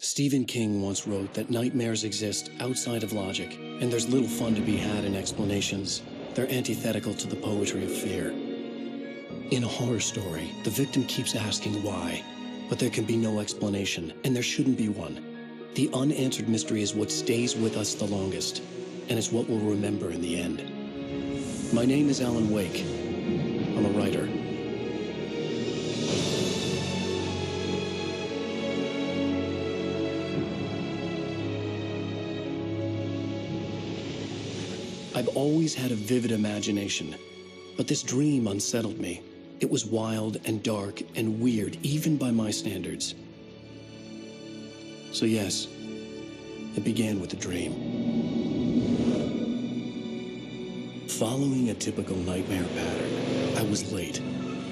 Stephen King once wrote that nightmares exist outside of logic, and there's little fun to be had in explanations. They're antithetical to the poetry of fear. In a horror story, the victim keeps asking why, but there can be no explanation, and there shouldn't be one. The unanswered mystery is what stays with us the longest, and it's what we'll remember in the end. My name is Alan Wake. I'm a writer. I've always had a vivid imagination, but this dream unsettled me. It was wild and dark and weird, even by my standards. So yes, it began with a dream. Following a typical nightmare pattern, I was late,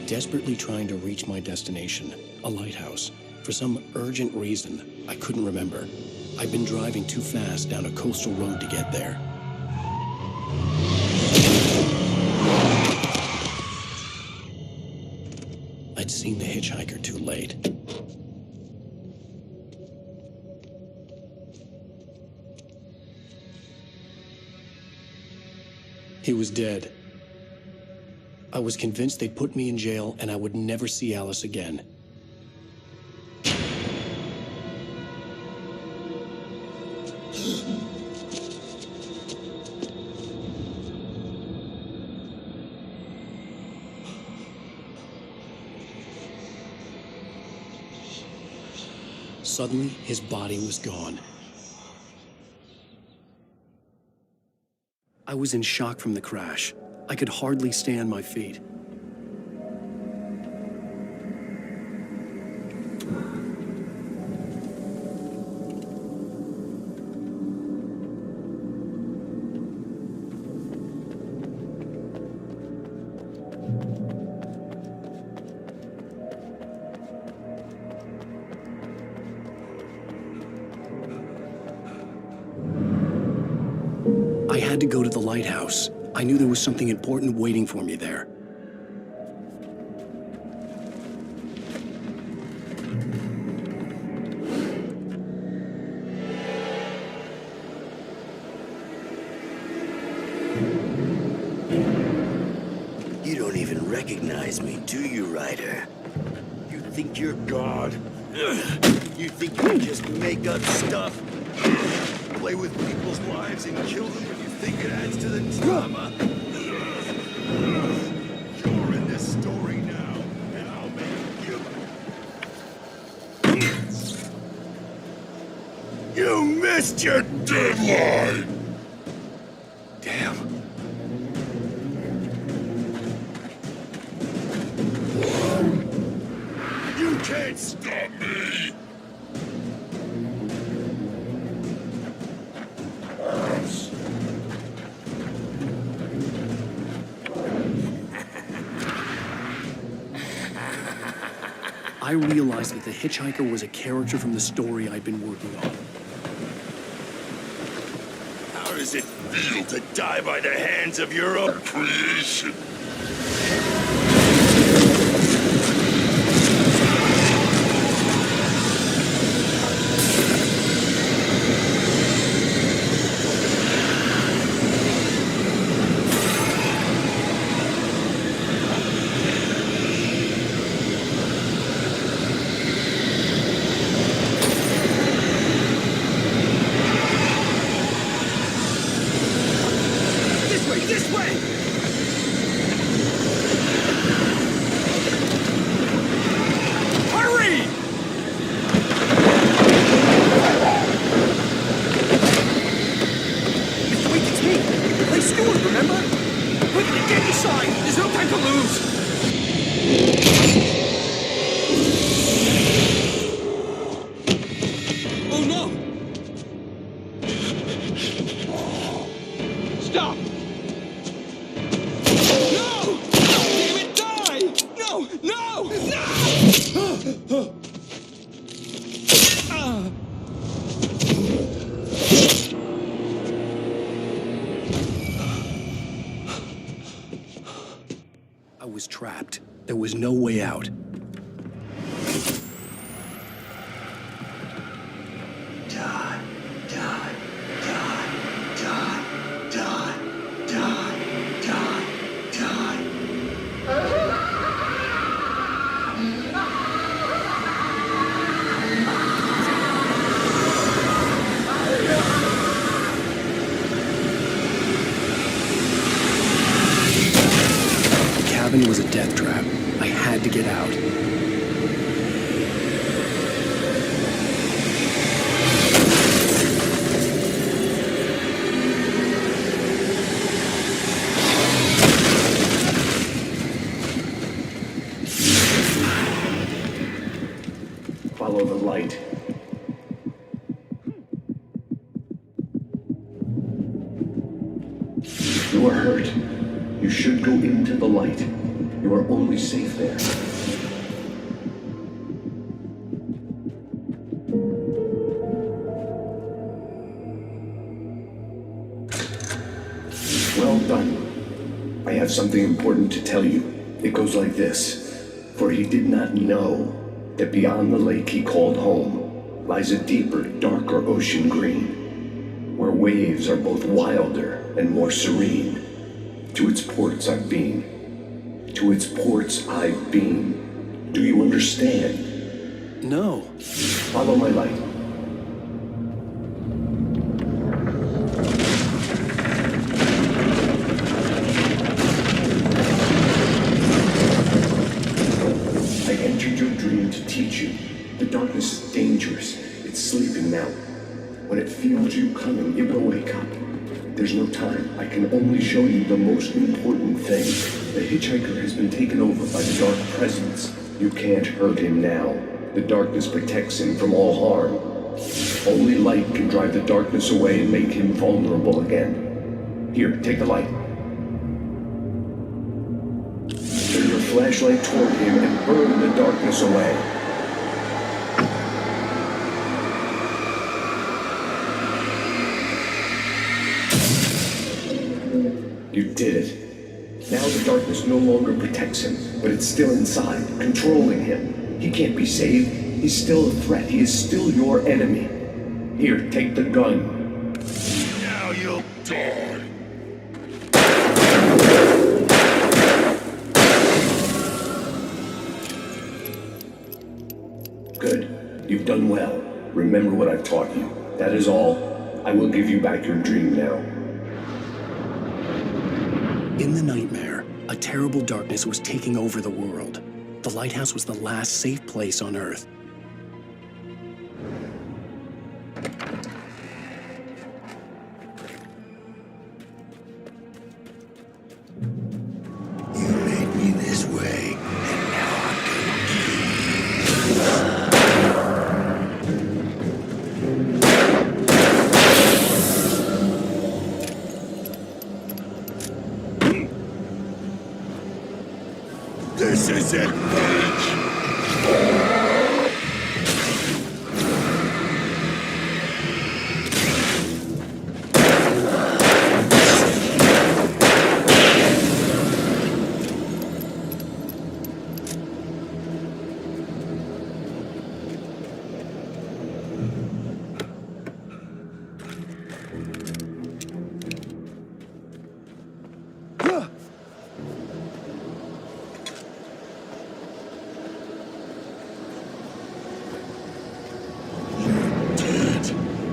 desperately trying to reach my destination, a lighthouse. For some urgent reason, I couldn't remember. I'd been driving too fast down a coastal road to get there. I'd seen the hitchhiker too late. He was dead. I was convinced they'd put me in jail and I would never see Alice again. Suddenly, his body was gone. I was in shock from the crash. I could hardly stay on my feet. I had to go to the lighthouse. I knew there was something important waiting for me there. You don't even recognize me, do you, Ryder? You think you're God? You think you can just make up stuff? Play with people's lives and kill them when you think it adds to the drama? You're in this story now, and I'll make you. You missed your deadline! Damn. You can't stop me! I realized that the hitchhiker was a character from the story I'd been working on. How does it feel to die by the hands of your own creation? I was trapped. There was no way out. had to get out. Follow the light. You are hurt. You should go into the light. You are only safe there. Well done. I have something important to tell you. It goes like this. For he did not know that beyond the lake he called home lies a deeper, darker ocean green, where waves are both wilder and more serene. To its ports I've been. To its ports I've been. Do you understand? No. Follow my light. I entered your dream to teach you. The darkness is dangerous. It's sleeping now. When it feels you coming, it will wake up. There's no time. I can only show you the most important thing. The hitchhiker has been taken over by the dark presence. You can't hurt him now. The darkness protects him from all harm. Only light can drive the darkness away and make him vulnerable again. Here, take the light. Turn your flashlight toward him and burn the darkness away. You did it. Now the darkness no longer protects him, but it's still inside, controlling him. He can't be saved. He's still a threat. He is still your enemy. Here, take the gun. Now you'll die. Good. You've done well. Remember what I've taught you. That is all. I will give you back your dream now. In the nightmare, a terrible darkness was taking over the world. The lighthouse was the last safe place on Earth. You made me this way, and now I'm gonna This is it, Page.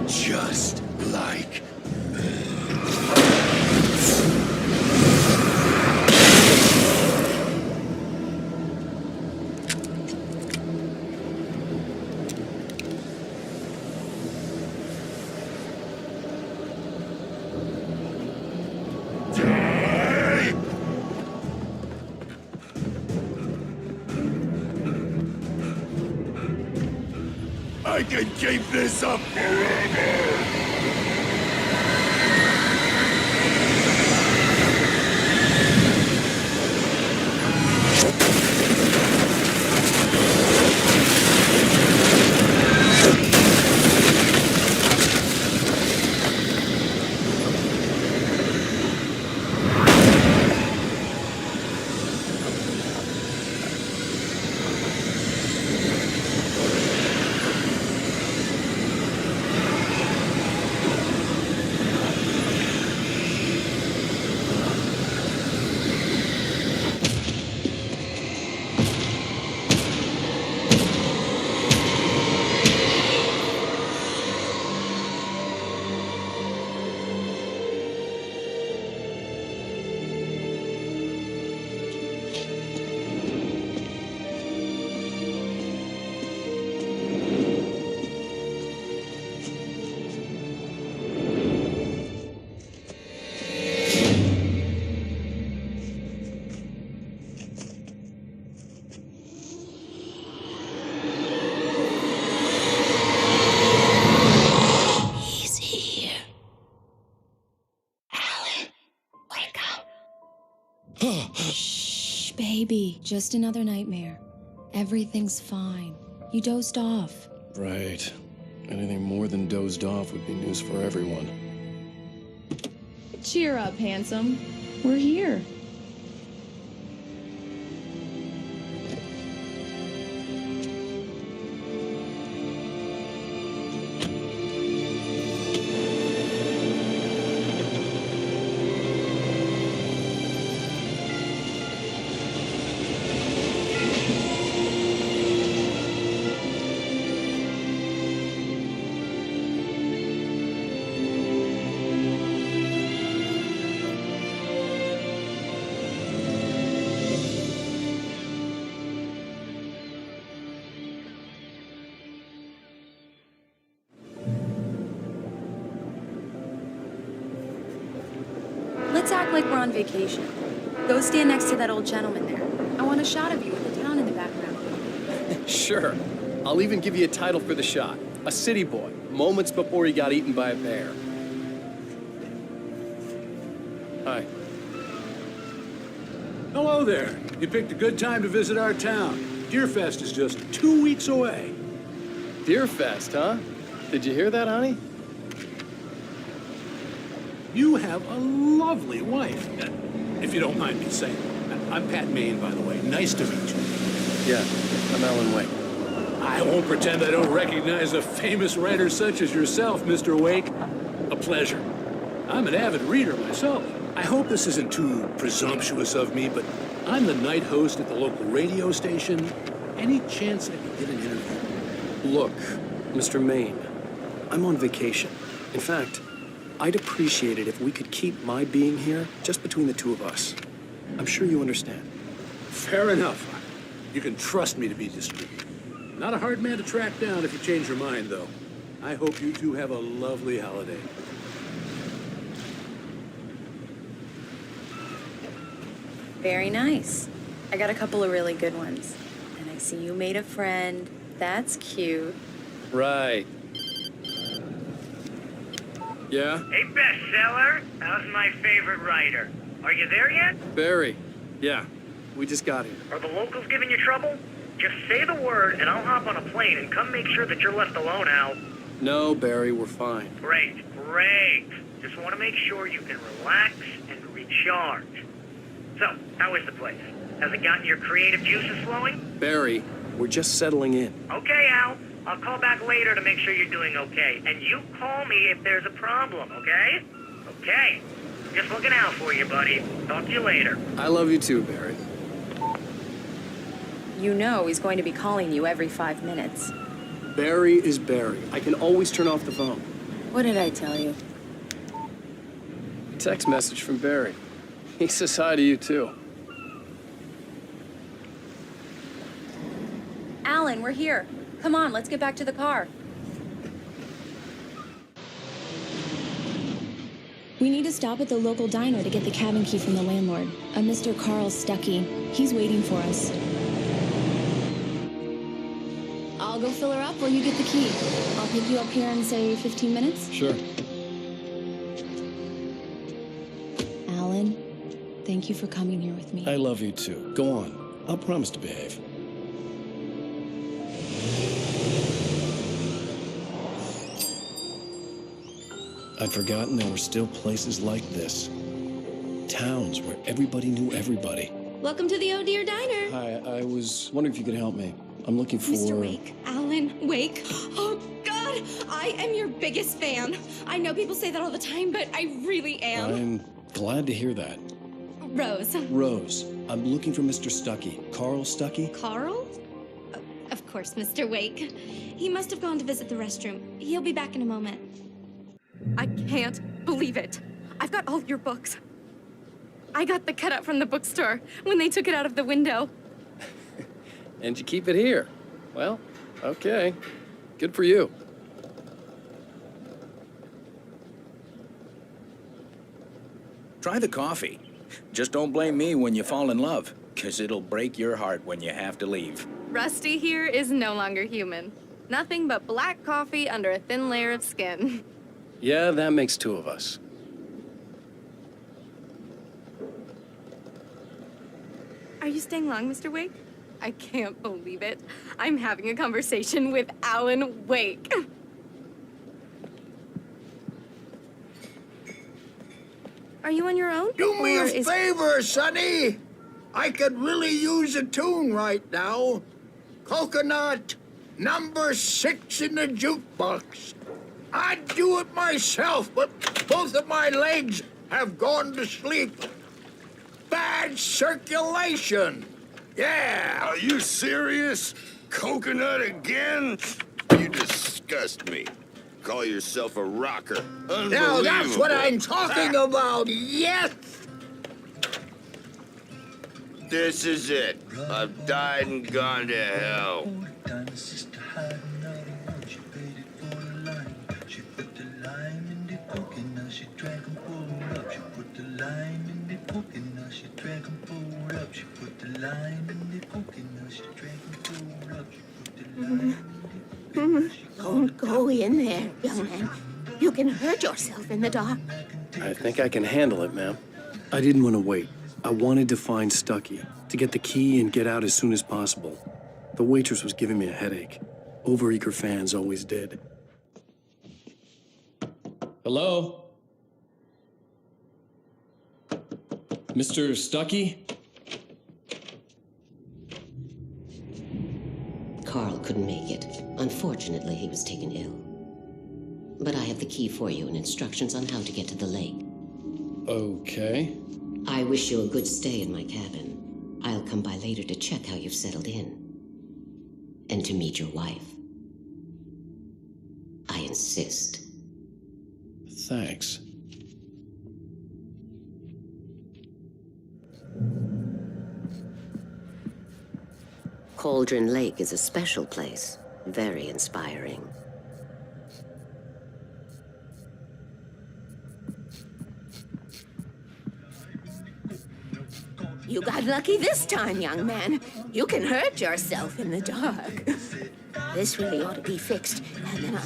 Just like die. I can keep this up forever. be just another nightmare. Everything's fine. You dozed off. Right. Anything more than dozed off would be news for everyone. Cheer up, handsome. We're here. Let's act like we're on vacation. Go stand next to that old gentleman there. I want a shot of you with the town in the background. Sure. I'll even give you a title for the shot. A city boy, moments before he got eaten by a bear. Hi. Hello there. You picked a good time to visit our town. Deerfest is just 2 weeks away. Deerfest, huh? Did you hear that, honey? You have a lovely wife, if you don't mind me saying. I'm Pat Maine, by the way. Nice to meet you. Yeah, I'm Alan Wake. I won't pretend I don't recognize a famous writer such as yourself, Mr. Wake. A pleasure. I'm an avid reader myself. I hope this isn't too presumptuous of me, but I'm the night host at the local radio station. Any chance I could get an interview? Look, Mr. Maine, I'm on vacation. In fact, I'd appreciate it if we could keep my being here just between the two of us. I'm sure you understand. Fair enough. You can trust me to be discreet. Not a hard man to track down if you change your mind, though. I hope you two have a lovely holiday. Very nice. I got a couple of really good ones. And I see you made a friend. That's cute. Right. Yeah? Hey, bestseller. How's my favorite writer? Are you there yet? Barry. Yeah. We just got here. Are the locals giving you trouble? Just say the word, and I'll hop on a plane and come make sure that you're left alone, Al. No, Barry, we're fine. Great, great. Just want to make sure you can relax and recharge. So, how is the place? Has it gotten your creative juices flowing? Barry, we're just settling in. Okay, Al. I'll call back later to make sure you're doing okay. And you call me if there's a problem, okay? Okay. Just looking out for you, buddy. Talk to you later. I love you too, Barry. You know he's going to be calling you every 5 minutes. Barry is Barry. I can always turn off the phone. What did I tell you? Text message from Barry. He says hi to you too. Alan, we're here. Come on, let's get back to the car. We need to stop at the local diner to get the cabin key from the landlord, a Mr. Carl Stuckey. He's waiting for us. I'll go fill her up while you get the key. I'll pick you up here in, say, 15 minutes? Sure. Alan, thank you for coming here with me. I love you too. Go on. I'll promise to behave. I'd forgotten there were still places like this. Towns where everybody knew everybody. Welcome to the Oh Dear Diner. Hi, I was wondering if you could help me. I'm looking for... Mr. Wake. Alan Wake. Oh, God! I am your biggest fan. I know people say that all the time, but I really am. I'm glad to hear that. Rose. Rose, I'm looking for Mr. Stuckey. Carl Stuckey? Carl? Of course, Mr. Wake. He must have gone to visit the restroom. He'll be back in a moment. I can't believe it. I've got all your books. I got the cutout from the bookstore when they took it out of the window. And you keep it here. Well, okay. Good for you. Try the coffee. Just don't blame me when you fall in love, 'cause it'll break your heart when you have to leave. Rusty here is no longer human. Nothing but black coffee under a thin layer of skin. Yeah, that makes two of us. Are you staying long, Mr. Wake? I can't believe it. I'm having a conversation with Alan Wake. Are you on your own? Do me Or a is- favor, Sonny. I could really use a tune right now. Coconut, number 6 in the jukebox. I'd do it myself, but both of my legs have gone to sleep. Bad circulation. Yeah. Are you serious? Coconut again? You disgust me. Call yourself a rocker. Unbelievable. Now that's what I'm talking about, yes! This is it. I've died and gone to hell. Don't go in there, young man. You can hurt yourself in the dark. I think I can handle it, ma'am. I didn't want to wait. I wanted to find Stucky, to get the key and get out as soon as possible. The waitress was giving me a headache. Overeager fans always did. Hello? Mr. Stucky? Carl couldn't make it. Unfortunately, he was taken ill. But I have the key for you and instructions on how to get to the lake. Okay. I wish you a good stay in my cabin. I'll come by later to check how you've settled in. And to meet your wife. I insist. Thanks. Cauldron Lake is a special place. Very inspiring. You got lucky this time, young man. You can hurt yourself in the dark. This really ought to be fixed, and then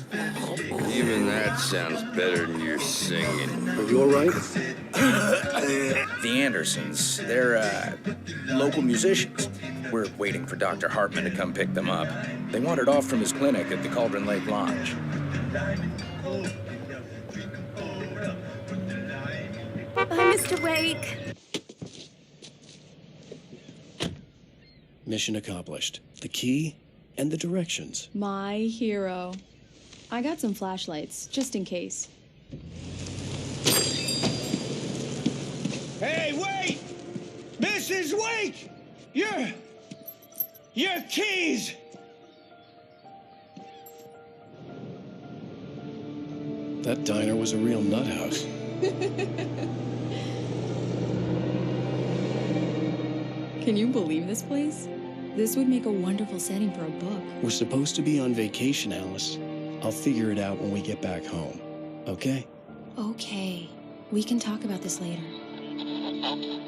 Even that sounds better than your singing. Are you all right? The Andersons, they're, local musicians. We're waiting for Dr. Hartman to come pick them up. They wandered off from his clinic at the Cauldron Lake Lodge. Bye, Mr. Wake. Mission accomplished. The key and the directions. My hero. I got some flashlights, just in case. Hey, wait! Mrs. Wake! Your keys! That diner was a real nut house. Can you believe this place? This would make a wonderful setting for a book. We're supposed to be on vacation, Alice. I'll figure it out when we get back home. Okay? Okay. We can talk about this later.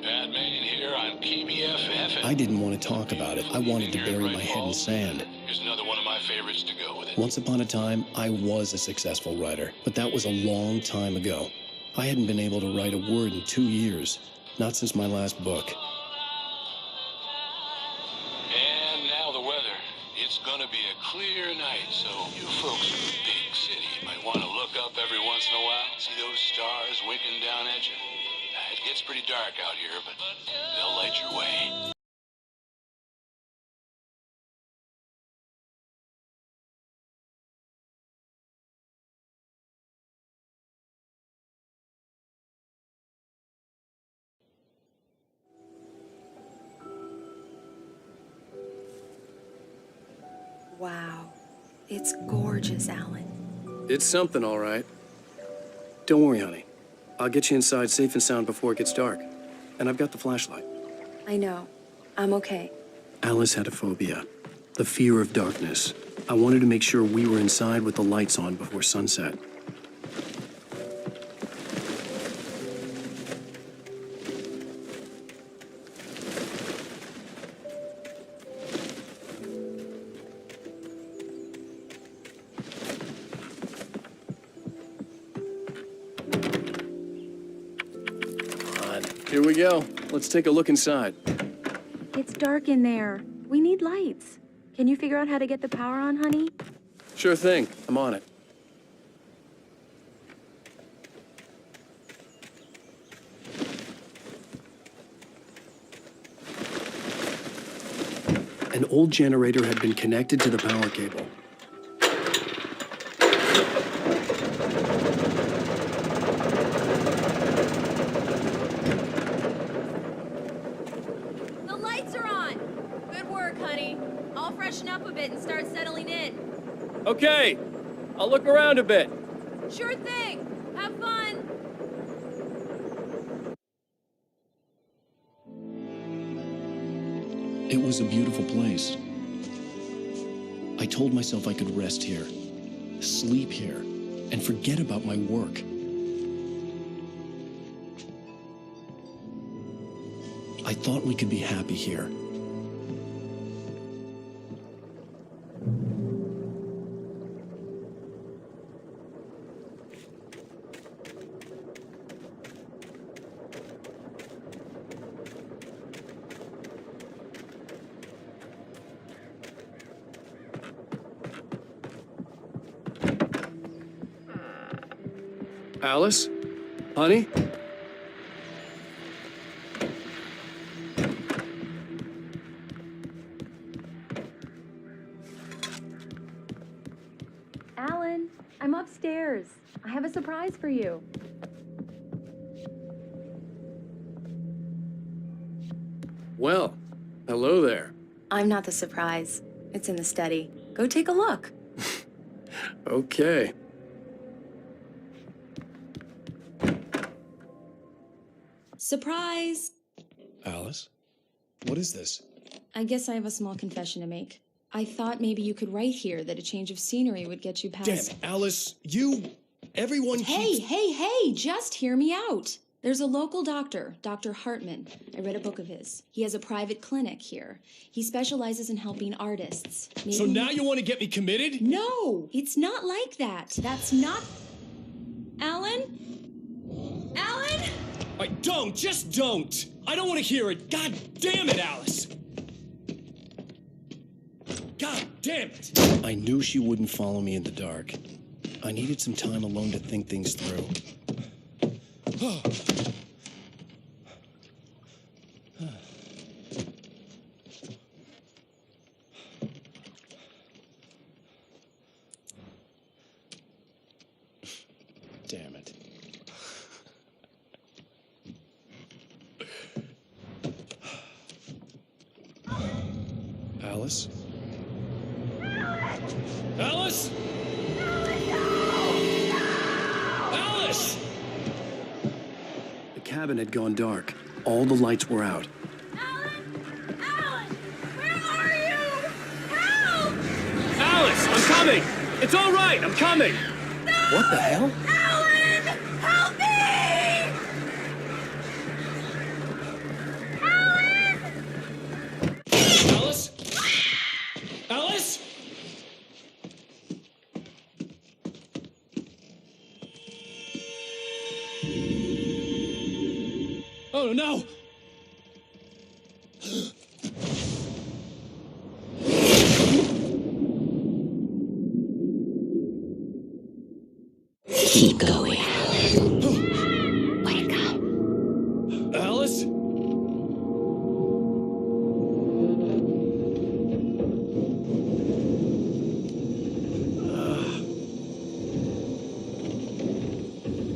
Bad man here on KBFF. I didn't want to talk about it. I wanted to bury my head in sand. Here's another one of my favorites to go with it. Once upon a time, I was a successful writer, but that was a long time ago. I hadn't been able to write a word in 2 years, not since my last book. And now the weather. It's gonna be a clear night, so you folks in the big city might want to look up every once in a while, see those stars winking down at you. It gets pretty dark out here, but they'll light your way. Wow. It's gorgeous, Alan. It's something, all right. Don't worry, honey. I'll get you inside safe and sound before it gets dark. And I've got the flashlight. I know. I'm okay. Alice had a phobia, the fear of darkness. I wanted to make sure we were inside with the lights on before sunset. Here we go. Let's take a look inside. It's dark in there. We need lights. Can you figure out how to get the power on, honey? Sure thing. I'm on it. An old generator had been connected to the power cable. The lights are on! Good work, honey. I'll freshen up a bit and start settling in. Okay, I'll look around a bit. Sure thing! Have fun! It was a beautiful place. I told myself I could rest here, sleep here, and forget about my work. I thought we could be happy here. Alice? Honey? Alan, I'm upstairs. I have a surprise for you. Well, hello there. I'm not the surprise. It's in the study. Go take a look. Okay. Surprise! Alice? What is this? I guess I have a small confession to make. I thought maybe you could write here that a change of scenery would get you past... Damn, Alice, everyone Hey, just hear me out. There's a local doctor, Dr. Hartman. I read a book of his. He has a private clinic here. He specializes in helping artists. So now you want to get me committed? No, it's not like that. That's not... Alan? Alan? Just don't! I don't want to hear it! God damn it, Alice! God damn it! I knew she wouldn't follow me in the dark. I needed some time alone to think things through. Damn it. Alice? Alice? Alice! The cabin had gone dark. All the lights were out. Alice, I'm coming! It's all right, I'm coming! What the hell? Help me! Alice? Alice? Oh no! Keep going. Wake up. Alice?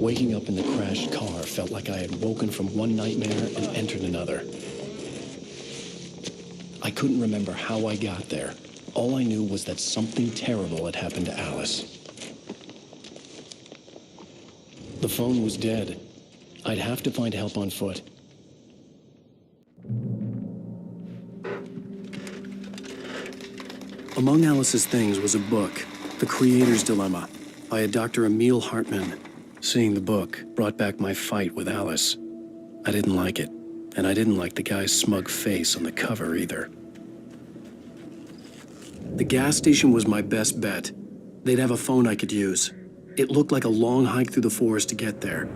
Waking up in the crashed car felt like I had woken from one nightmare and entered another. I couldn't remember how I got there. All I knew was that something terrible had happened to Alice. The phone was dead. I'd have to find help on foot. Among Alice's things was a book, The Creator's Dilemma, by a Dr. Emil Hartman. Seeing the book brought back my fight with Alice. I didn't like it, and I didn't like the guy's smug face on the cover either. The gas station was my best bet. They'd have a phone I could use. It looked like a long hike through the forest to get there.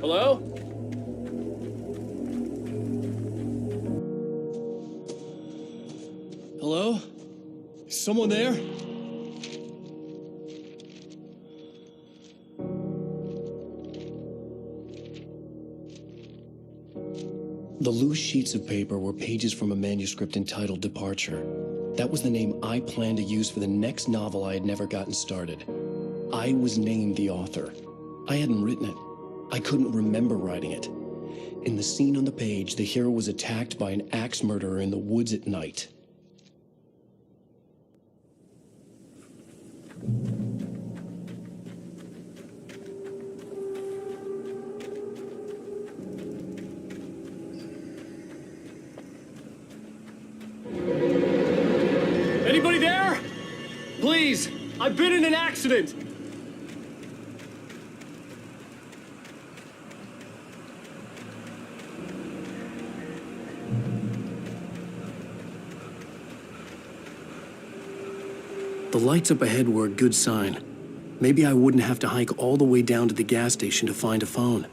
Hello? Hello? Is someone there? The loose sheets of paper were pages from a manuscript entitled Departure. That was the name I planned to use for the next novel I had never gotten started. I was named the author. I hadn't written it. I couldn't remember writing it. In the scene on the page, the hero was attacked by an axe murderer in the woods at night. Anybody there? Please, I've been in an accident. The lights up ahead were a good sign. Maybe I wouldn't have to hike all the way down to the gas station to find a phone.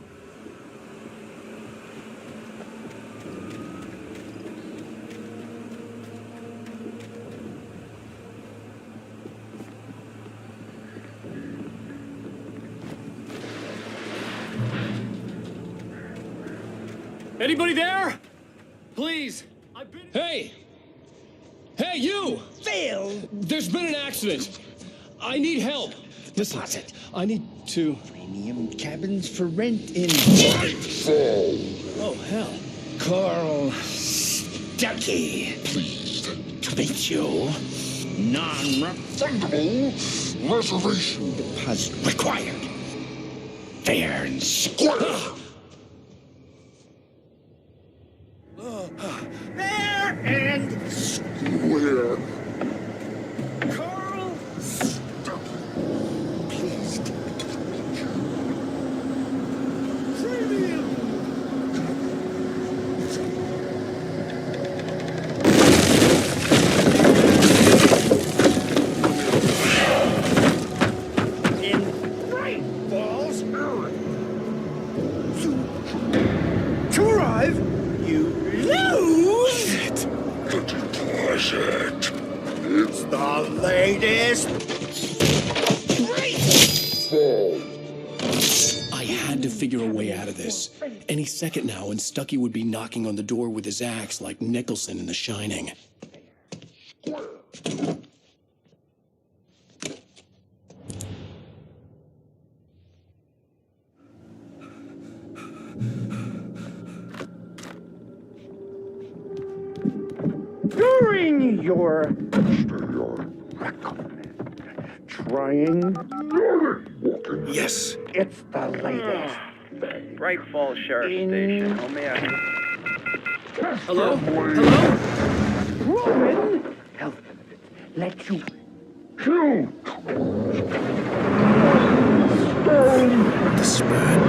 Anybody there? Please, I've been... Hey! Hey, you! Phil! There's been an accident. I need help. Listen, I need to... Premium cabins for rent in... Oh, hell. Carl Stuckey. Pleased to meet you. Non-refundable reservation deposit required. Fair and square. Fair and square. Carl Stuckey. Pleased to meet you. Premium. In Bright Falls, to arrive, you lose it. Deposit. It's the latest. I had to figure a way out of this. Any second now, and Stuckey would be knocking on the door with his axe like Nicholson in The Shining. During your trying. Yes. It's the latest. Bright Falls Sheriff Station. How may I help? Hello? Hello? Roman health benefits let you kill. The spread.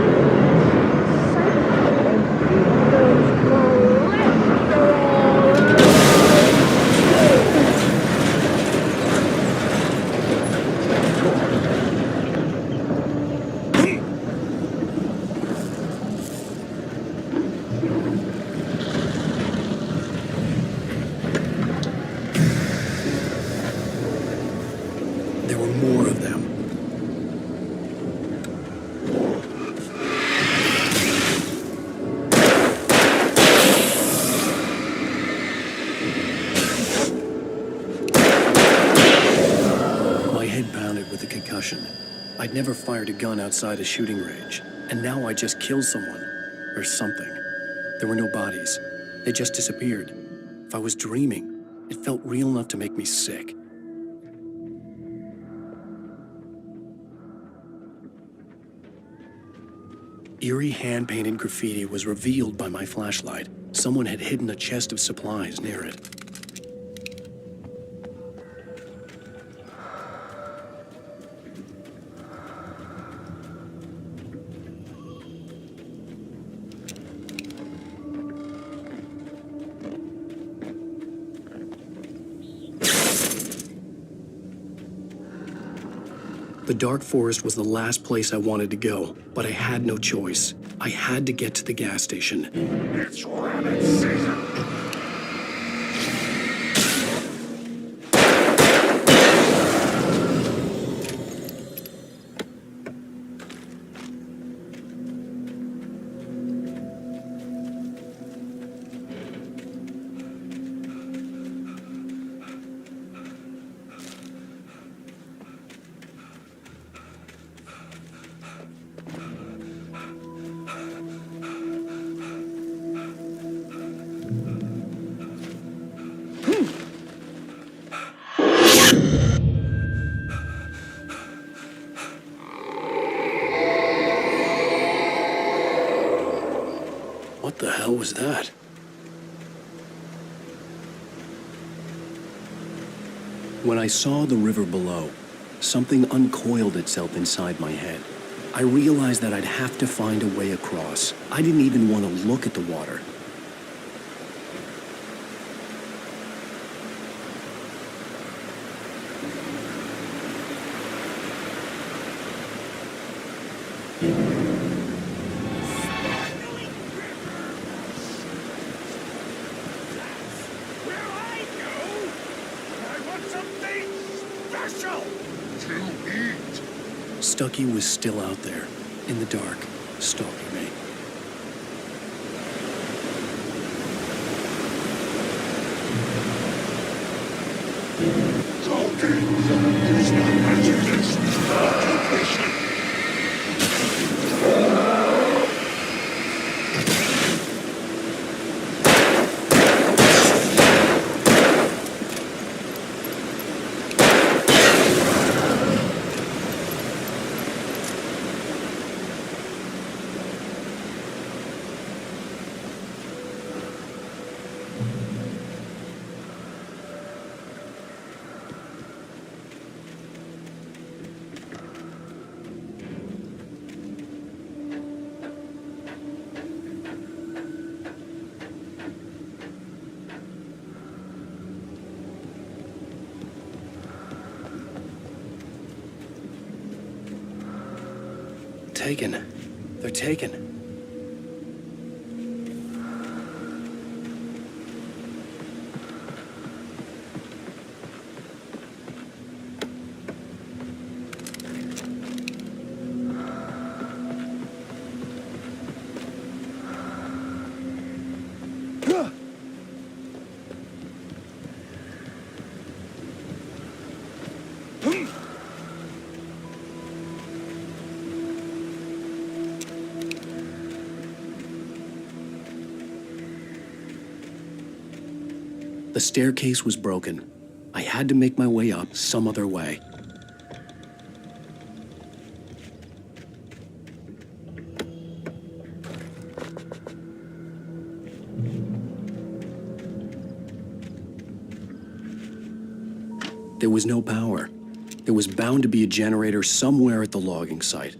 There were more of them. My head pounded with the concussion. I'd never fired a gun outside a shooting range, and now I just killed someone. Or something. There were no bodies. They just disappeared. If I was dreaming, it felt real enough to make me sick. Eerie hand-painted graffiti was revealed by my flashlight. Someone had hidden a chest of supplies near it. The dark forest was the last place I wanted to go, but I had no choice. I had to get to the gas station. It's rabbit season. What the hell was that? When I saw the river below, something uncoiled itself inside my head. I realized that I'd have to find a way across. I didn't even want to look at the water. Stucky was still out there, in the dark, stalking me. Taken. They're taken. The staircase was broken. I had to make my way up some other way. There was no power. There was bound to be a generator somewhere at the logging site.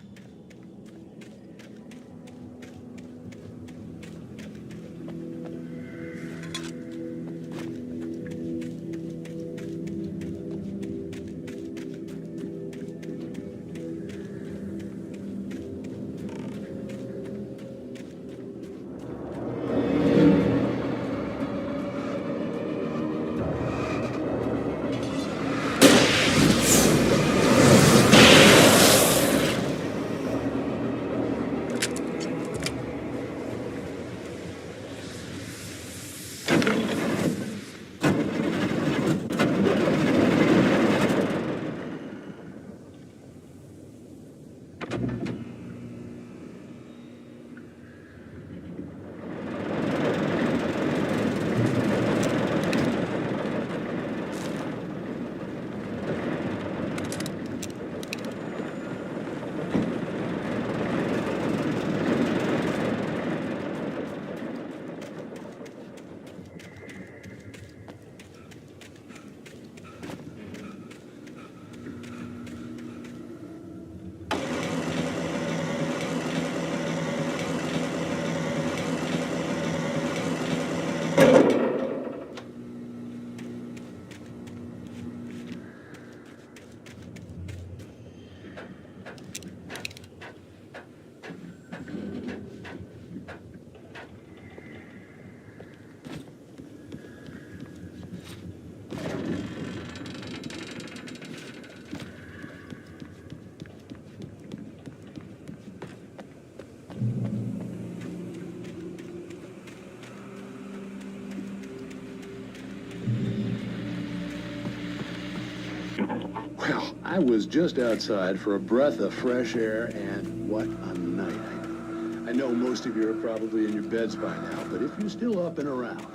I was just outside for a breath of fresh air, and what a night. I know most of you are probably in your beds by now, but if you're still up and around,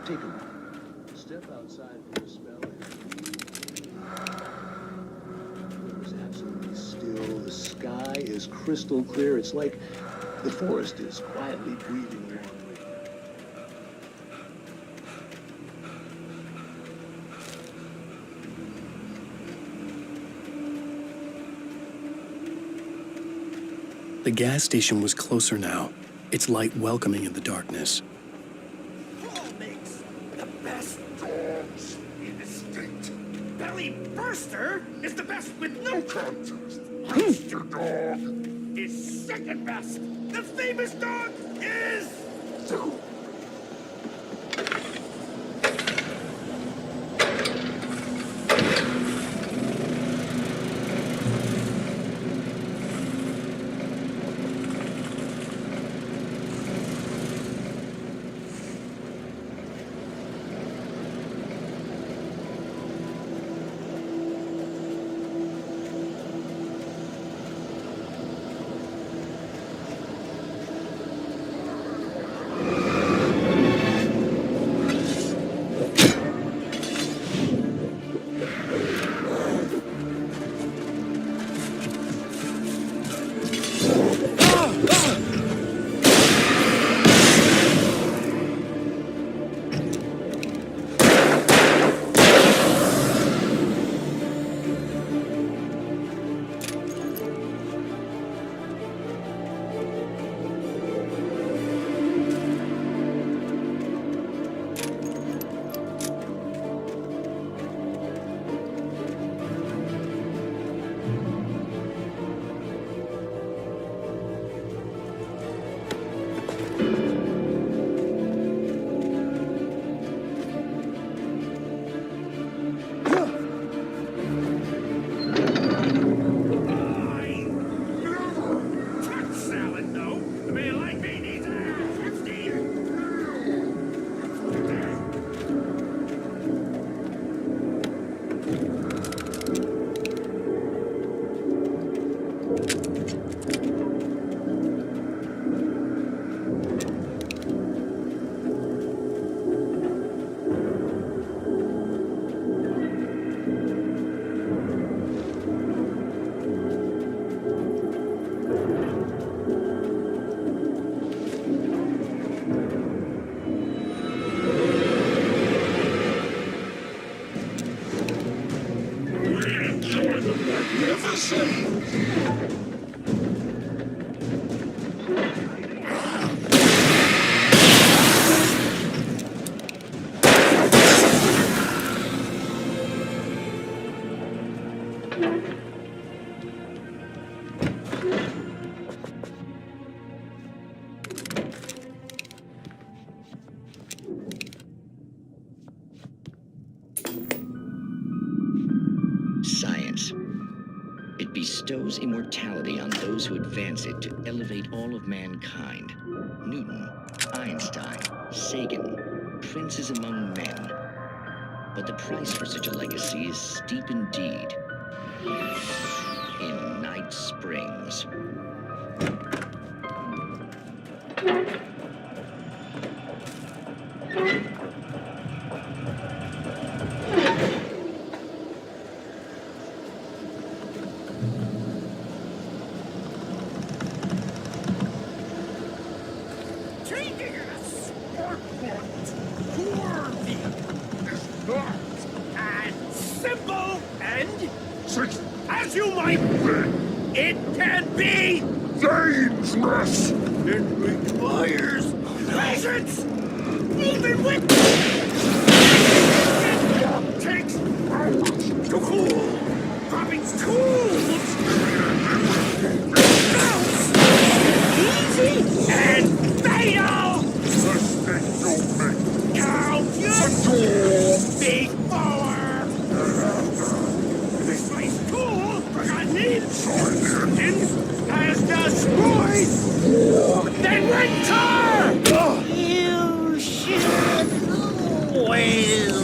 take a moment. Step outside for a spell. It was absolutely still. The sky is crystal clear. It's like the forest is quietly breathing along with you. The gas station was closer now, its light welcoming in the darkness. Paul makes the best dogs in the state. Belly Burster is the best with no contest. Rooster Dog is second best. The famous dog is... Science. It bestows immortality on those who advance it to elevate all of mankind. Newton, Einstein, Sagan, princes among men. But the price for such a legacy is steep indeed. In Night Springs. As you might think, it can be dangerous. It requires patience, even with it takes hours to cool. Dropping tools, easy and fatal. Mistake don't make. Count your before. Has destroyed the winter! You should always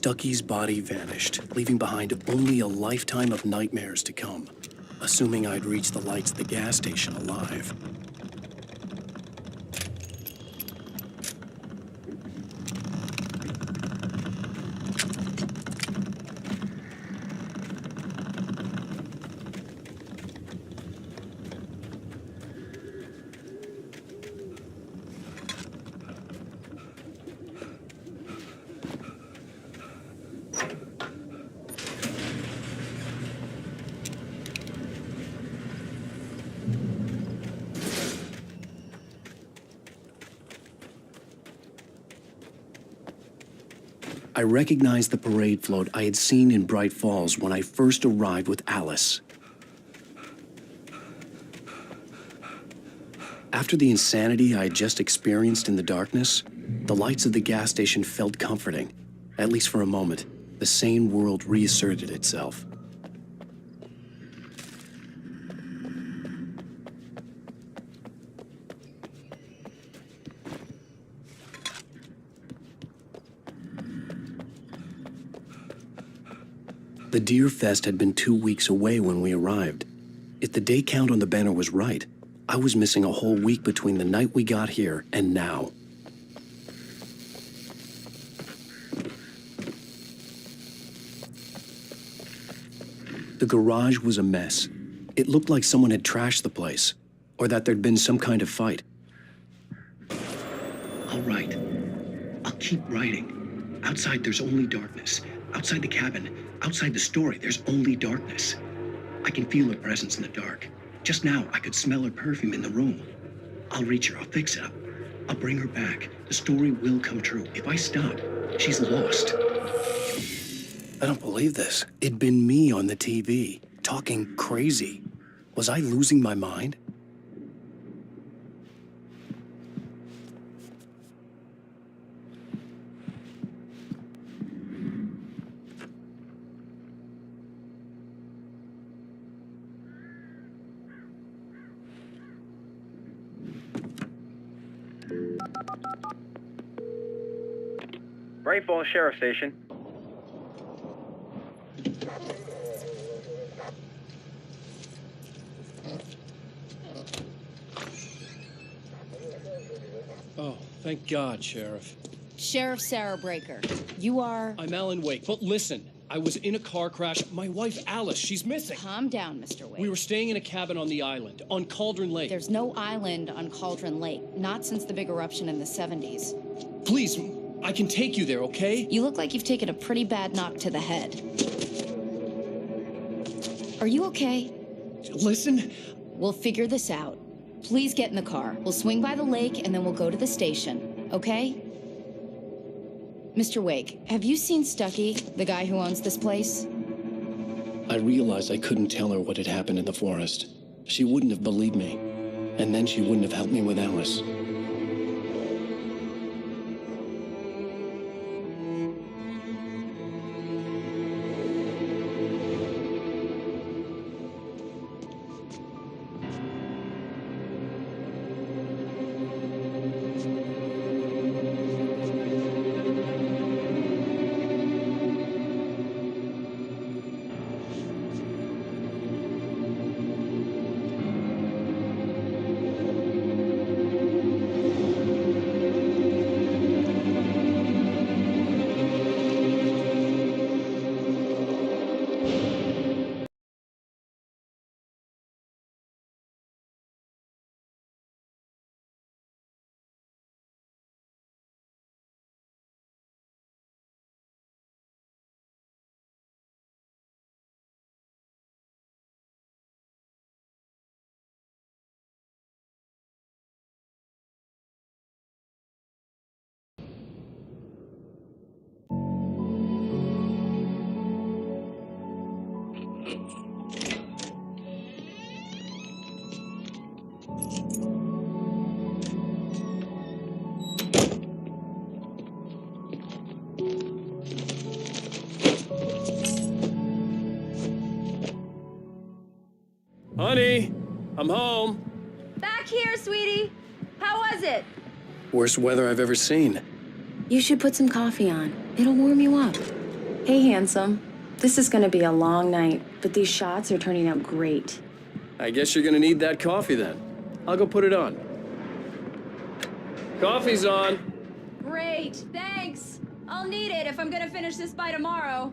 Stucky's body vanished, leaving behind only a lifetime of nightmares to come, assuming I'd reach the lights of the gas station alive. I recognized the parade float I had seen in Bright Falls when I first arrived with Alice. After the insanity I had just experienced in the darkness, the lights of the gas station felt comforting. At least for a moment, the sane world reasserted itself. The Deer Fest had been 2 weeks away when we arrived. If the day count on the banner was right, I was missing a whole week between the night we got here and now. The garage was a mess. It looked like someone had trashed the place, or that there'd been some kind of fight. I'll write. I'll keep writing. Outside, there's only darkness. Outside the cabin, outside the story, there's only darkness. I can feel her presence in the dark. Just now, I could smell her perfume in the room. I'll reach her, I'll fix it up. I'll bring her back. The story will come true. If I stop, she's lost. I don't believe this. It'd been me on the TV, talking crazy. Was I losing my mind? Bright Falls Sheriff Station. Oh, thank God, Sheriff. Sheriff Sarah Breaker, you are... I'm Alan Wake, but listen, I was in a car crash. My wife, Alice, she's missing. Calm down, Mr. Wake. We were staying in a cabin on the island, on Cauldron Lake. There's no island on Cauldron Lake, not since the big eruption in the 70s. Please, I can take you there, okay? You look like you've taken a pretty bad knock to the head. Are you okay? Listen. We'll figure this out. Please get in the car. We'll swing by the lake and then we'll go to the station, okay? Mr. Wake, have you seen Stucky, the guy who owns this place? I realized I couldn't tell her what had happened in the forest. She wouldn't have believed me. And then she wouldn't have helped me with Alice. Honey, I'm home. Back here, sweetie. How was it? Worst weather I've ever seen. You should put some coffee on. It'll warm you up. Hey, handsome. This is gonna be a long night, but these shots are turning out great. I guess you're gonna need that coffee then. I'll go put it on. Coffee's on. Great, thanks. I'll need it if I'm gonna finish this by tomorrow.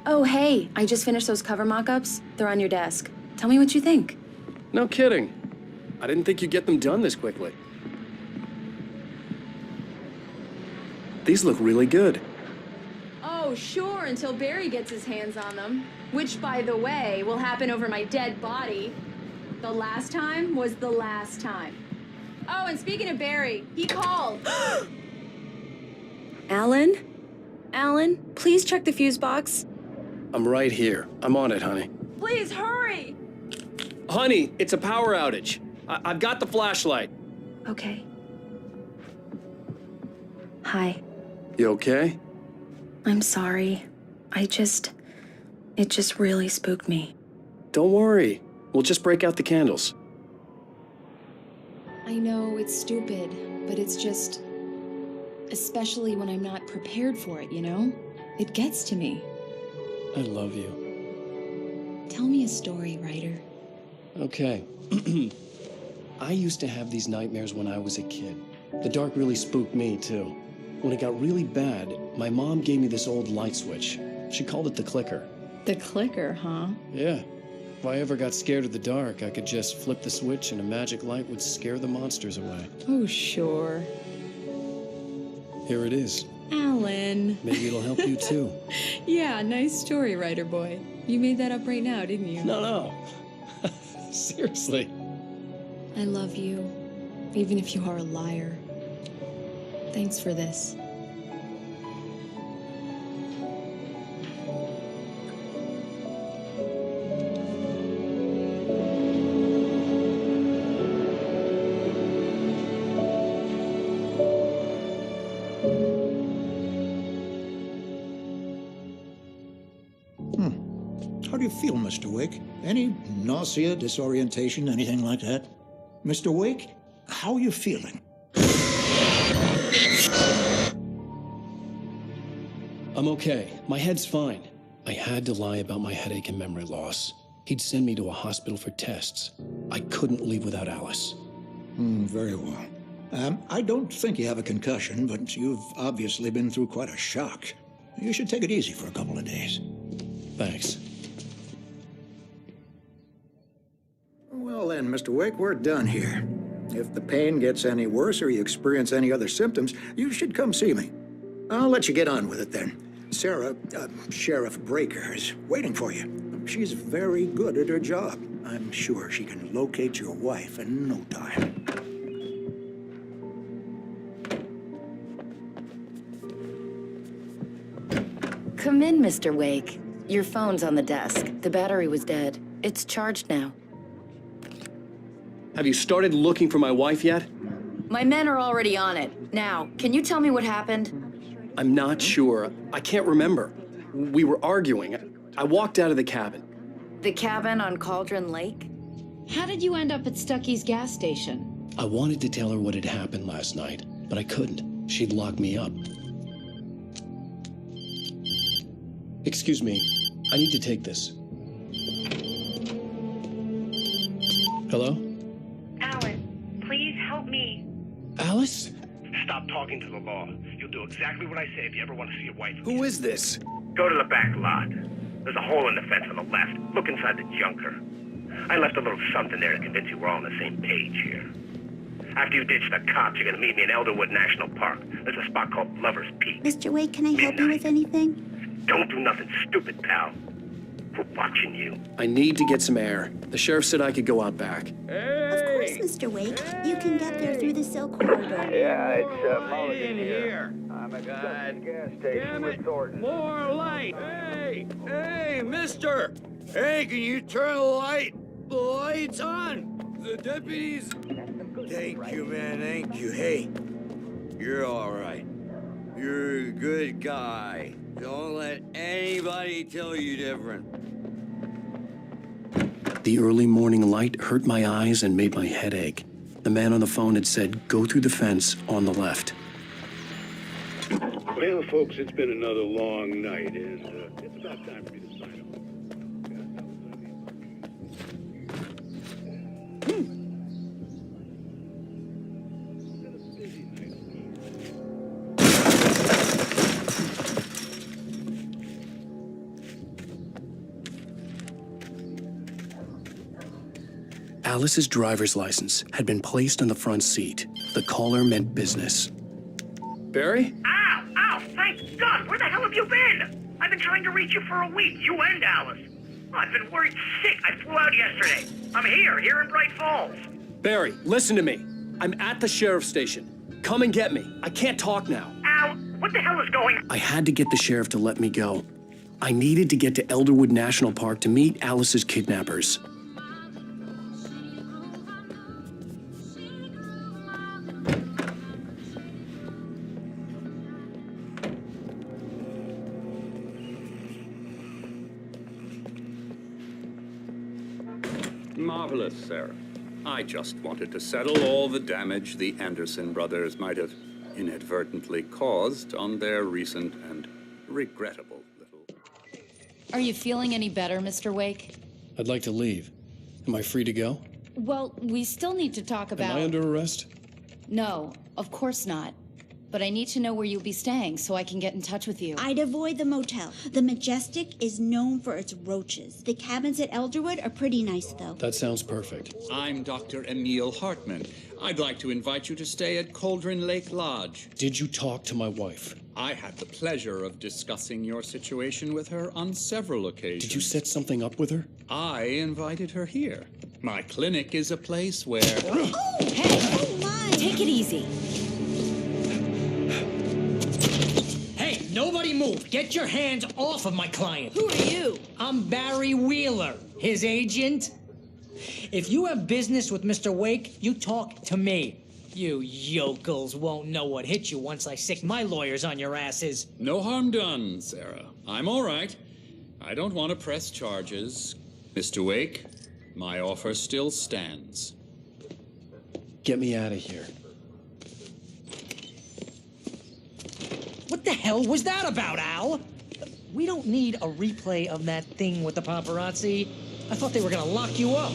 Oh, hey, I just finished those cover mock-ups. They're on your desk. Tell me what you think. No kidding. I didn't think you'd get them done this quickly. These look really good. Oh, sure, until Barry gets his hands on them. Which, by the way, will happen over my dead body. The last time was the last time. Oh, and speaking of Barry, he called. Alan? Alan, please check the fuse box. I'm right here. I'm on it, honey. Please, hurry! Honey, it's a power outage. I've got the flashlight. Okay. Hi. You okay? I'm sorry. It just really spooked me. Don't worry. We'll just break out the candles. I know it's stupid, but it's just... especially when I'm not prepared for it, you know? It gets to me. I love you. Tell me a story, writer. Okay. I used to have these nightmares when I was a kid. The dark really spooked me, too. When it got really bad, my mom gave me this old light switch. She called it the clicker. The clicker, huh? Yeah. If I ever got scared of the dark, I could just flip the switch and a magic light would scare the monsters away. Oh, sure. Here it is. Alan. Maybe it'll help you, too. Yeah, nice story, writer boy. You made that up right now, didn't you? No. Seriously. I love you, even if you are a liar. Thanks for this. How do you feel, Mr. Wake? Any nausea, disorientation, anything like that? Mr. Wake, how are you feeling? I'm okay. My head's fine. I had to lie about my headache and memory loss. He'd send me to a hospital for tests. I couldn't leave without Alice. Very well. I don't think you have a concussion, but you've obviously been through quite a shock. You should take it easy for a couple of days. Thanks. Well then, Mr. Wake, we're done here. If the pain gets any worse or you experience any other symptoms, you should come see me. I'll let you get on with it then. Sarah, Sheriff Breaker, is waiting for you. She's very good at her job. I'm sure she can locate your wife in no time. Come in, Mr. Wake. Your phone's on the desk. The battery was dead. It's charged now. Have you started looking for my wife yet? My men are already on it. Now, can you tell me what happened? I'm not sure. I can't remember. We were arguing. I walked out of the cabin. The cabin on Cauldron Lake? How did you end up at Stucky's gas station? I wanted to tell her what had happened last night, but I couldn't. She'd lock me up. Excuse me. I need to take this. Hello? Alan, please help me. Alice? Stop talking to the law. You'll do exactly what I say if you ever want to see your wife. Who is this? Go to the back lot. There's a hole in the fence on the left. Look inside the junker. I left a little something there to convince you we're all on the same page here. After you ditch the cops, you're gonna meet me in Elderwood National Park. There's a spot called Lover's Peak. Mr. Wake, can I help you with anything? Don't do nothing stupid, pal. We're watching you. I need to get some air. The sheriff said I could go out back. Of course, Mr. Wake. You can get there through the silk corridor. Yeah, it's Mulligan here. I'm at the gas station with Thornton. More light! Hey, mister! Hey, can you turn the light? The light's on! The deputies... Thank you, man, thank you. Hey, you're all right. You're a good guy. Don't let anybody tell you different. The early morning light hurt my eyes and made my head ache. The man on the phone had said, go through the fence on the left. Well, folks, it's been another long night, and it's about time for me to sign off. Alice's driver's license had been placed on the front seat. The caller meant business. Barry? Ow! Ow! Thank God! Where the hell have you been? I've been trying to reach you for a week, you and Alice. Oh, I've been worried sick. I flew out yesterday. I'm here in Bright Falls. Barry, listen to me. I'm at the sheriff's station. Come and get me. I can't talk now. Al, what the hell is going on? I had to get the sheriff to let me go. I needed to get to Elderwood National Park to meet Alice's kidnappers. Marvelous, Sarah. I just wanted to settle all the damage the Anderson brothers might have inadvertently caused on their recent and regrettable little... Are you feeling any better, Mr. Wake? I'd like to leave. Am I free to go? Well, we still need to talk about... Am I under arrest? No, of course not. But I need to know where you'll be staying so I can get in touch with you. I'd avoid the motel. The Majestic is known for its roaches. The cabins at Elderwood are pretty nice, though. That sounds perfect. I'm Dr. Emil Hartman. I'd like to invite you to stay at Cauldron Lake Lodge. Did you talk to my wife? I had the pleasure of discussing your situation with her on several occasions. Did you set something up with her? I invited her here. My clinic is a place where... Oh, hey! Oh, my! Take it easy. Nobody move. Get your hands off of my client. Who are you? I'm Barry Wheeler, his agent. If you have business with Mr. Wake, you talk to me. You yokels won't know what hit you once I sick my lawyers on your asses. No harm done, Sarah. I'm all right. I don't want to press charges. Mr. Wake, my offer still stands. Get me out of here. What the hell was that about, Al? We don't need a replay of that thing with the paparazzi. I thought they were gonna lock you up.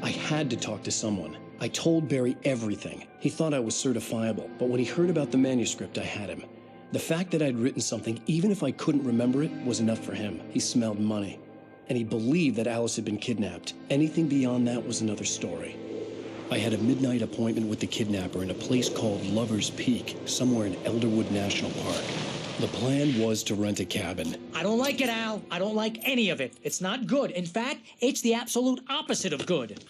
I had to talk to someone. I told Barry everything. He thought I was certifiable, but when he heard about the manuscript, I had him. The fact that I'd written something, even if I couldn't remember it, was enough for him. He smelled money. And he believed that Alice had been kidnapped. Anything beyond that was another story. I had a midnight appointment with the kidnapper in a place called Lover's Peak, somewhere in Elderwood National Park. The plan was to rent a cabin. I don't like it, Al. I don't like any of it. It's not good. In fact, it's the absolute opposite of good.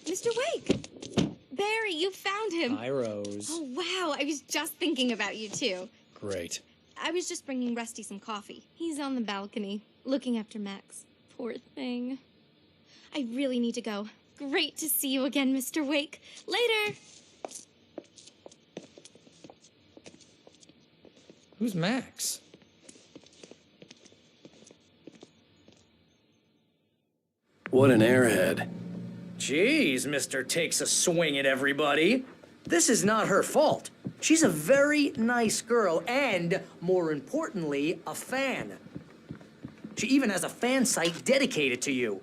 Mr. Wake! Barry, you found him. Hi, Rose. Oh, wow. I was just thinking about you, too. Great. I was just bringing Rusty some coffee. He's on the balcony, looking after Max. Poor thing. I really need to go. Great to see you again, Mr. Wake. Later! Who's Max? What an airhead. Jeez, Mr. Takes a swing at everybody. This is not her fault. She's a very nice girl and, more importantly, a fan. She even has a fan site dedicated to you.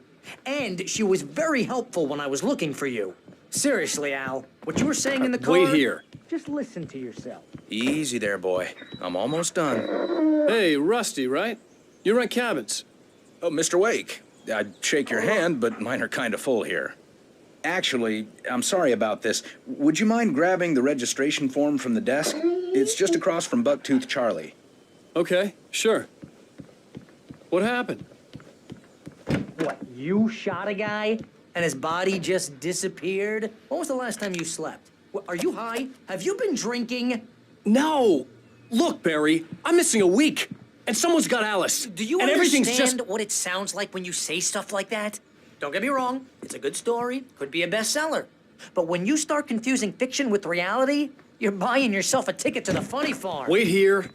And she was very helpful when I was looking for you. Seriously, Al, what you were saying in the car... Wait here. Just listen to yourself. Easy there, boy. I'm almost done. Hey, Rusty, right? You rent cabins. Oh, Mr. Wake. I'd shake your hand, but mine are kind of full here. Actually, I'm sorry about this. Would you mind grabbing the registration form from the desk? It's just across from Bucktooth Charlie. Okay, sure. What happened? What, you shot a guy and his body just disappeared? When was the last time you slept? What, are you high? Have you been drinking? No! Look, Barry, I'm missing a week, and someone's got Alice. Do you understand what it sounds like when you say stuff like that? Don't get me wrong, it's a good story, could be a bestseller. But when you start confusing fiction with reality, you're buying yourself a ticket to the funny farm. Wait here.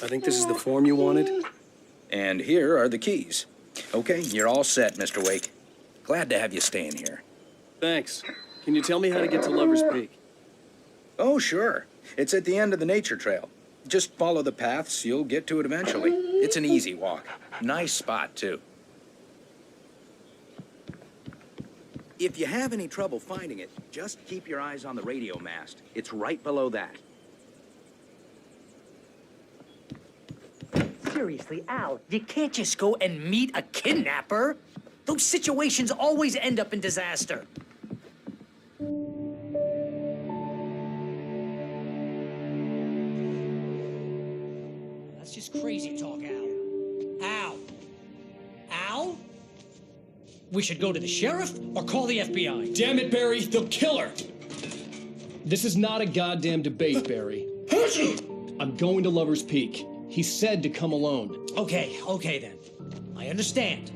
I think this is the form you wanted. And here are the keys. Okay, you're all set, Mr. Wake. Glad to have you staying here. Thanks. Can you tell me how to get to Lover's Peak? Oh, sure. It's at the end of the nature trail. Just follow the paths, you'll get to it eventually. It's an easy walk. Nice spot, too. If you have any trouble finding it, just keep your eyes on the radio mast. It's right below that. Seriously, Al, you can't just go and meet a kidnapper. Those situations always end up in disaster. That's just crazy talk, Al. Al? Al? We should go to the sheriff or call the FBI. Damn it, Barry, they'll kill her. This is not a goddamn debate, Barry. I'm going to Lover's Peak. He said to come alone. Okay then. I understand.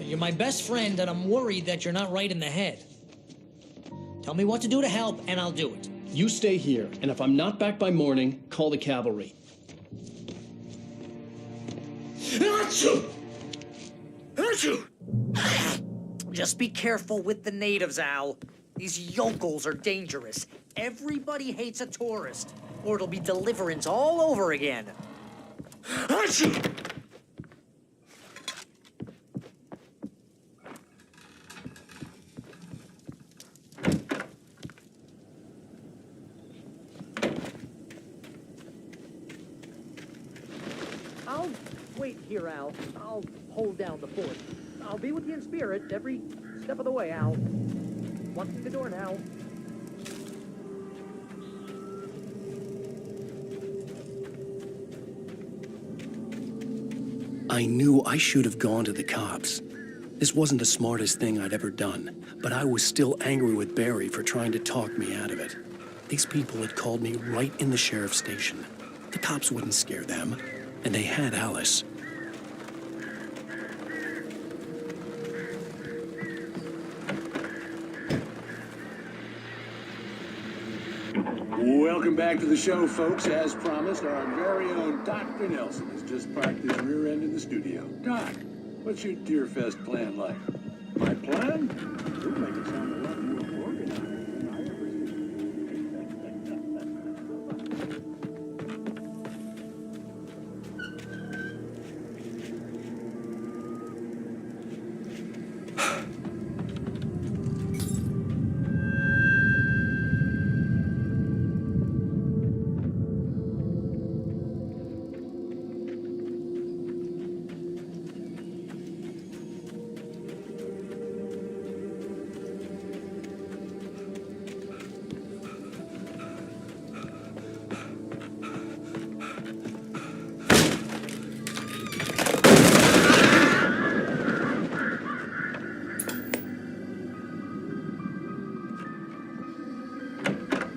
You're my best friend, and I'm worried that you're not right in the head. Tell me what to do to help, and I'll do it. You stay here, and if I'm not back by morning, call the cavalry. Just be careful with the natives, Al. These yokels are dangerous. Everybody hates a tourist, or it'll be deliverance all over again. I'll wait here, Al. I'll hold down the fort. I'll be with you in spirit every step of the way, Al. Walk through the door now. I knew I should have gone to the cops. This wasn't the smartest thing I'd ever done, but I was still angry with Barry for trying to talk me out of it. These people had called me right in the sheriff's station. The cops wouldn't scare them, and they had Alice. Welcome back to the show, folks. As promised, our very own Dr. Nelson has just parked his rear end in the studio. Doc, what's your Deerfest plan like? My plan? You make it sound a lot more organized than I ever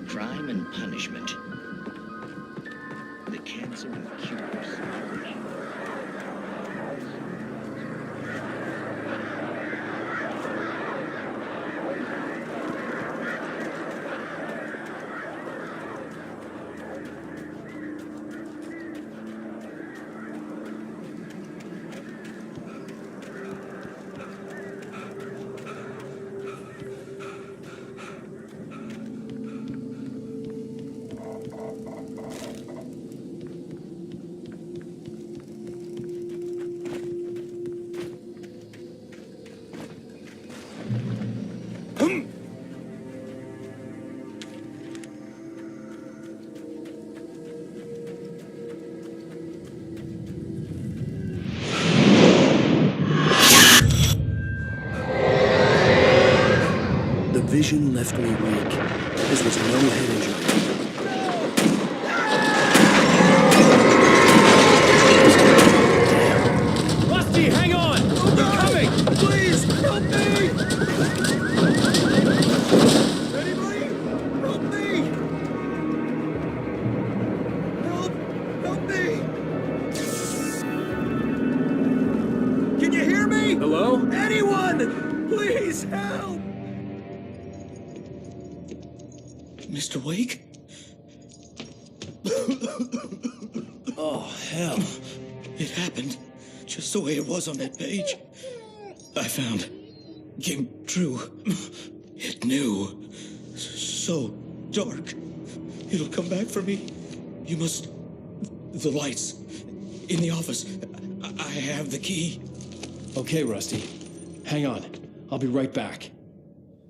Crime and punishment. The cancer of cures. Vision left me weak. This was no head injury. Rusty, hang on! They're coming! Please, help me! Anybody? Help me! Help me! Can you hear me? Hello? Anyone! Please help! Mr. Wake? Oh, hell. It happened just the way it was on that page. I found came true. It knew. So dark. It'll come back for me. You must... The lights. In the office. I have the key. Okay, Rusty. Hang on. I'll be right back.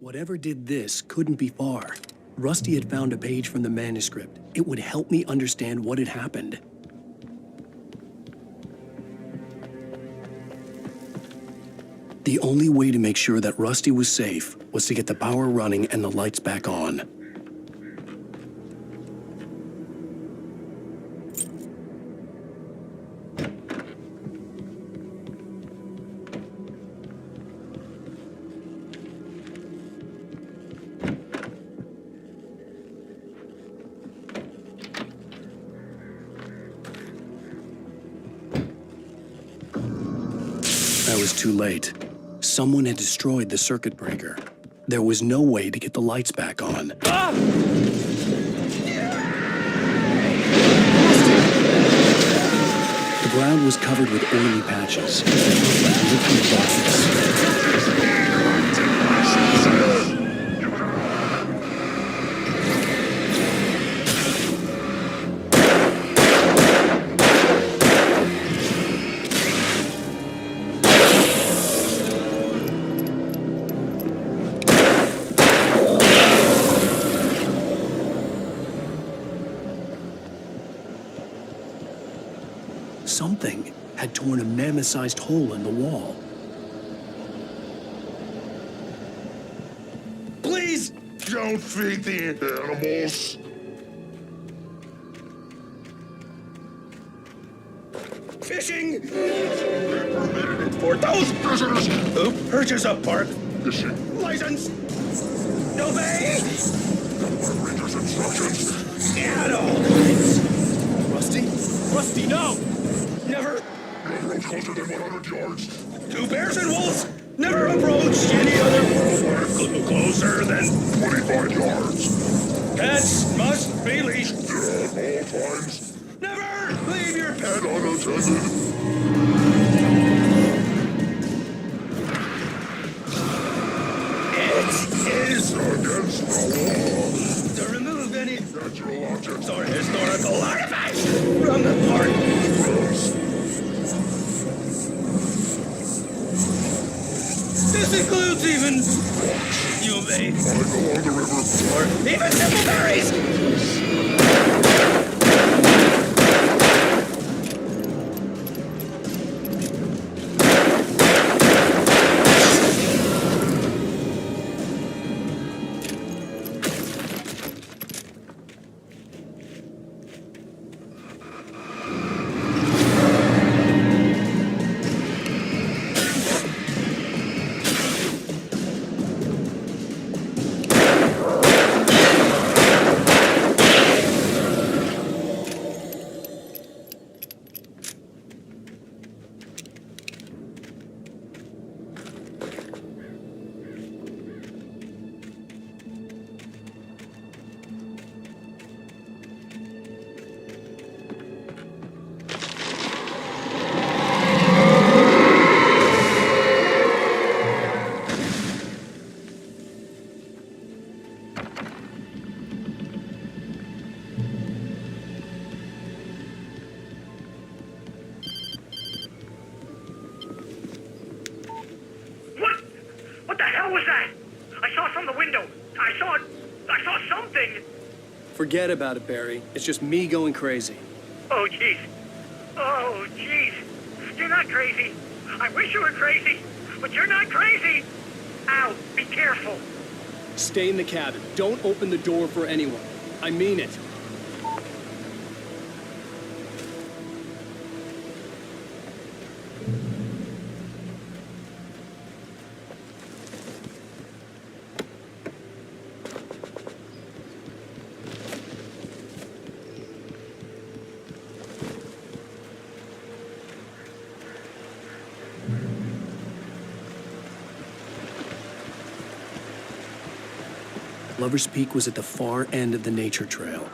Whatever did this couldn't be far. Rusty had found a page from the manuscript. It would help me understand what had happened. The only way to make sure that Rusty was safe was to get the power running and the lights back on. I was too late. Someone had destroyed the circuit breaker. There was no way to get the lights back on. Ah! The ground was covered with oily patches. Liquid darkness. Something had torn a mammoth-sized hole in the wall. Please don't feed the animals. Fishing! For those prisoners who purchase a park fishing license. Obey! Rangers' instructions. At all times. Rusty? Rusty, no! Never. No approach closer than 100 yards. Two bears and wolves. Never approach any other closer than 25 yards. Pets must be leashed. At all times. Never leave your pet unattended. It is against the law to remove any natural objects or historical artifacts from the park. This includes even you may along the river or even simple berries. What the hell was that? I saw from the window. I saw something. Forget about it, Barry. It's just me going crazy. Oh, jeez. Oh, jeez. You're not crazy. I wish you were crazy, but you're not crazy. Ow, be careful. Stay in the cabin. Don't open the door for anyone. I mean it. Lover's Peak was at the far end of the nature trail.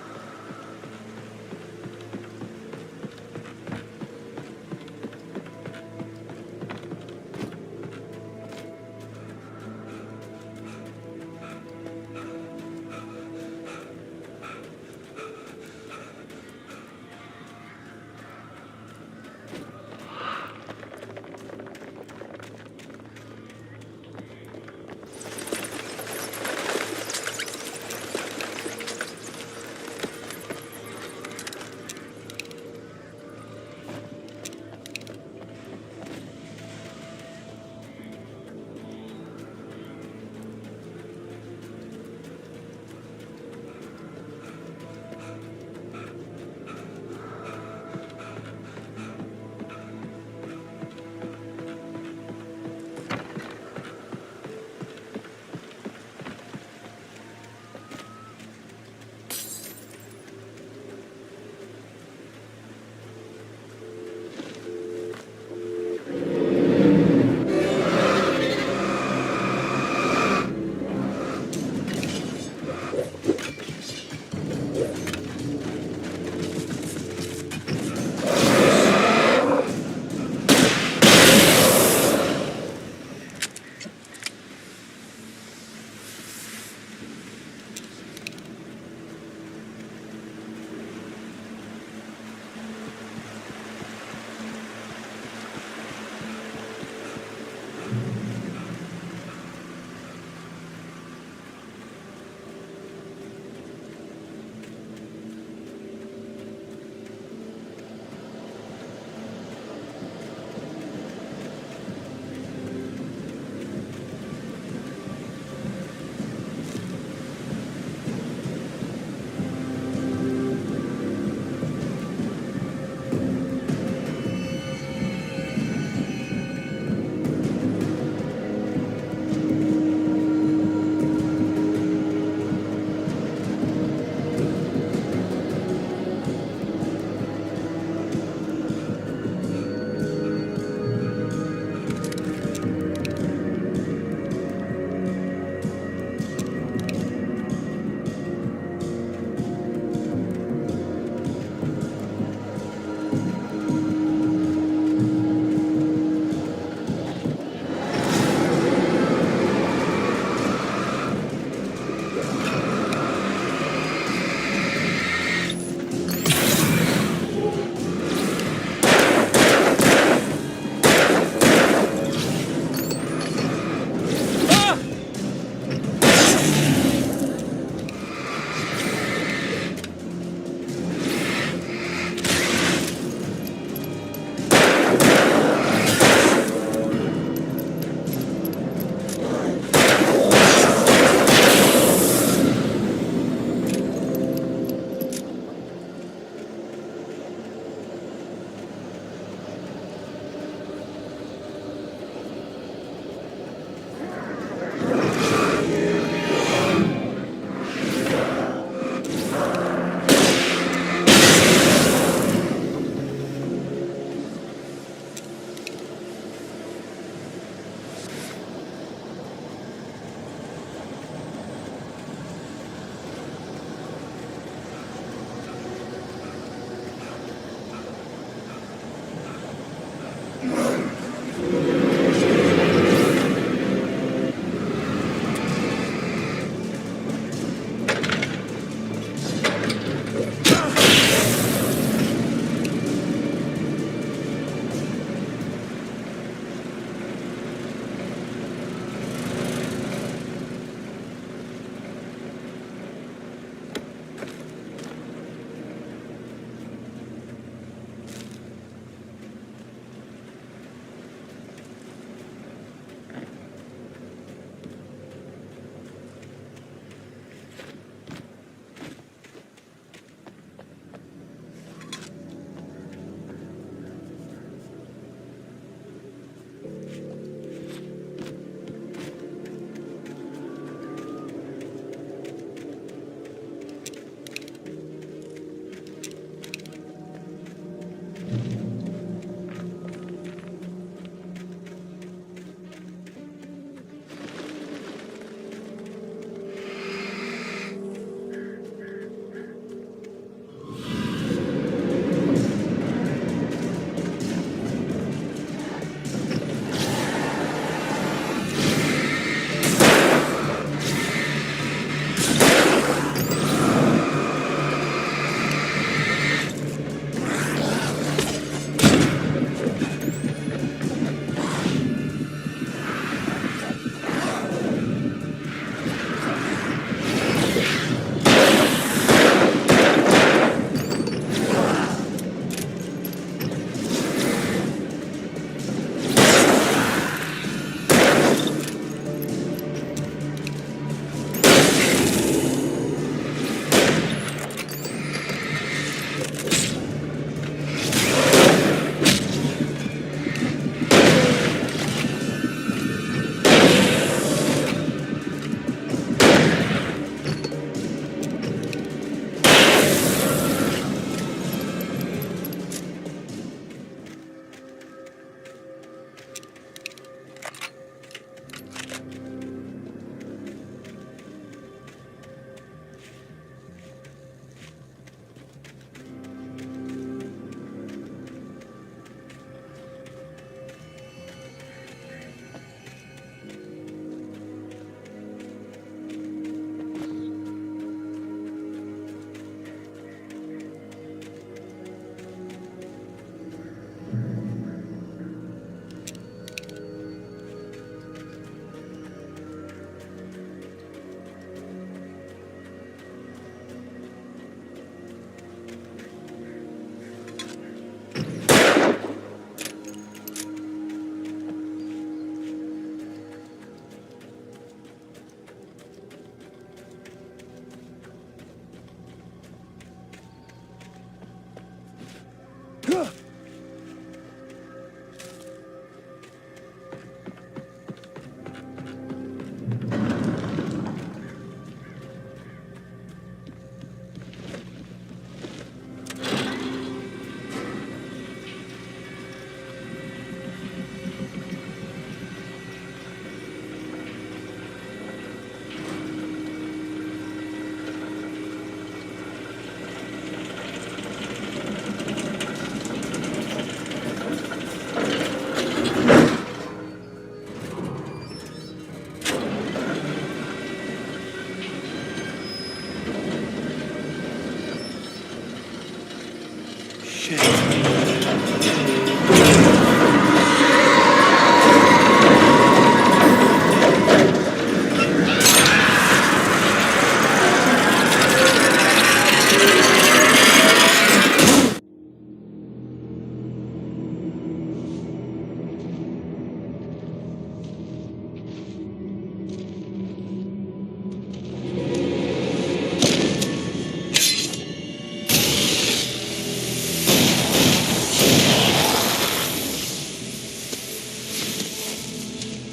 Shit.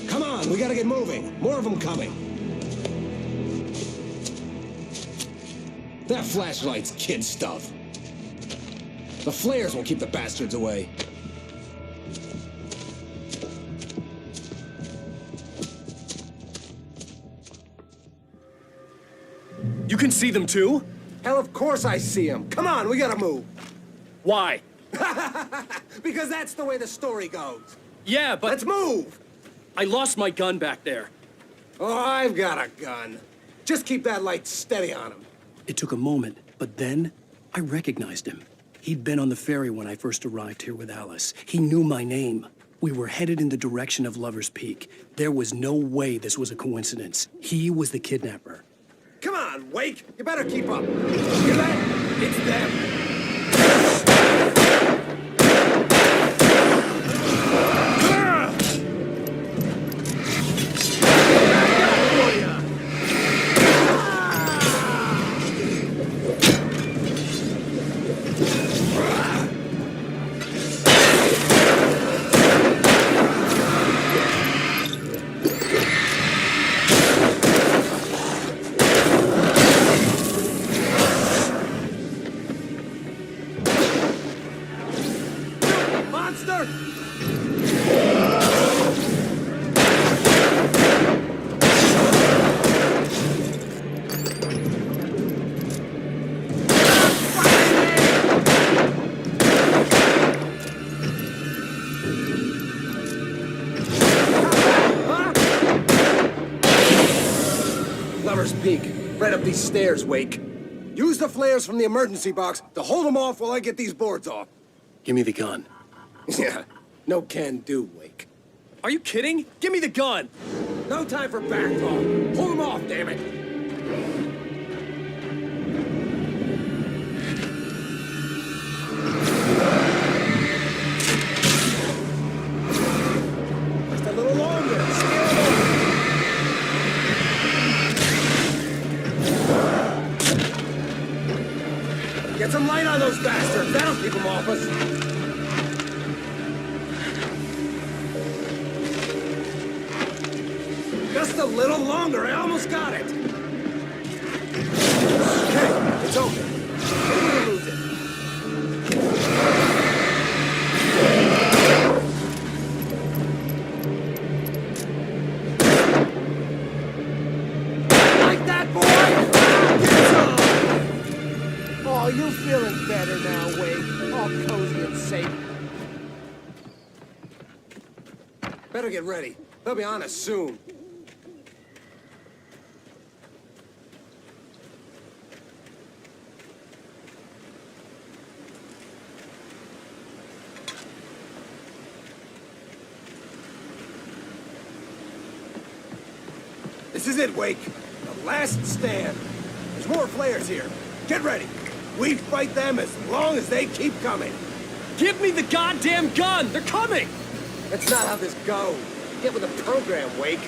Come on, we gotta get moving. More of them coming. That flashlight's kid stuff. The flares will keep the bastards away. You can see them too? Hell, of course I see them. Come on, we gotta move. Why? Because that's the way the story goes. Yeah, but... Let's move! I lost my gun back there. Oh, I've got a gun. Just keep that light steady on him. It took a moment, but then I recognized him. He'd been on the ferry when I first arrived here with Alice. He knew my name. We were headed in the direction of Lover's Peak. There was no way this was a coincidence. He was the kidnapper. Come on, Wake. You better keep up. Hear that? It's them. Lover's Peak. Right up these stairs, Wake. Use the flares from the emergency box to hold them off while I get these boards off. Give me the gun. Yeah, no can do, Wake. Are you kidding? Give me the gun! No time for back talk. Hold them off, damn it. Just a little longer. Get some light on those bastards. That'll keep them off us. Just a little longer. I almost got it. Okay, it's open. Maybe we'll lose it. Like that, boy? Get some! Oh, you're feeling better now, Wake. All cozy and safe. Better get ready. They'll be on us soon. This is it, Wake. The last stand. There's more flares here. Get ready. We fight them as long as they keep coming. Give me the goddamn gun! They're coming! That's not how this goes. Get with the program, Wake.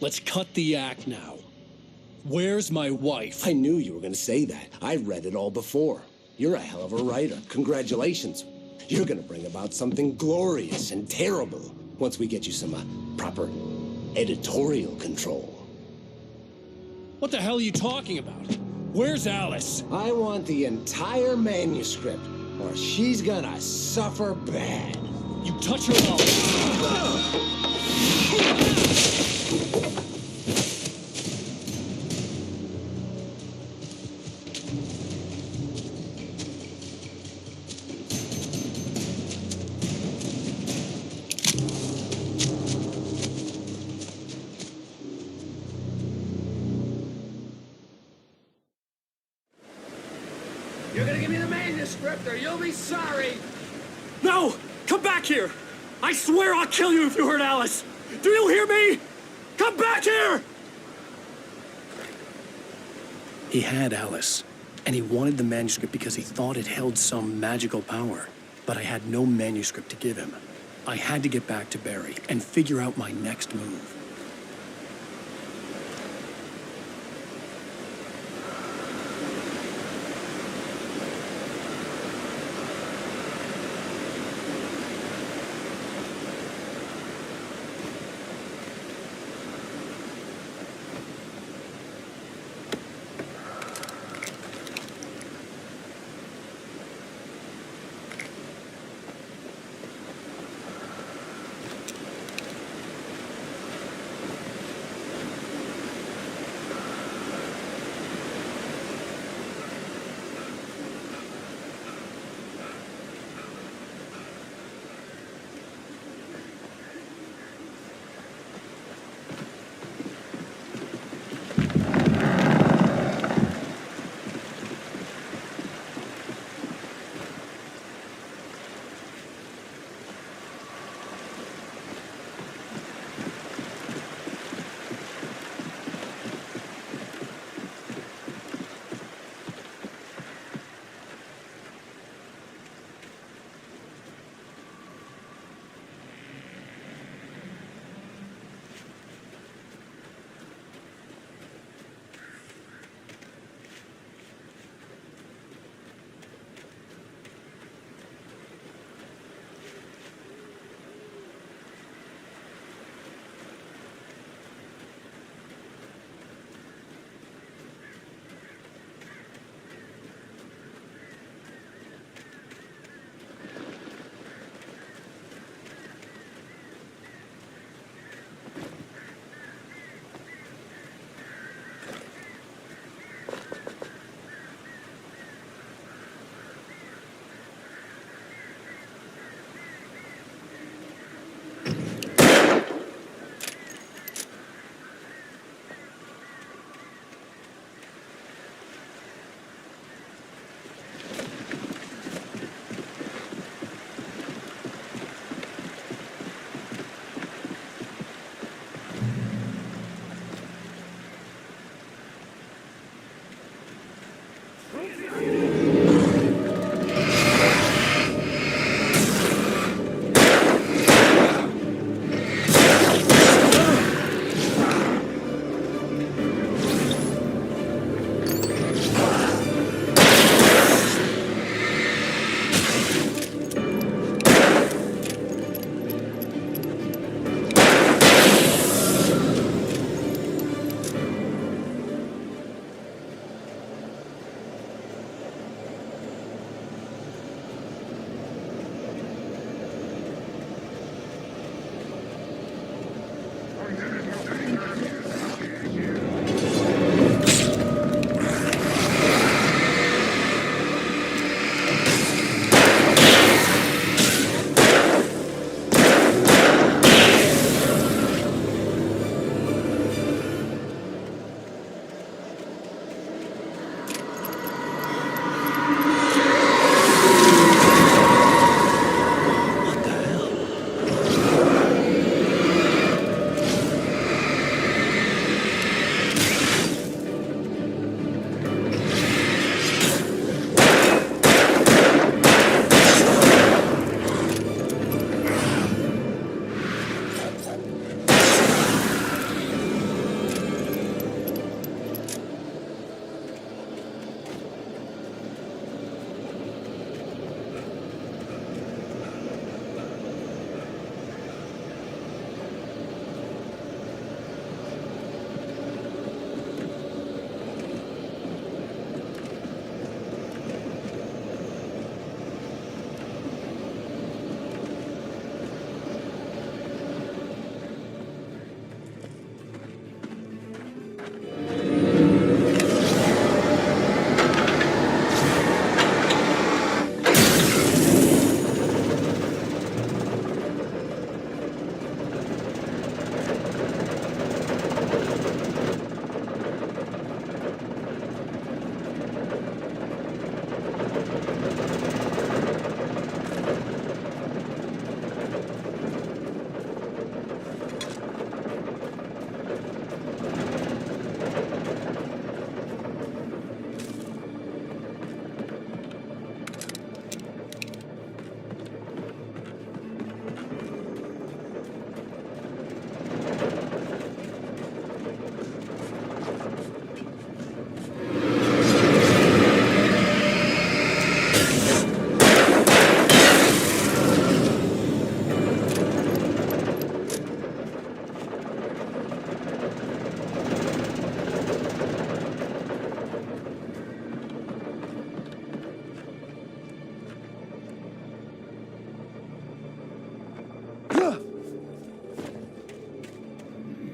Let's cut the act now. Where's my wife? I knew you were going to say that. I read it all before. You're a hell of a writer. Congratulations. You're going to bring about something glorious and terrible once we get you some proper editorial control. What the hell are you talking about? Where's Alice? I want the entire manuscript, or she's gonna suffer bad. You touch her mouth. You're gonna give me the manuscript or you'll be sorry! No! Come back here! I swear I'll kill you if you hurt Alice! Do you hear me? Come back here! He had Alice, and he wanted the manuscript because he thought it held some magical power. But I had no manuscript to give him. I had to get back to Barry and figure out my next move.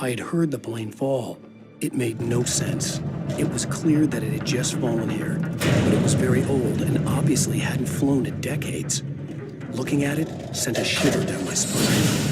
I had heard the plane fall. It made no sense. It was clear that it had just fallen here, but it was very old and obviously hadn't flown in decades. Looking at it sent a shiver down my spine.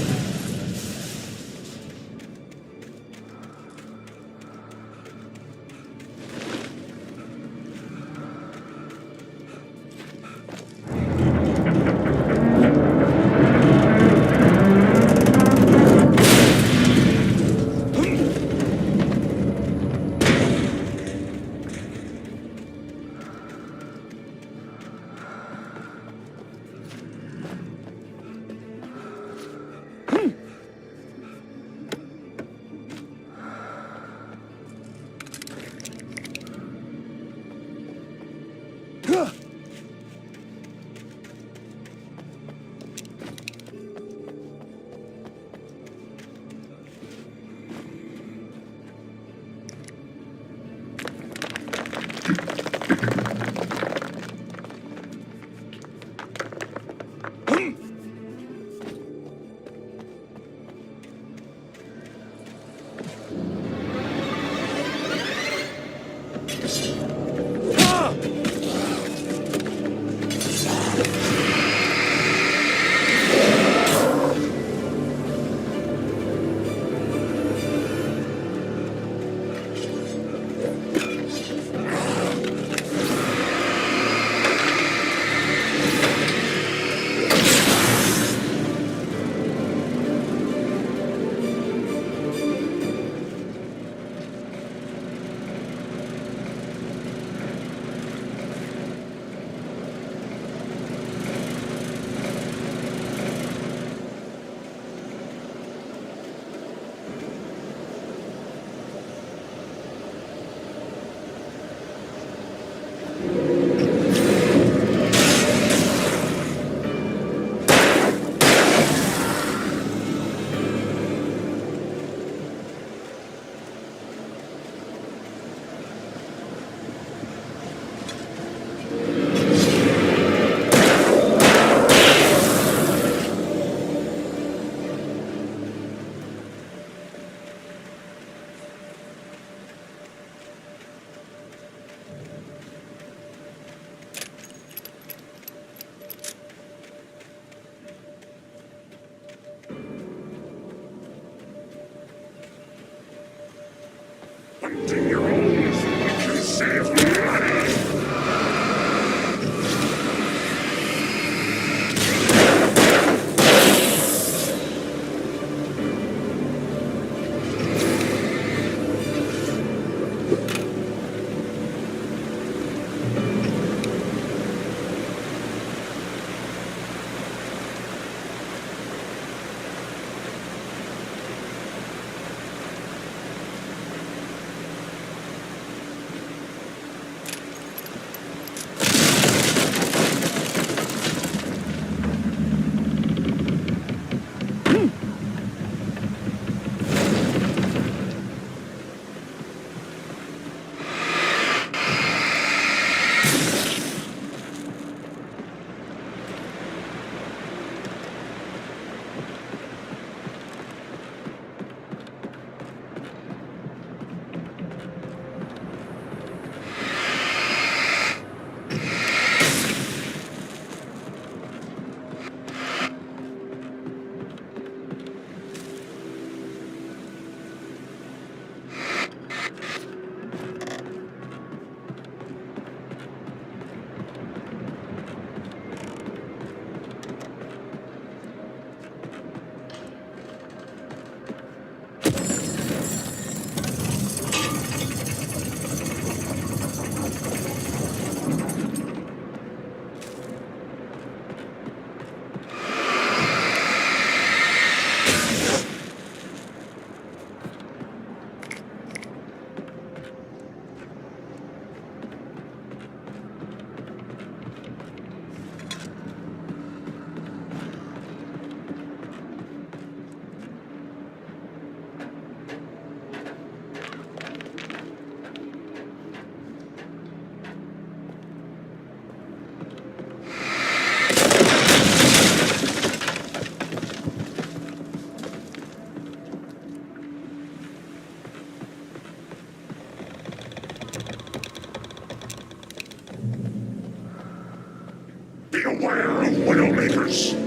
Beware of widowmakers.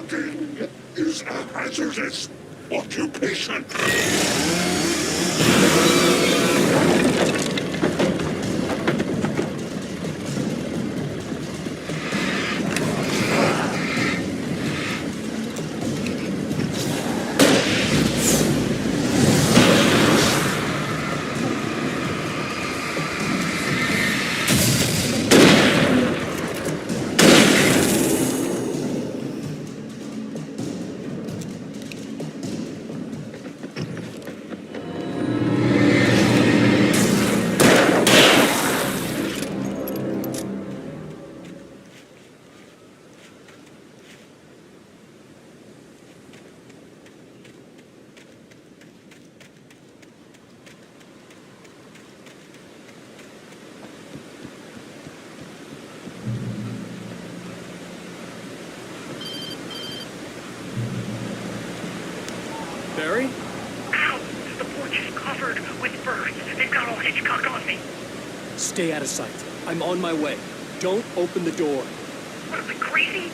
Cooking is a hazardous occupation. Barry? Ow! The porch is covered with birds. They've got all Hitchcock on me. Stay out of sight. I'm on my way. Don't open the door. What, are they crazy?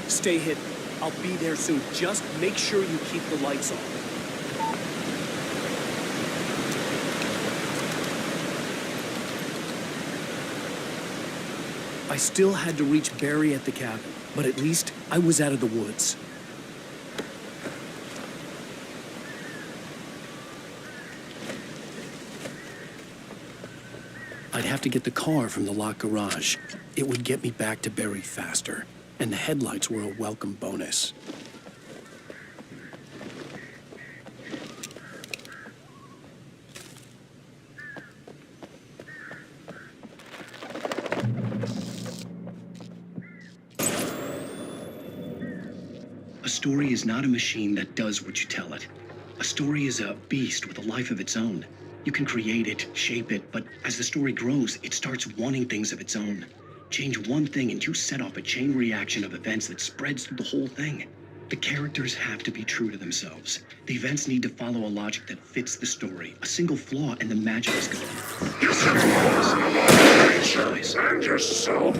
Stay hidden. I'll be there soon. Just make sure you keep the lights on. I still had to reach Barry at the cabin, but at least I was out of the woods. I'd have to get the car from the locked garage. It would get me back to Barry faster, and the headlights were a welcome bonus. A story is not a machine that does what you tell it. A story is a beast with a life of its own. You can create it, shape it, but as the story grows, it starts wanting things of its own. Change one thing and you set off a chain reaction of events that spreads through the whole thing. The characters have to be true to themselves. The events need to follow a logic that fits the story. A single flaw and the magic is gone. You and yourself.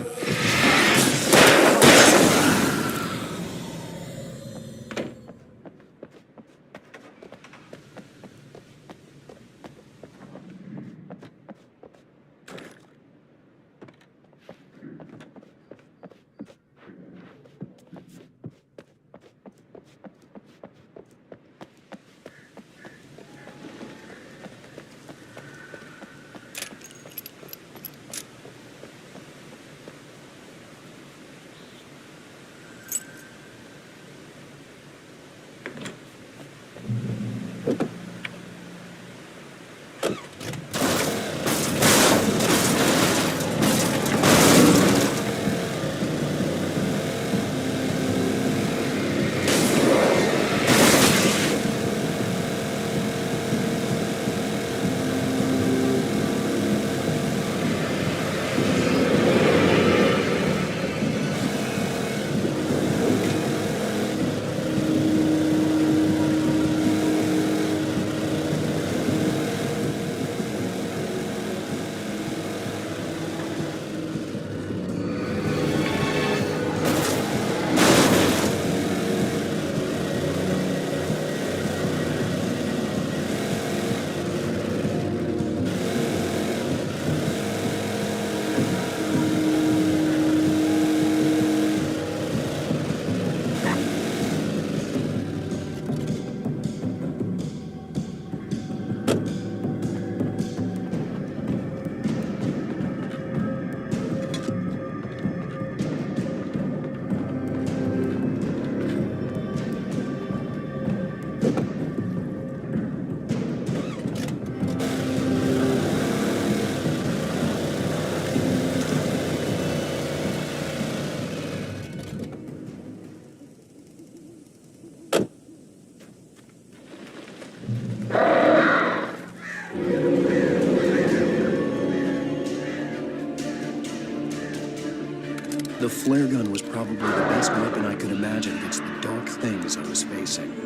The flare gun was probably the best weapon I could imagine against the dark things I was facing.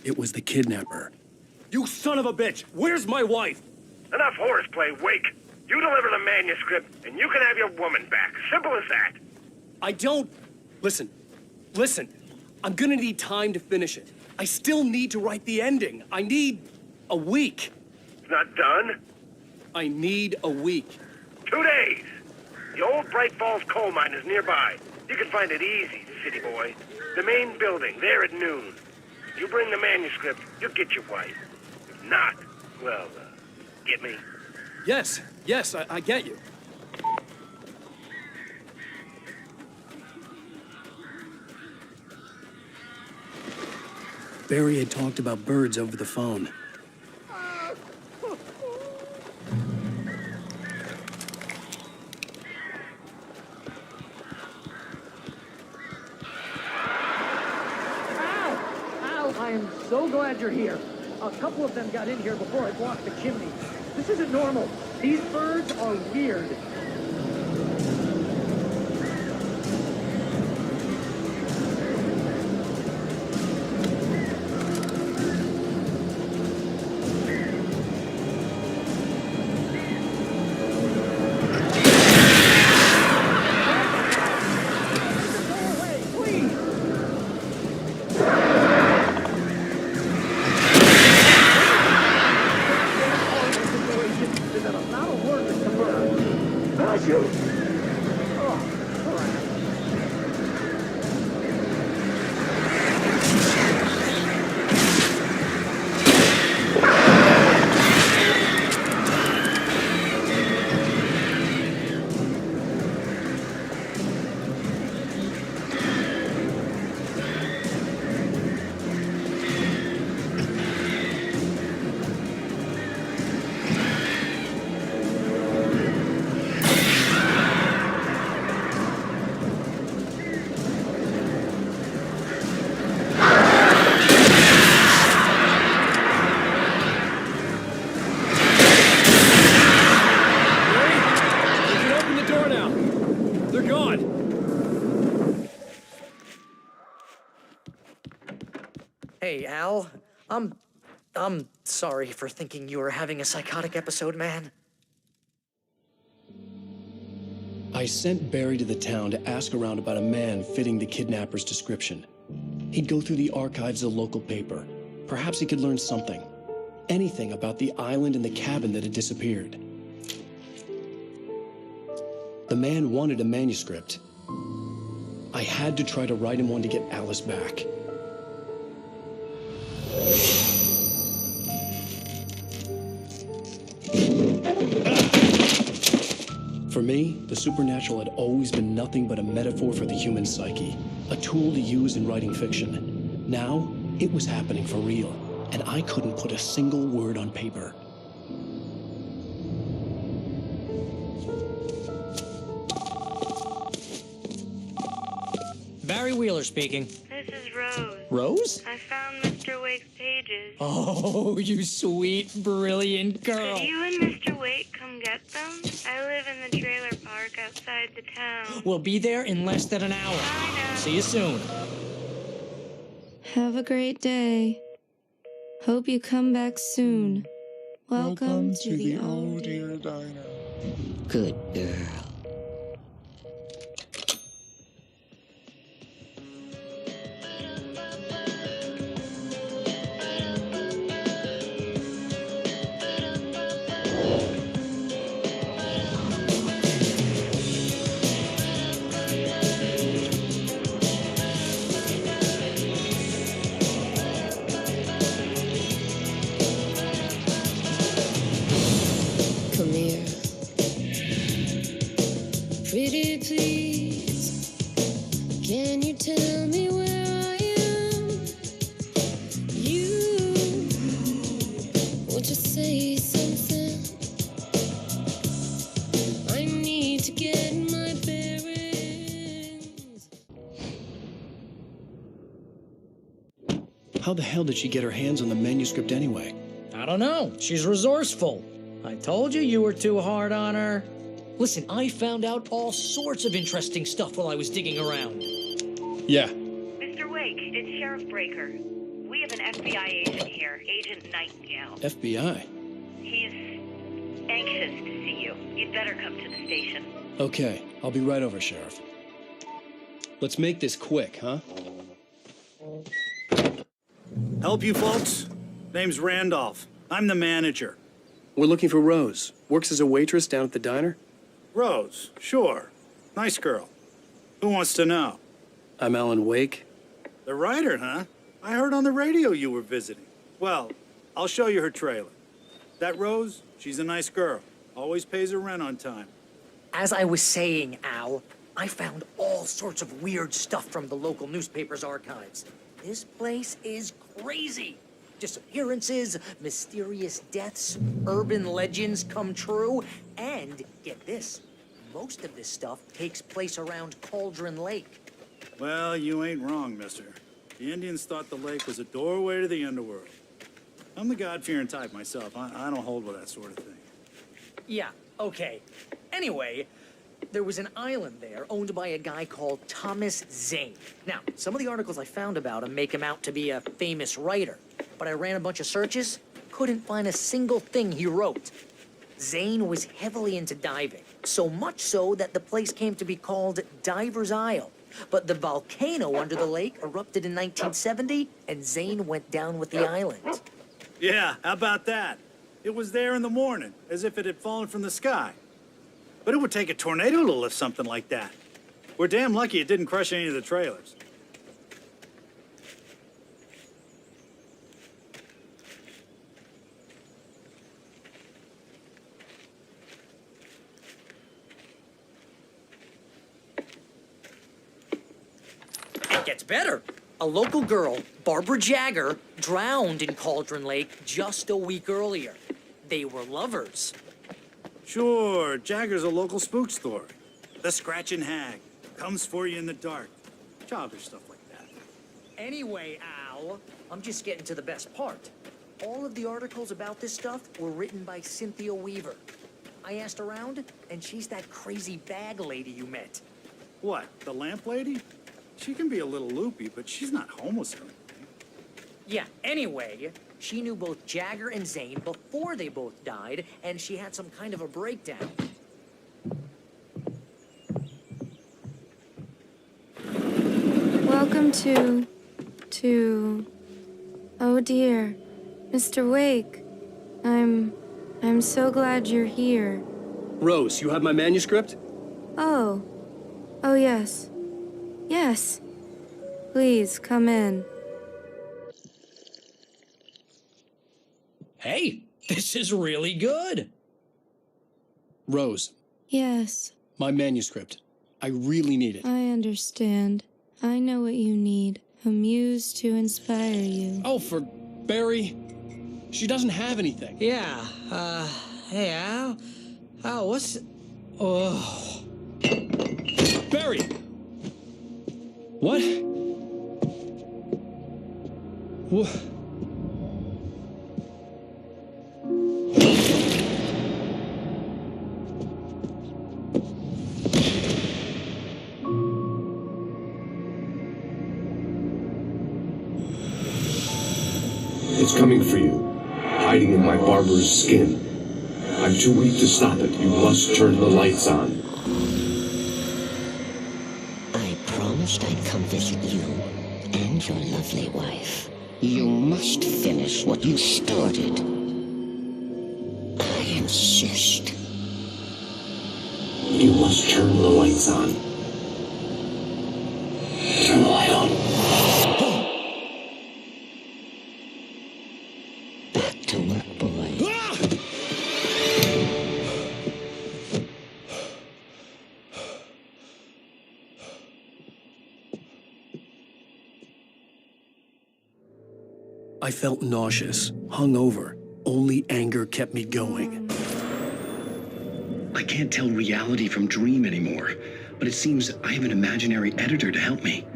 It was the kidnapper. You son of a bitch! Where's my wife? Enough horseplay, Wake. You deliver the manuscript, and you can have your woman back. Simple as that. I don't... Listen. I'm gonna need time to finish it. I still need to write the ending. I need a week. It's not done? I need a week. 2 days. The old Bright Falls coal mine is nearby. You can find it easy, city boy. The main building, there at noon. You bring the manuscript, you'll get your wife. If not, well, get me? Yes, I get you. Barry had talked about birds over the phone. I am so glad you're here. A couple of them got in here before I blocked the chimney. This isn't normal. These birds are weird. Hey, Al. I'm sorry for thinking you were having a psychotic episode, man. I sent Barry to the town to ask around about a man fitting the kidnapper's description. He'd go through the archives of the local paper. Perhaps he could learn something. Anything about the island and the cabin that had disappeared. The man wanted a manuscript. I had to try to write him one to get Alice back. For me, the supernatural had always been nothing but a metaphor for the human psyche, a tool to use in writing fiction. Now, it was happening for real, and I couldn't put a single word on paper. Barry Wheeler speaking. This is Rose. Rose? I found Mr. Wake's pages. Oh, you sweet, brilliant girl. Could you and Mr. Wake come get them? I live in the trailer park outside the town. We'll be there in less than an hour. See you soon. Have a great day. Hope you come back soon. Welcome to the old dear diner. Good girl. you tell me where I am? Won't you say something? I need to get my bearings. How the hell did she get her hands on the manuscript anyway? I don't know. She's resourceful. I told you were too hard on her. Listen, I found out all sorts of interesting stuff while I was digging around. Yeah. Mr. Wake, it's Sheriff Breaker. We have an FBI agent here, Agent Nightingale. FBI? He's anxious to see you. You'd better come to the station. Okay, I'll be right over, Sheriff. Let's make this quick, huh? Help you folks? Name's Randolph. I'm the manager. We're looking for Rose. Works as a waitress down at the diner. Rose, sure. Nice girl. Who wants to know? I'm Alan Wake. The writer, huh? I heard on the radio you were visiting. Well, I'll show you her trailer. That Rose, she's a nice girl. Always pays her rent on time. As I was saying, Al, I found all sorts of weird stuff from the local newspaper's archives. This place is crazy. Disappearances, mysterious deaths, urban legends come true, and get this, most of this stuff takes place around Cauldron Lake. Well, you ain't wrong, mister. The Indians thought the lake was a doorway to the underworld. I'm the God-fearing type myself. I don't hold with that sort of thing. Yeah, okay. Anyway, there was an island there owned by a guy called Thomas Zane. Now, some of the articles I found about him make him out to be a famous writer, but I ran a bunch of searches, couldn't find a single thing he wrote. Zane was heavily into diving, so much so that the place came to be called Diver's Isle. But the volcano under the lake erupted in 1970, and Zane went down with the island. Yeah, how about that? It was there in the morning, as if it had fallen from the sky. But it would take a tornado to lift something like that. We're damn lucky it didn't crush any of the trailers. It gets better. A local girl, Barbara Jagger, drowned in Cauldron Lake just a week earlier. They were lovers. Sure, Jagger's a local spook story. The Scratching Hag comes for you in the dark. Childish stuff like that. Anyway, Al, I'm just getting to the best part. All of the articles about this stuff were written by Cynthia Weaver. I asked around, and she's that crazy bag lady you met. What, the lamp lady? She can be a little loopy, but she's not homeless or anything. Yeah, anyway, she knew both Jagger and Zane before they both died, and she had some kind of a breakdown. Welcome to... Oh dear, Mr. Wake. I'm so glad you're here. Rose, you have my manuscript? Oh. Oh, yes. Yes. Please, come in. Hey, this is really good. Rose, Yes, my manuscript. I really need it. I understand. I know what you need. A muse to inspire you. Oh, for Barry. She doesn't have anything. Yeah, hey, Al? Al, what's... Oh... Barry! What? What? It's coming for you, hiding in my barber's skin. I'm too weak to stop it. You must turn the lights on. I promised I'd come visit you and your lovely wife. You must finish what you started. I insist. You must turn the lights on. Turn the light on. Back to work, boy. I felt nauseous, hungover. Only anger kept me going. I can't tell reality from dream anymore, but it seems I have an imaginary editor to help me.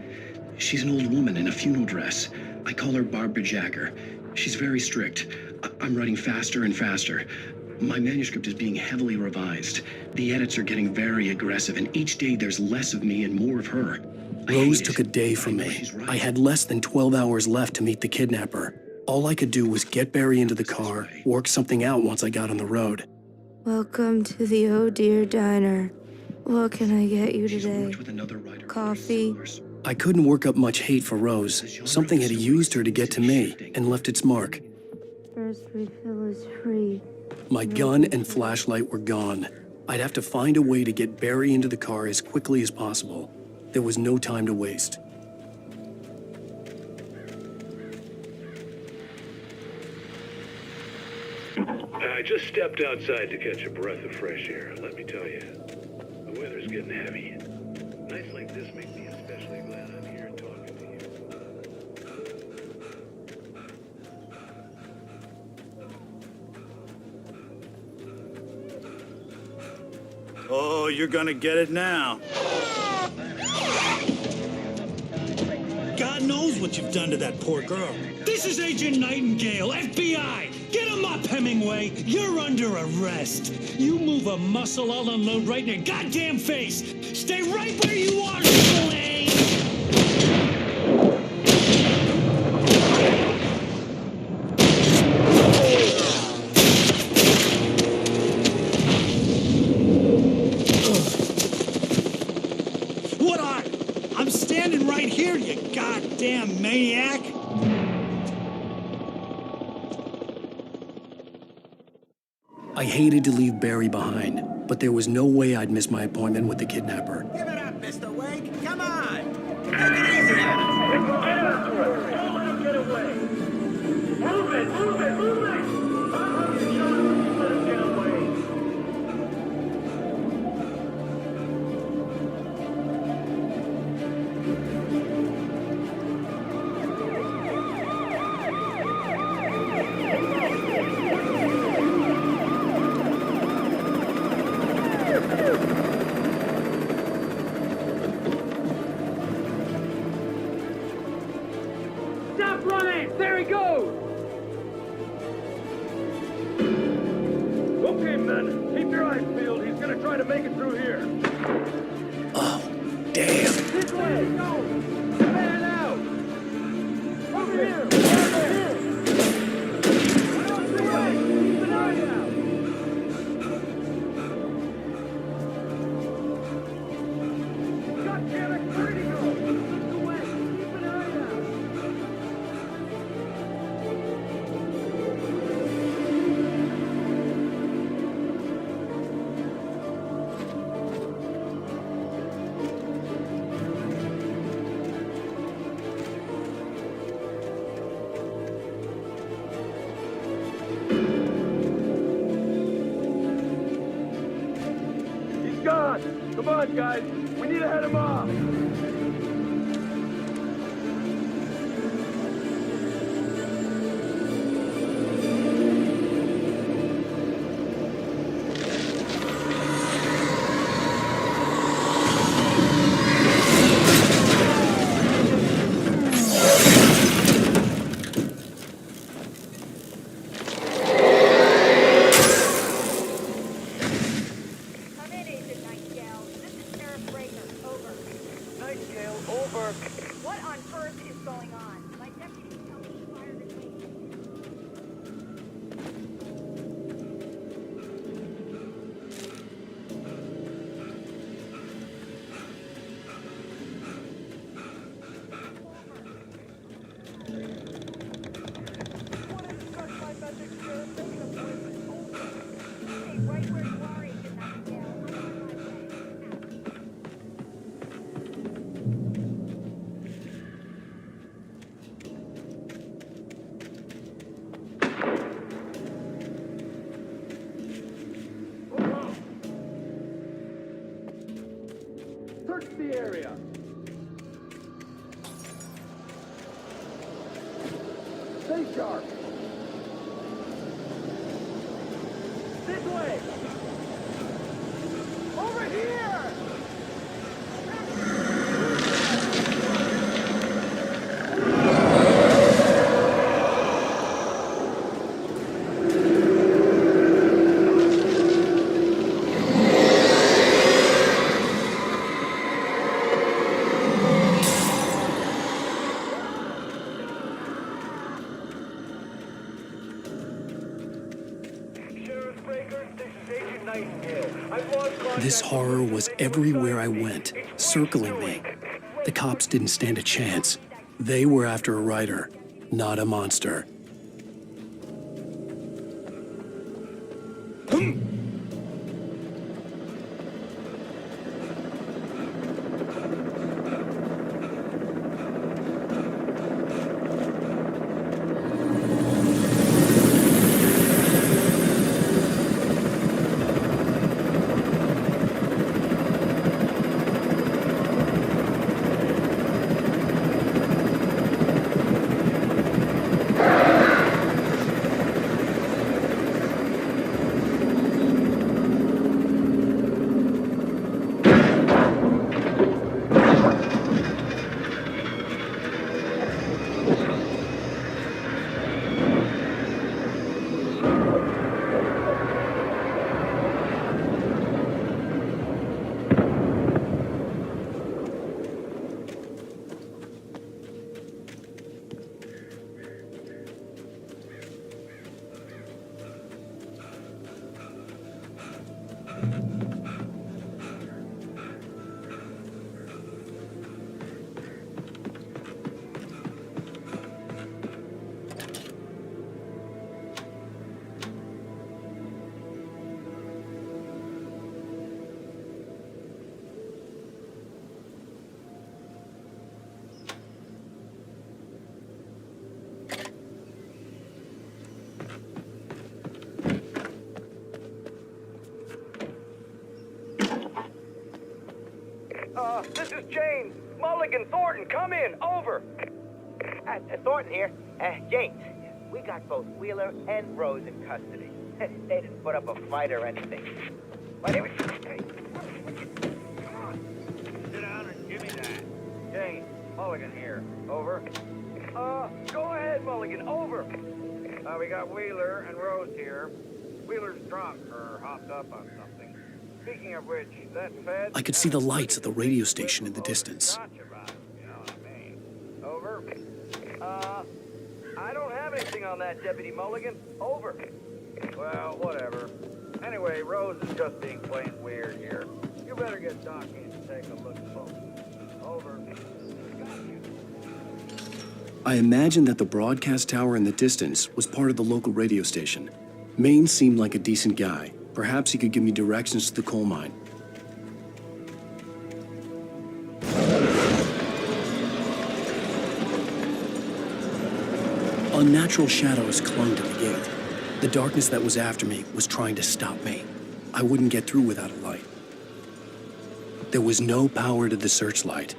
She's an old woman in a funeral dress. I call her Barbara Jagger. She's very strict. I'm writing faster and faster. My manuscript is being heavily revised. The edits are getting very aggressive, and each day there's less of me and more of her. Rose took a day from me. I had less than 12 hours left to meet the kidnapper. All I could do was get Barry into the car, work something out once I got on the road. Welcome to the Oh Dear Diner. What can I get you today? Coffee? I couldn't work up much hate for Rose. Something had used her to get to me and left its mark. First refill is free. My gun and flashlight were gone. I'd have to find a way to get Barry into the car as quickly as possible. There was no time to waste. I just stepped outside to catch a breath of fresh air, and let me tell you, the weather's getting heavy. Nights like this make me especially glad I'm here talking to you. Oh, you're gonna get it now. God knows what you've done to that poor girl. This is Agent Nightingale, FBI! Get him up, Hemingway! You're under arrest! You move a muscle, I'll unload right in your goddamn face! Stay right where you are, Slane! What are you? I'm standing right here, you goddamn maniac! I hated to leave Barry behind, but there was no way I'd miss my appointment with the kidnapper. Give it up, Mr. Wake. Come on. Take it easy on him. Get up to it. Don't let him get away. Move it, move it, move it! I'll have you shot him if you let him get away. Stop running! There he goes! Okay, men, keep your eyes peeled. He's gonna try to make it through here. Oh, damn. This way! Go! Man out! Over here! Over here! Right off the way! Keep an eye out! God damn it! Where'd he go? This way! Keep an eye out! He's gone! Come on, guys! We need to head him off! Nightingale, over. What on earth is going on? My deputy tell me he fired at me. Right where you are, Agent Nightingale. Stay sharp. This way! Over here! This horror was everywhere I went, circling me. The cops didn't stand a chance. They were after a writer, not a monster. This is James. Mulligan, Thornton, come in. Over. Thornton here. James, we got both Wheeler and Rose in custody. They didn't put up a fight or anything. But here hey, come on. Sit down and give me that. James, Mulligan here. Over. Go ahead, Mulligan. Over. We got Wheeler and Rose here. Wheeler's drunk or hopped up on something. Speaking of which, that Fed... I could see the lights of the radio station in the distance. Over. I don't have anything on that, Deputy Mulligan. Over. Well, whatever. Anyway, Rose is just being plain weird here. You better get Doc in to take a look, folks. Over. I imagined that the broadcast tower in the distance was part of the local radio station. Maine seemed like a decent guy. Perhaps he could give me directions to the coal mine. Unnatural shadows clung to the gate. The darkness that was after me was trying to stop me. I wouldn't get through without a light. There was no power to the searchlight.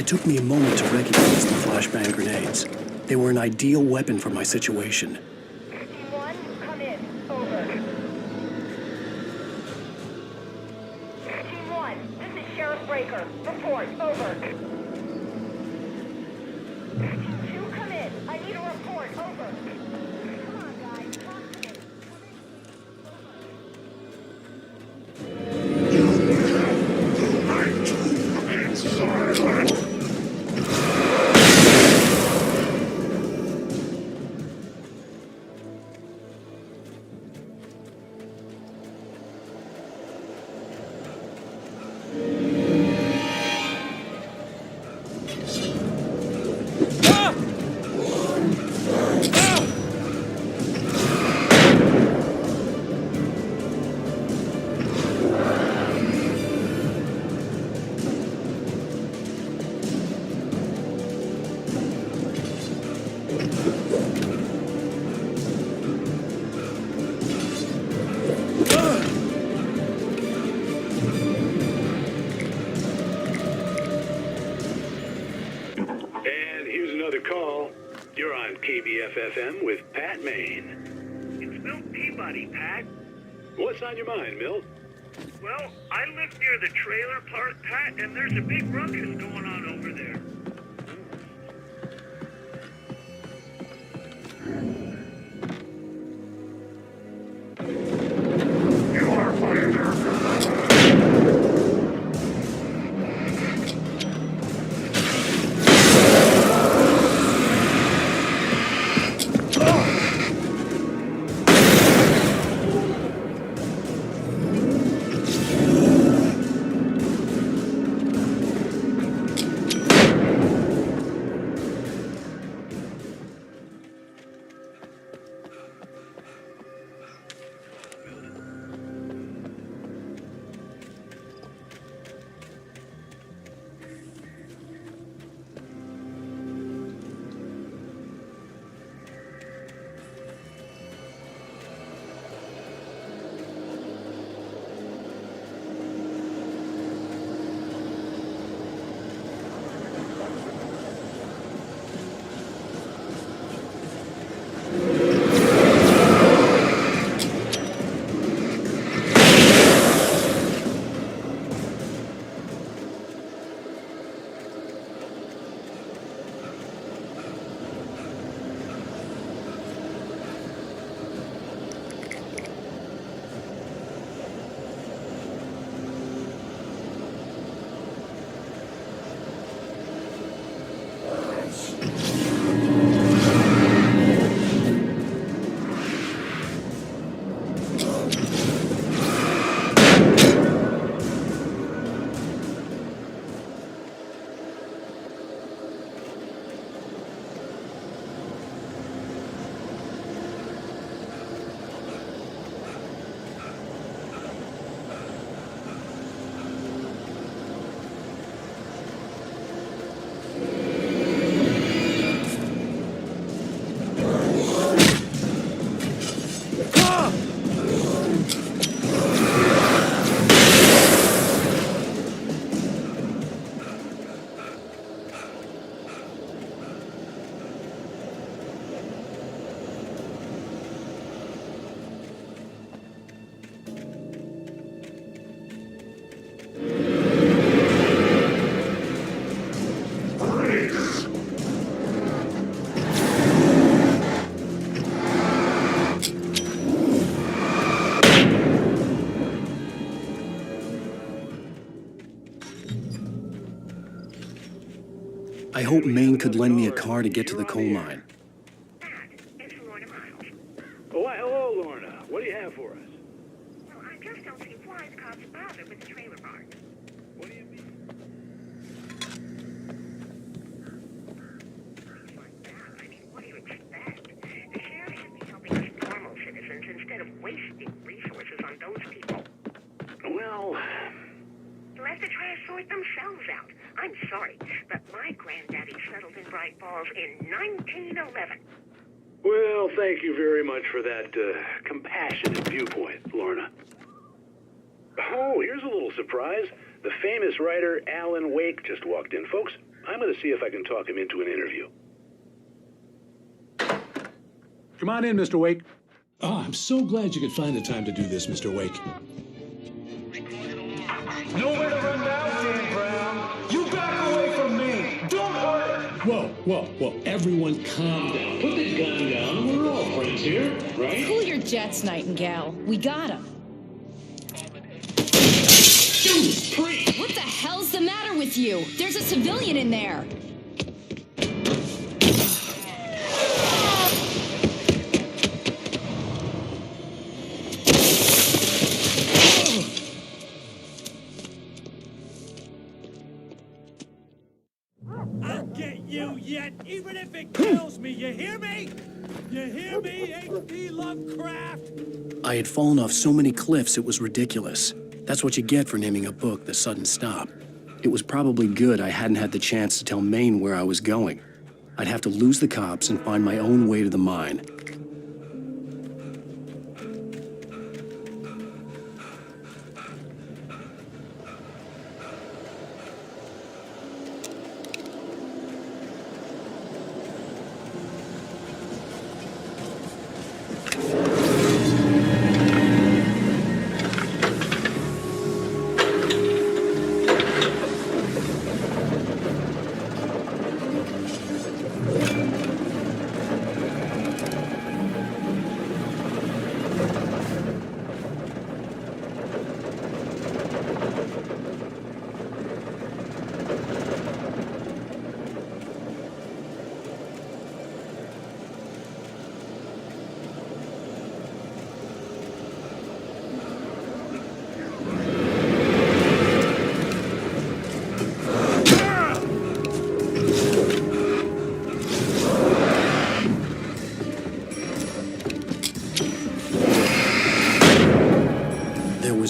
It took me a moment to recognize the flashbang grenades. They were an ideal weapon for my situation. Team 1, come in. Over. Team 1, this is Sheriff Breaker. Report. Over. Team 2, come in. I need a report. Over. Come on, guys. Talk to me. Call. You're on KBFFM with Pat Maine. It's Milt Peabody, Pat. What's on your mind, Milt? Well, I live near the trailer park, Pat, and there's a big ruckus going on over there. You are playing there. I hope Maine could lend me a car to get to the coal mine. Oh, why, hello, Lorna. What do you have for us? Well, I just don't see why the cops bother with the trailer park. What do you mean? I mean, what do you expect? The sheriff should be helping us normal citizens instead of wasting resources on those people. Well... Let the trash sort themselves out. I'm sorry, but my granddaddy settled in Bright Falls in 1911. Well, thank you very much for that compassionate viewpoint, Lorna. Oh, here's a little surprise. The famous writer Alan Wake just walked in, folks. I'm going to see if I can talk him into an interview. Come on in, Mr. Wake. Oh, I'm so glad you could find the time to do this, Mr. Wake. Nowhere to run now, Dan Brown. You back away from me. Don't hurt. Whoa. Everyone calm down. Put the gun down. We're all friends here, right? Cool your jets, Nightingale. We got him. Judas Priest! What the hell's the matter with you? There's a civilian in there. I'll get you yet, even if it kills me. You hear me? You hear me, H.P. Lovecraft? I had fallen off so many cliffs it was ridiculous. That's what you get for naming a book The Sudden Stop. It was probably good I hadn't had the chance to tell Maine where I was going. I'd have to lose the cops and find my own way to the mine.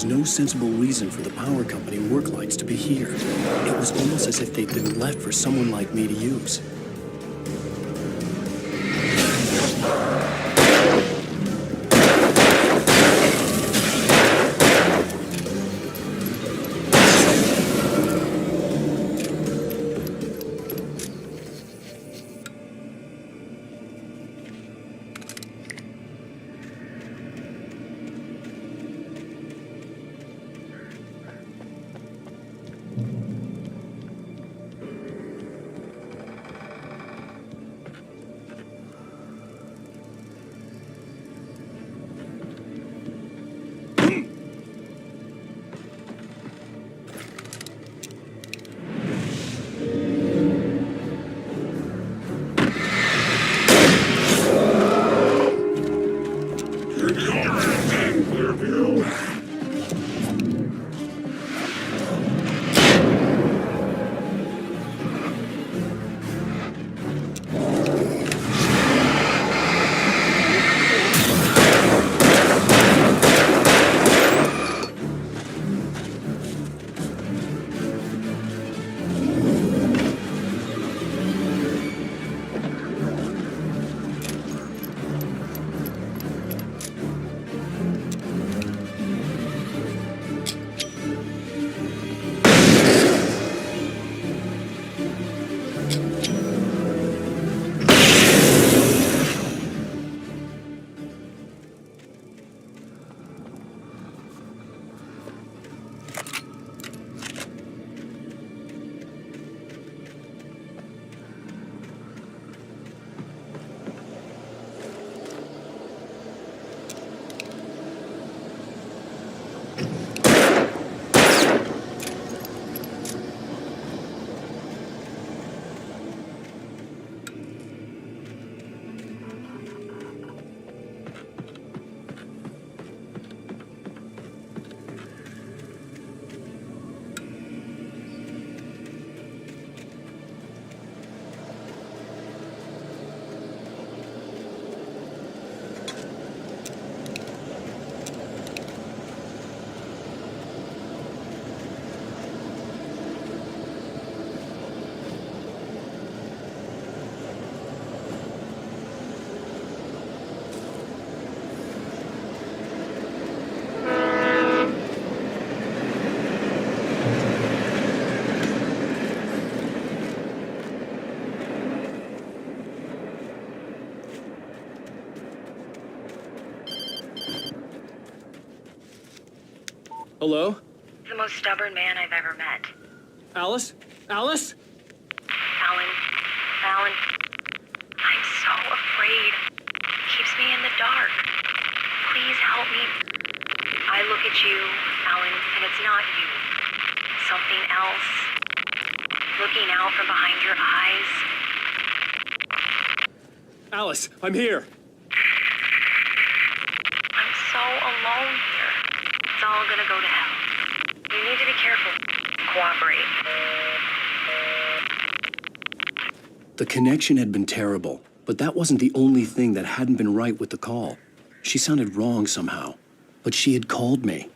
No sensible reason for the power company work lights to be here. It was almost as if they'd been left for someone like me to use. Hello? The most stubborn man I've ever met. Alice? Alice? Alan, I'm so afraid. It keeps me in the dark. Please help me. I look at you, Alan, and it's not you. Something else. Looking out from behind your eyes. Alice, I'm here. I'm so alone here. It's all gonna go to hell. You need to be careful. Cooperate. The connection had been terrible, but that wasn't the only thing that hadn't been right with the call. She sounded wrong somehow, but she had called me.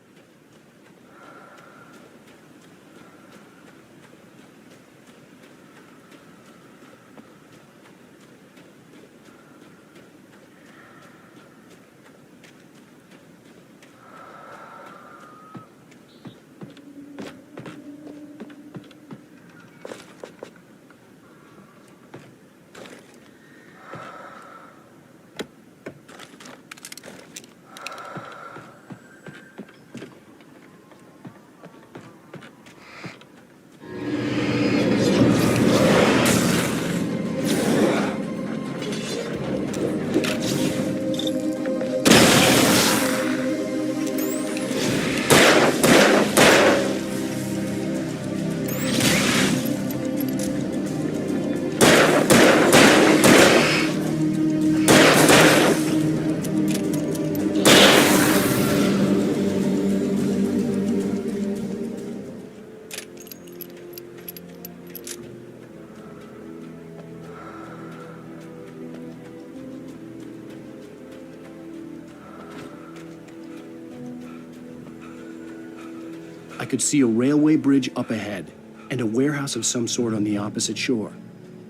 I could see a railway bridge up ahead and a warehouse of some sort on the opposite shore.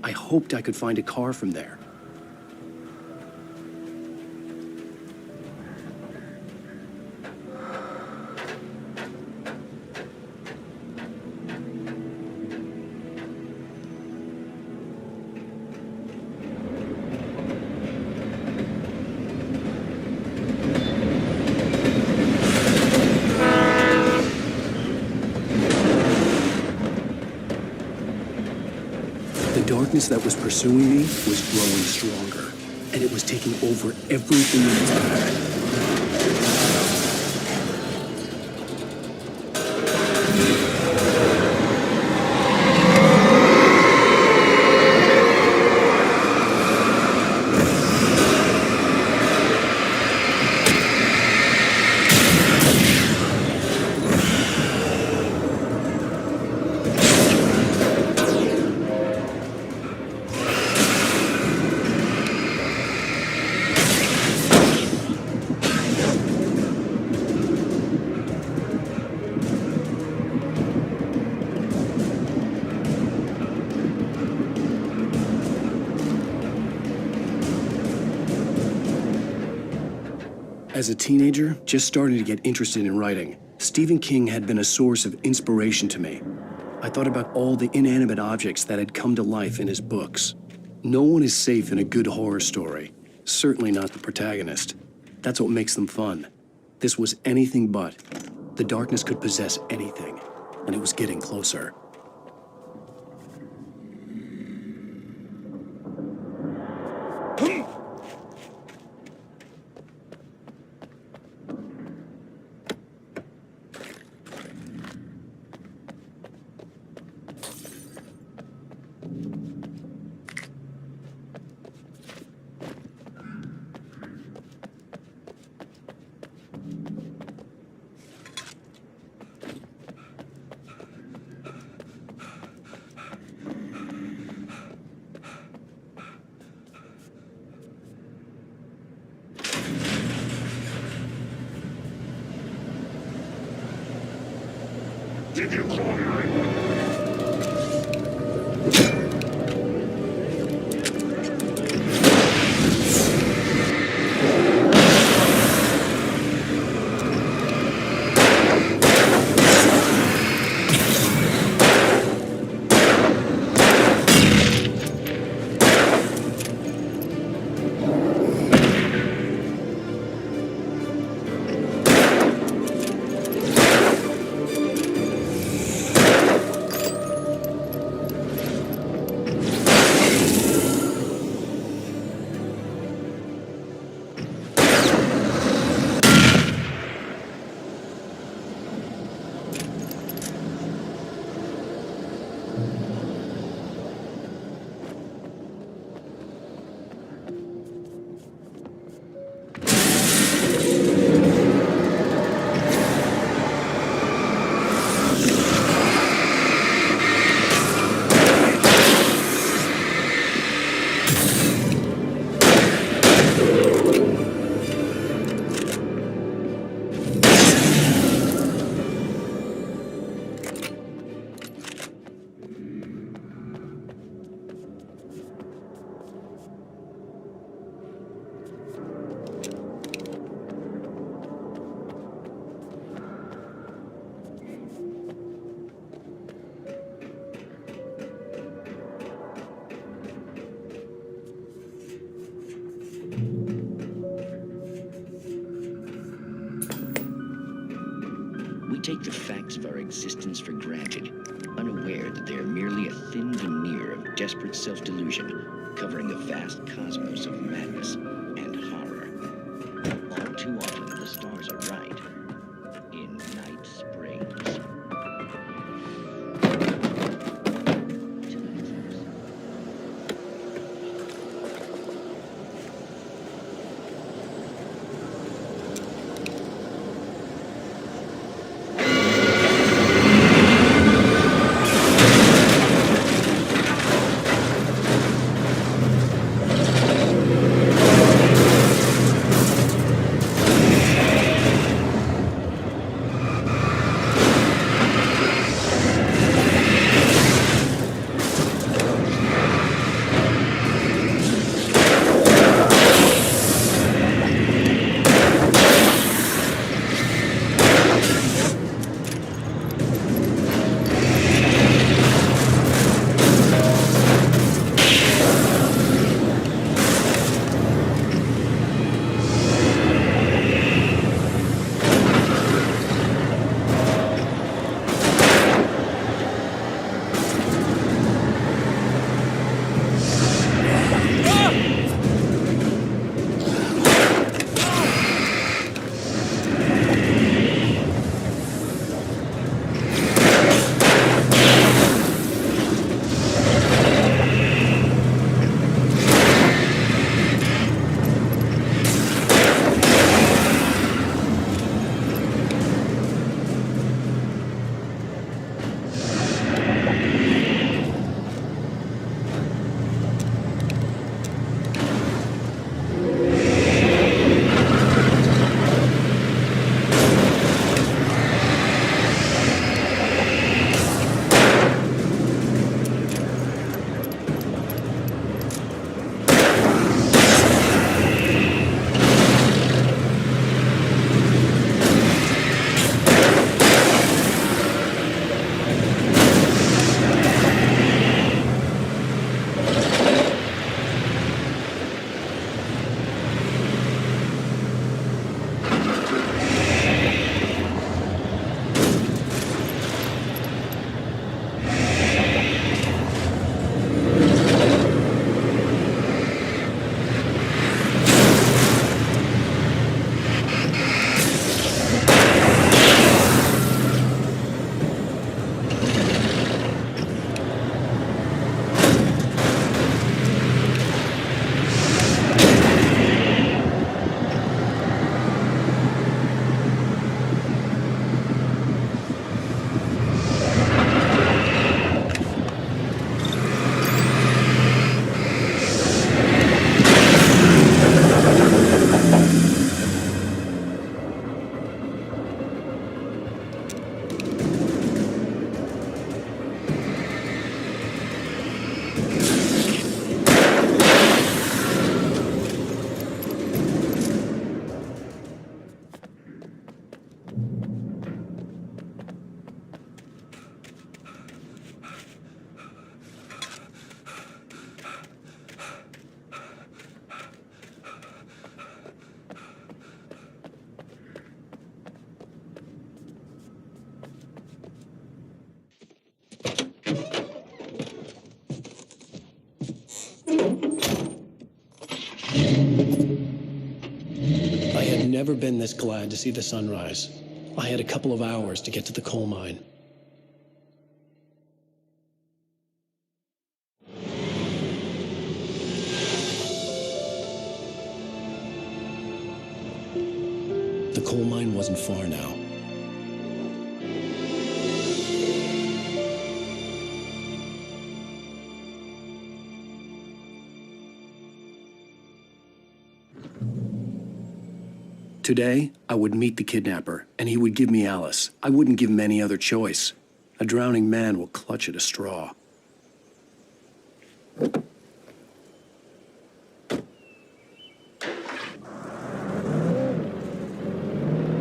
I hoped I could find a car from there. The darkness that was pursuing me was growing stronger, and it was taking over everything in its path. As a teenager, just starting to get interested in writing, Stephen King had been a source of inspiration to me. I thought about all the inanimate objects that had come to life in his books. No one is safe in a good horror story, certainly not the protagonist. That's what makes them fun. This was anything but. The darkness could possess anything, and it was getting closer. Did you call me? take the facts of our existence for granted, unaware that they are merely a thin veneer of desperate self-delusion, covering a vast cosmos of madness and horror. All too often, the stars are right. In Night Springs. Never been this glad to see the sunrise. I had a couple of hours to get to the coal mine. The coal mine wasn't far now. Today, I would meet the kidnapper, and he would give me Alice. I wouldn't give him any other choice. A drowning man will clutch at a straw.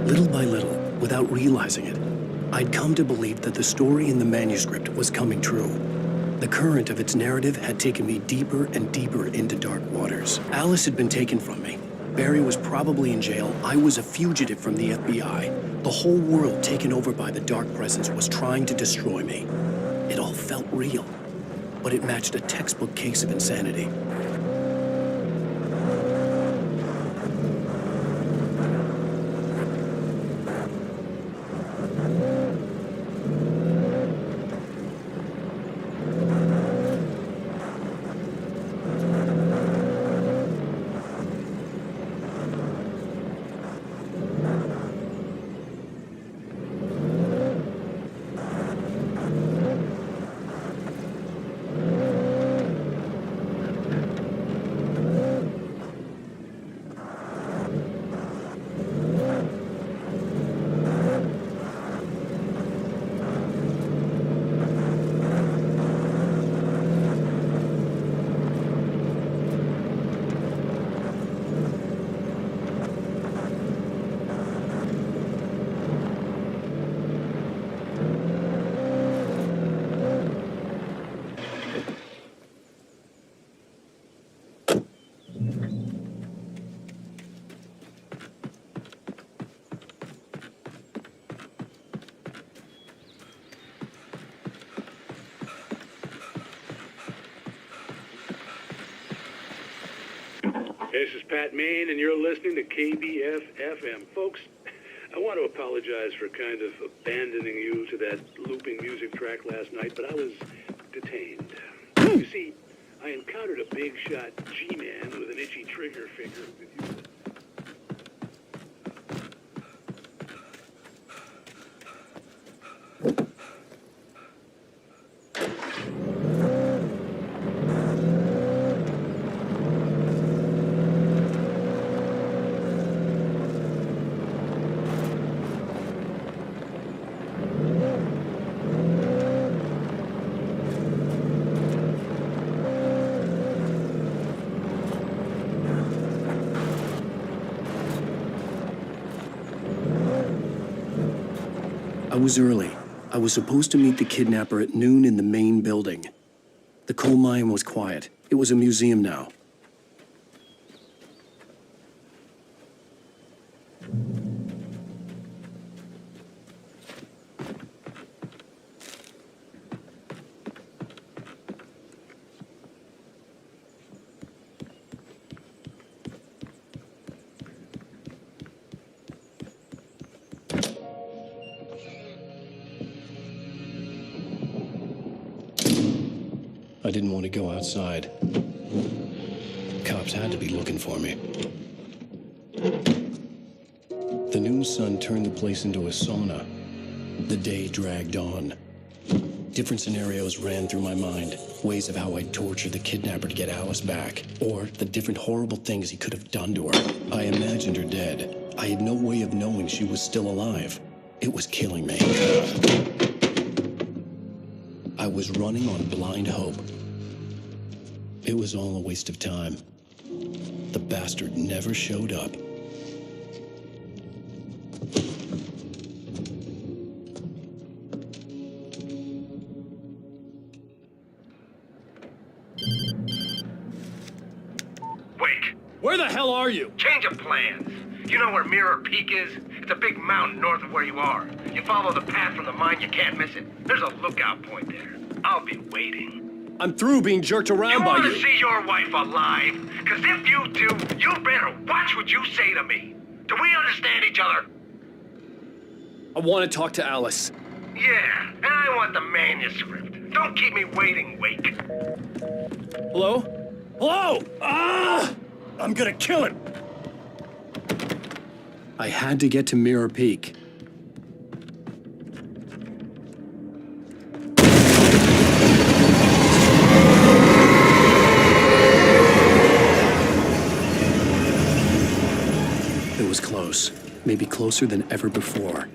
Little by little, without realizing it, I'd come to believe that the story in the manuscript was coming true. The current of its narrative had taken me deeper and deeper into dark waters. Alice had been taken from me, Barry was probably in jail. I was a fugitive from the FBI. The whole world taken over by the Dark Presence was trying to destroy me. It all felt real, but it matched a textbook case of insanity. This is Pat Main, and you're listening to KBF-FM. Folks, I want to apologize for kind of abandoning you to that looping music track last night, but I was detained. You see, I encountered a big shot G-man with an itchy trigger finger who could use it. I was early. I was supposed to meet the kidnapper at noon in the main building. The coal mine was quiet. It was a museum now. I didn't want to go outside. Cops had to be looking for me. The noon sun turned the place into a sauna. The day dragged on. Different scenarios ran through my mind. Ways of how I'd torture the kidnapper to get Alice back. Or the different horrible things he could have done to her. I imagined her dead. I had no way of knowing she was still alive. It was killing me. I was running on blind hope. It was all a waste of time. The bastard never showed up. Wake! Where the hell are you? Change of plans. You know where Mirror Peak is? It's a big mountain north of where you are. You follow the path from the mine, you can't miss it. There's a lookout point there. I'll be waiting. I'm through being jerked around by you. You want to see your wife alive? Because if you do, you better watch what you say to me. Do we understand each other? I want to talk to Alice. Yeah, and I want the manuscript. Don't keep me waiting, Wake. Hello? Hello! Ah! I'm gonna kill him! I had to get to Mirror Peak. It was close. Maybe closer than ever before.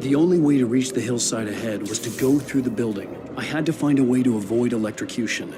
The only way to reach the hillside ahead was to go through the building. I had to find a way to avoid electrocution.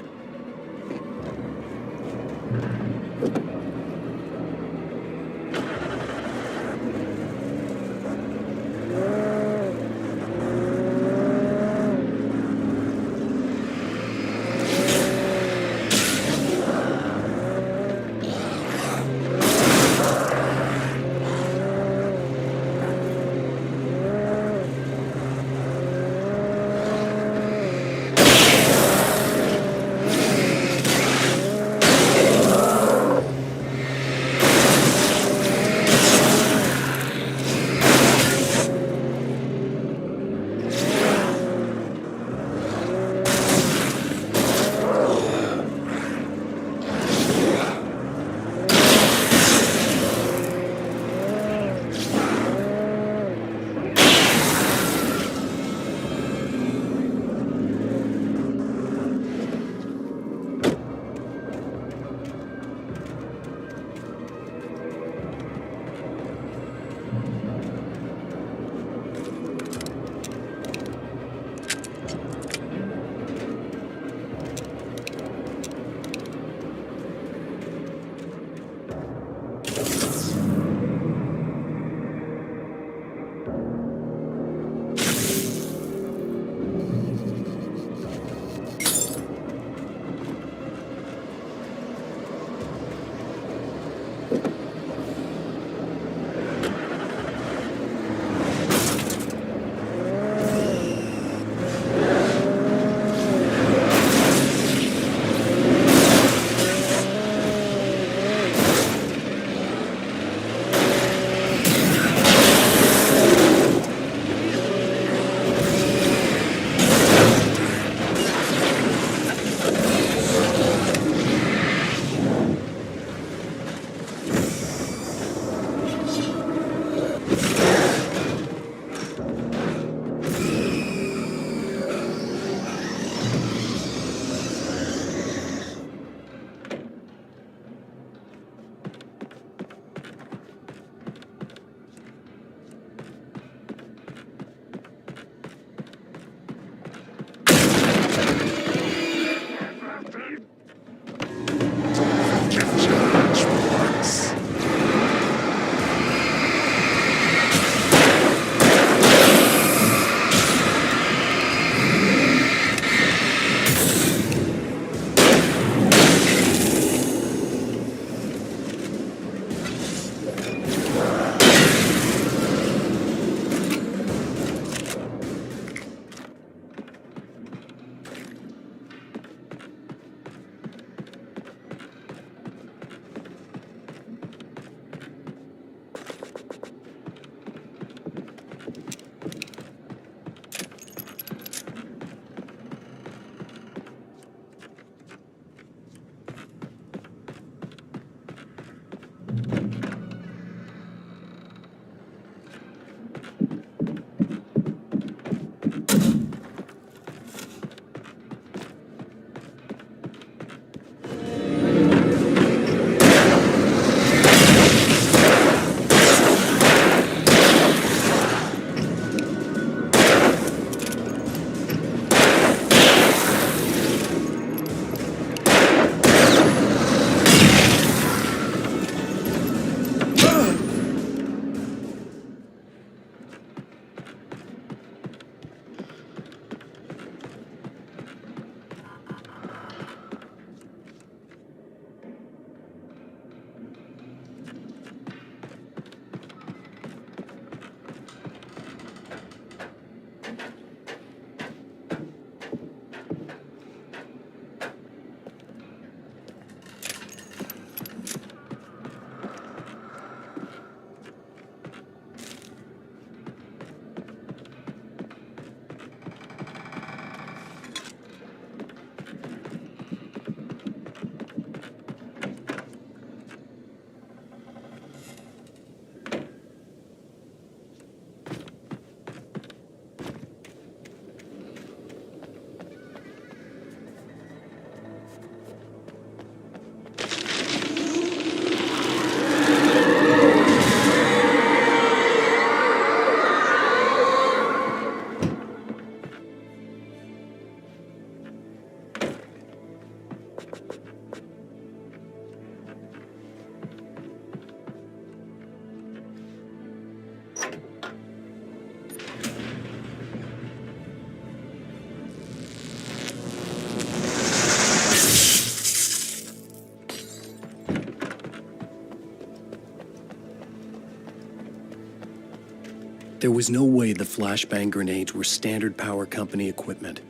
There was no way the flashbang grenades were standard power company equipment.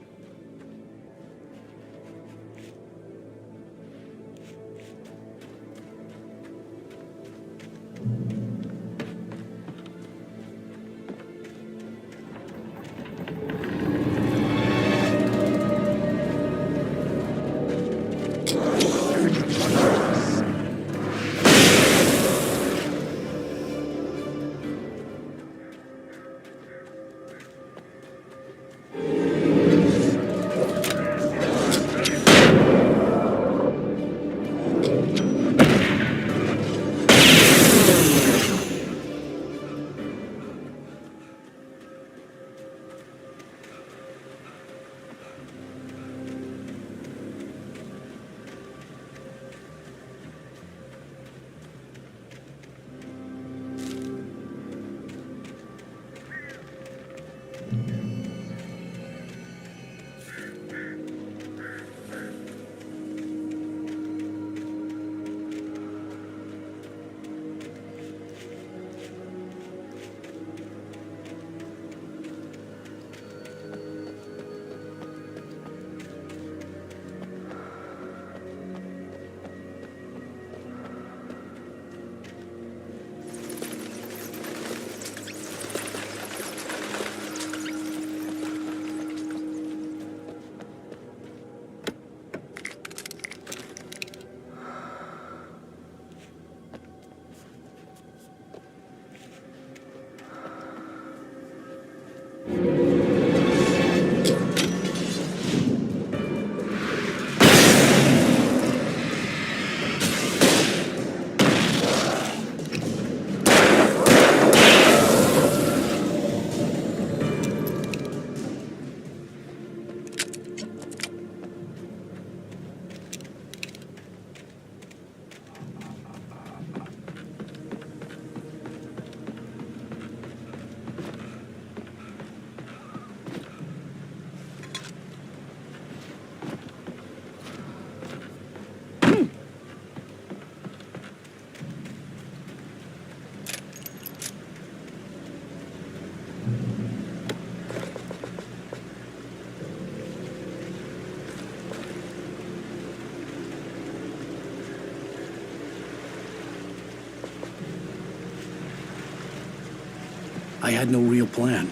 I had no real plan.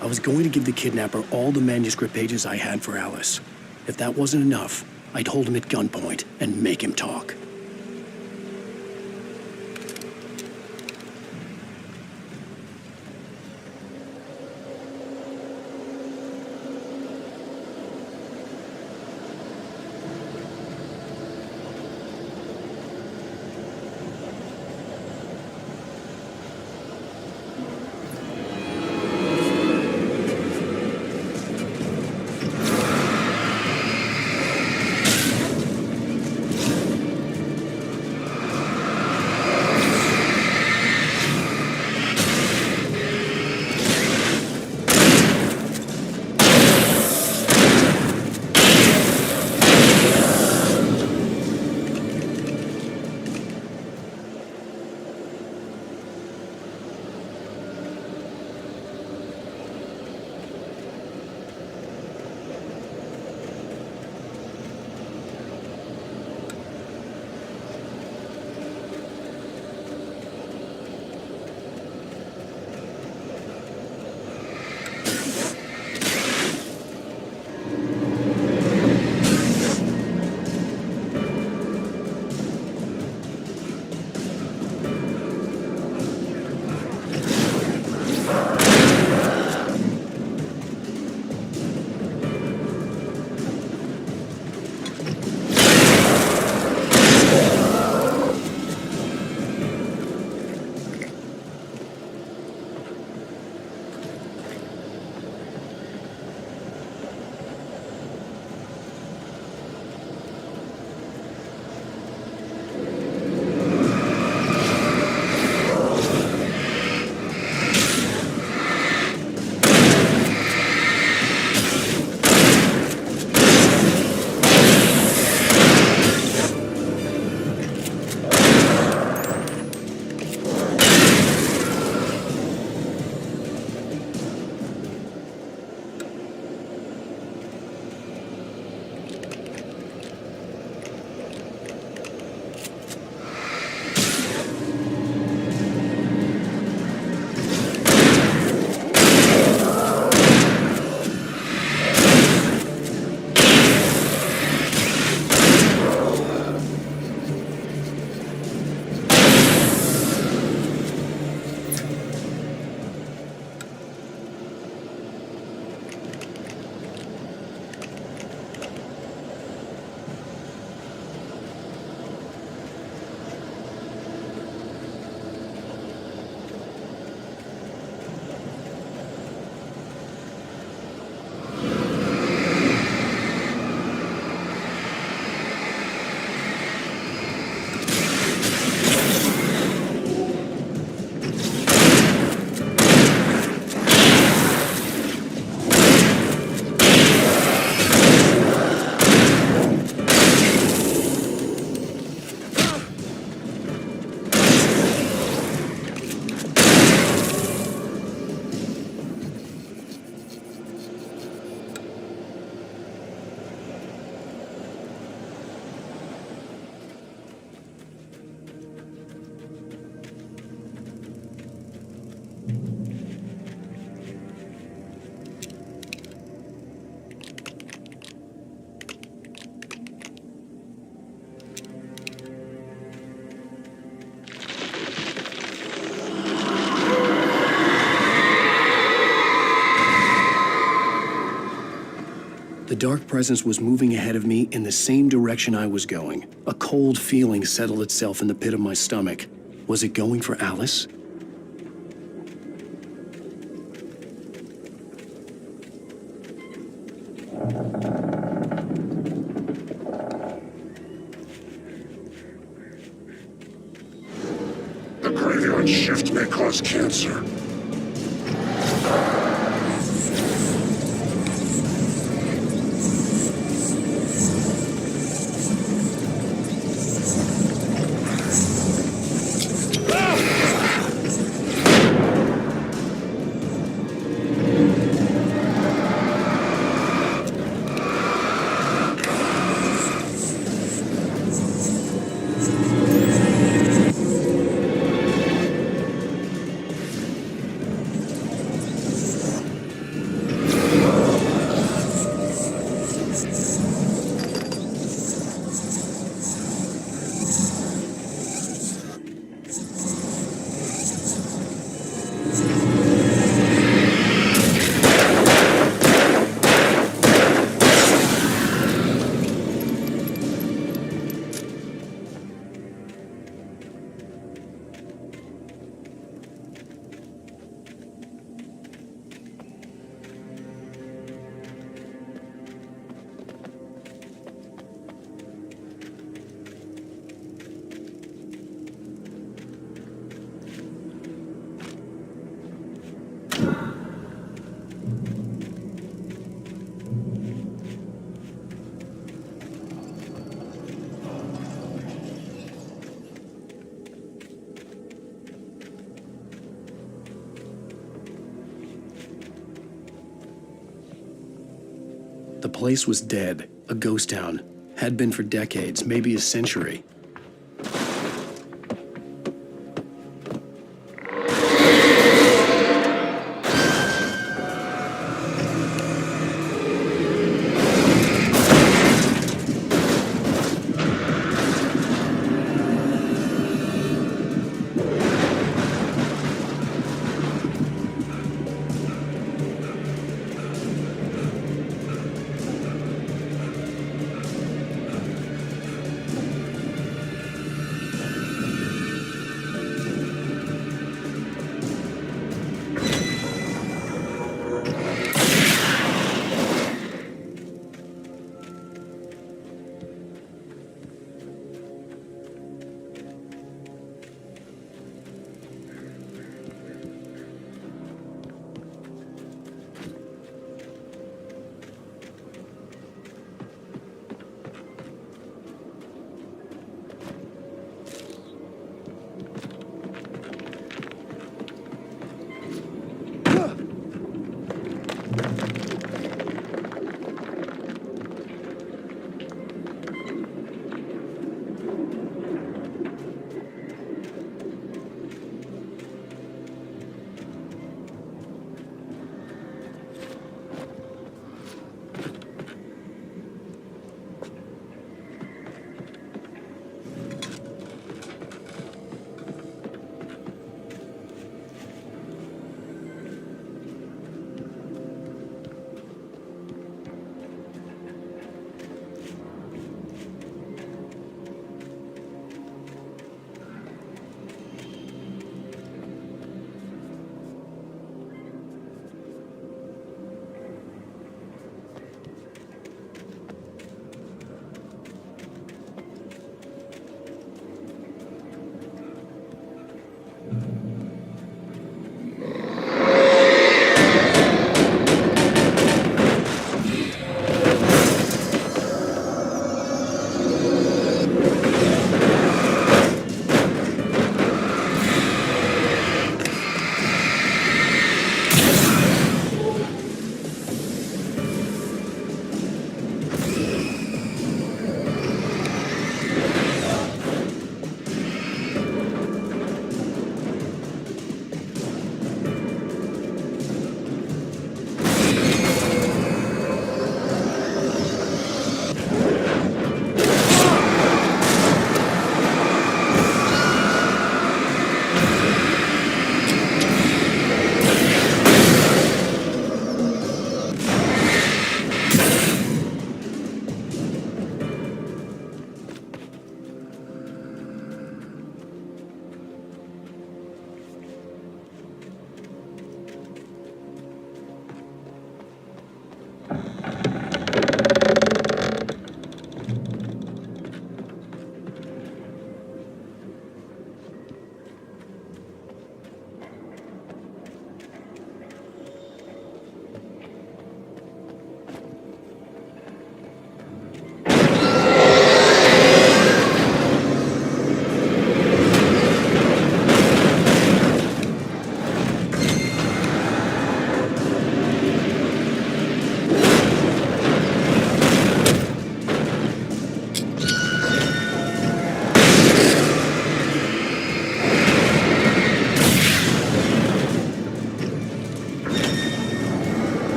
I was going to give the kidnapper all the manuscript pages I had for Alice. If that wasn't enough, I'd hold him at gunpoint and make him talk. dark presence was moving ahead of me in the same direction I was going. A cold feeling settled itself in the pit of my stomach. Was it going for Alice? The graveyard shift may cause cancer. The place was dead, a ghost town. Had been for decades, maybe a century.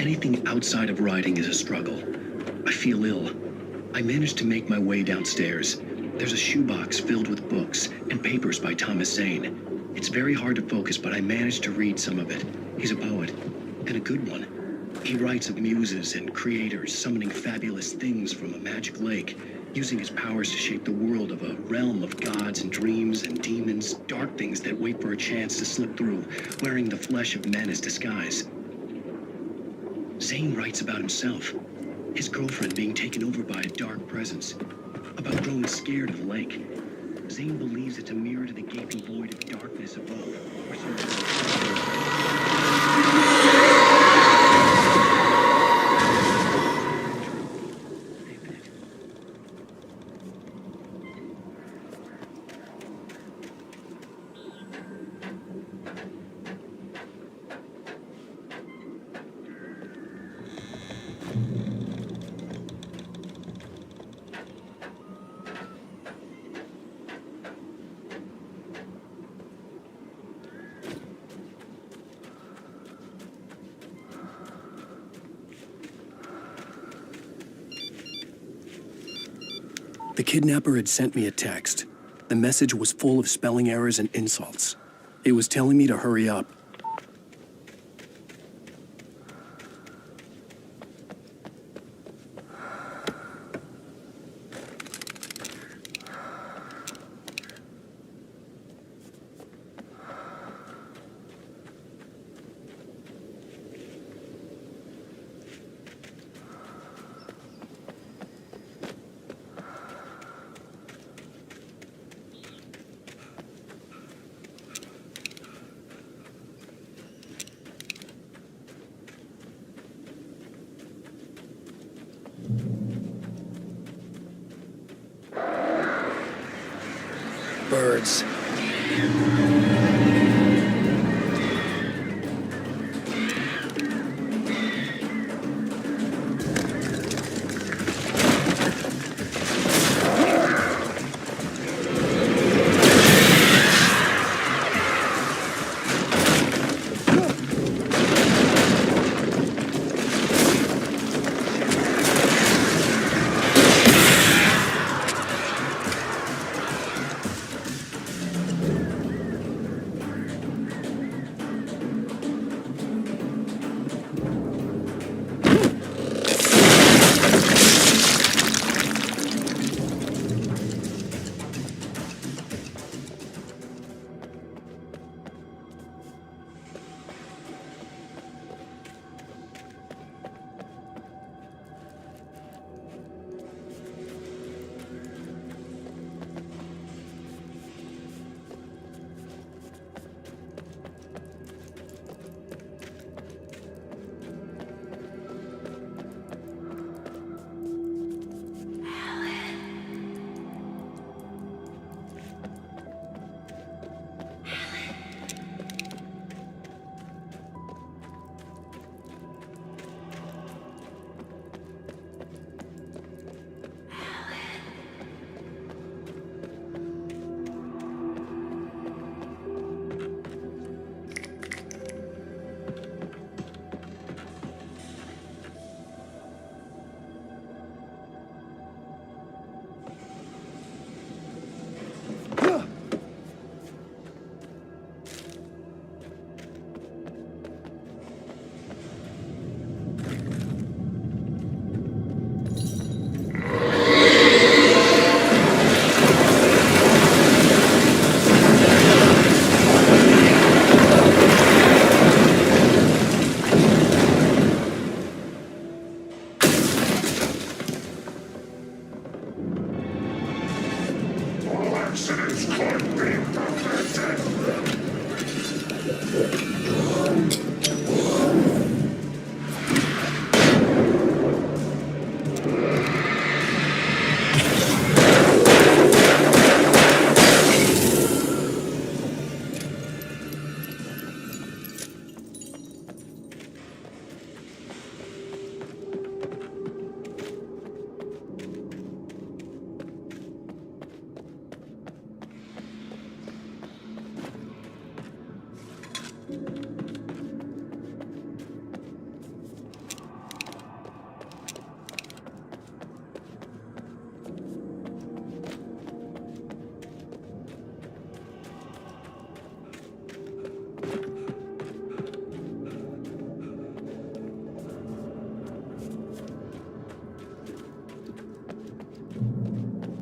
Anything outside of writing is a struggle. I feel ill. I managed to make my way downstairs. There's a shoebox filled with books and papers by Thomas Zane. It's very hard to focus, but I managed to read some of it. He's a poet, and a good one. He writes of muses and creators summoning fabulous things from a magic lake, using his powers to shape the world of a realm of gods and dreams and demons, dark things that wait for a chance to slip through, wearing the flesh of men as disguise. Zane writes about himself, his girlfriend being taken over by a dark presence, about growing scared of the lake. Zane believes it's a mirror to the gaping void of darkness above, where The kidnapper had sent me a text. The message was full of spelling errors and insults. It was telling me to hurry up. Birds.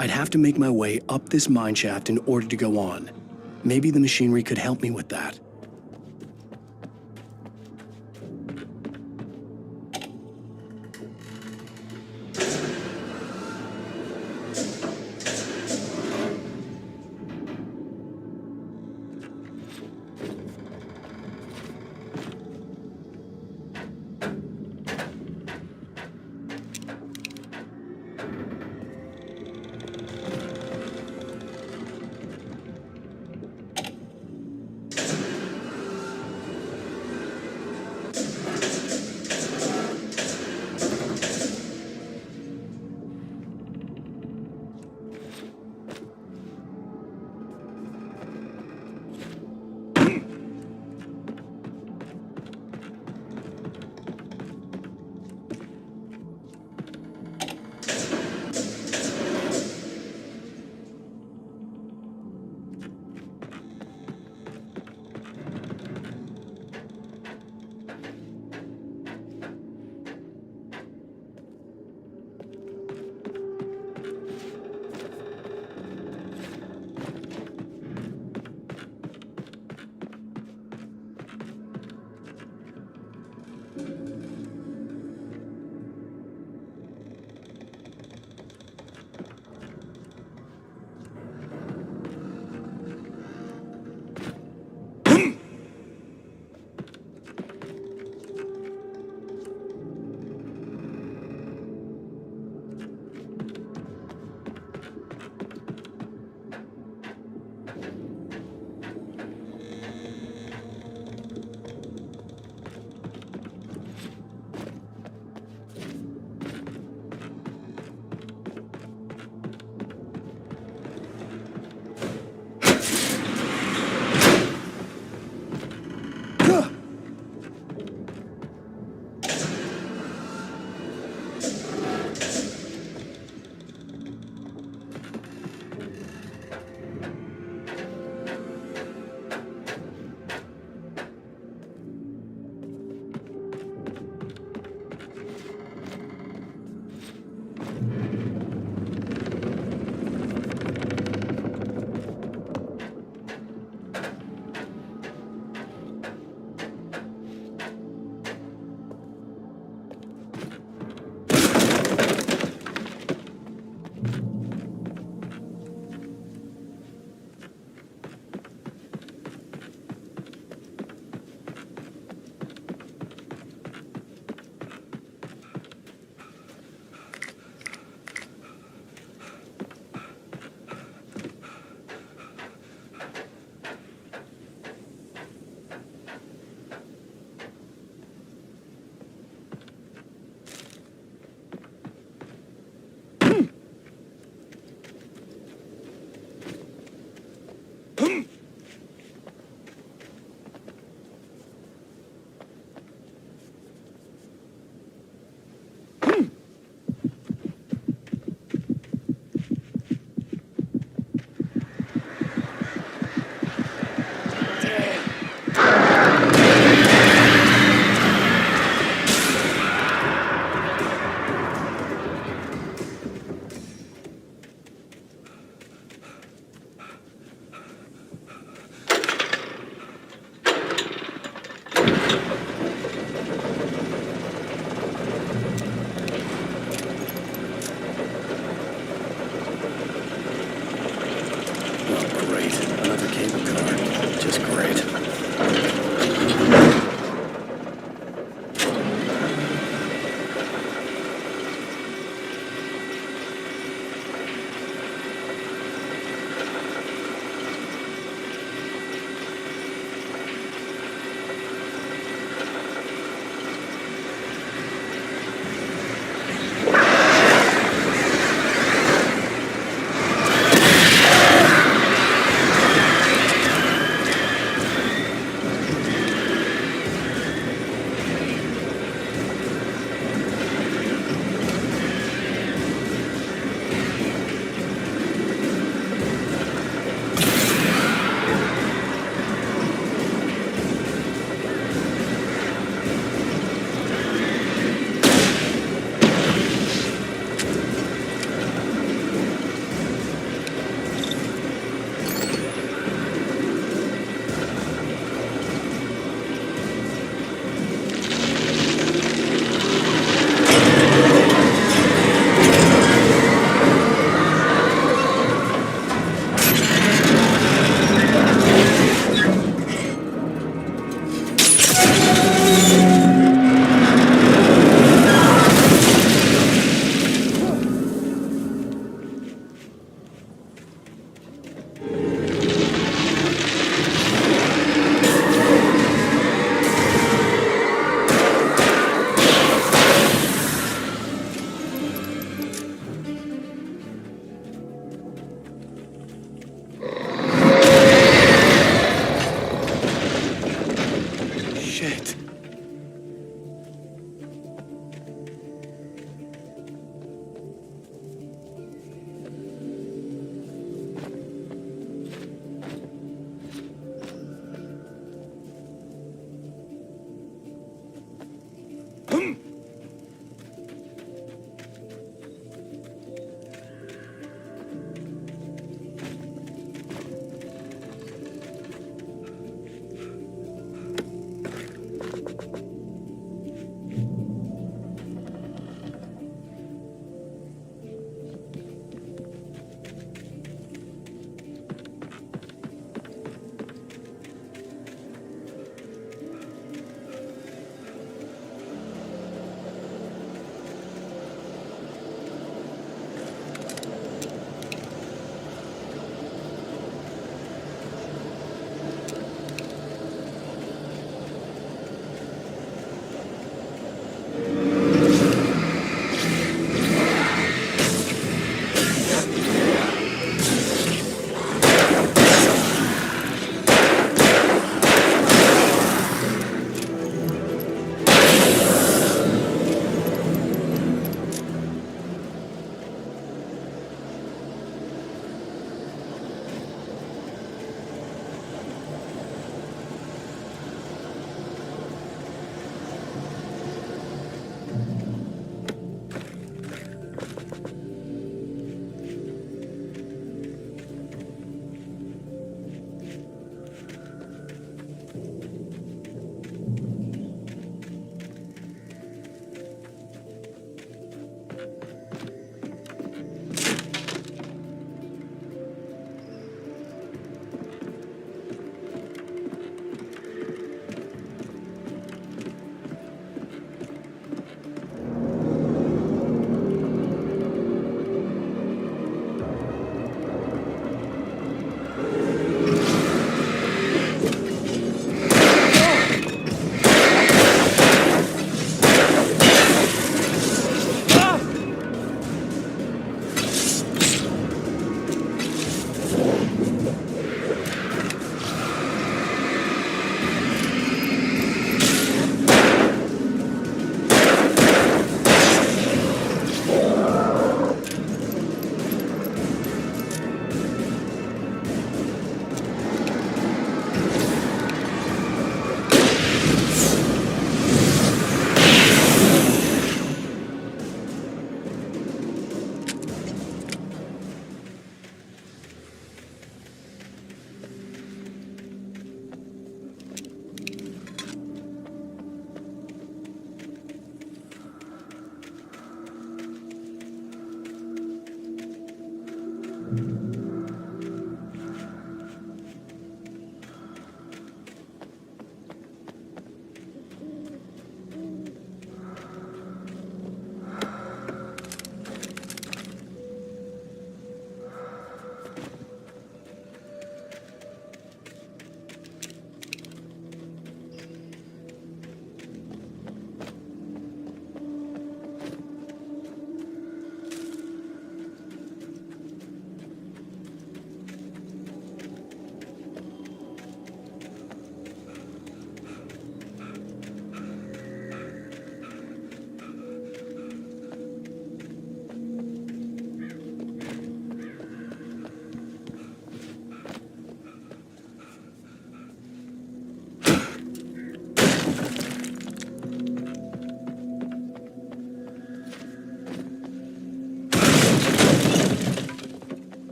I'd have to make my way up this mine shaft in order to go on. Maybe the machinery could help me with that.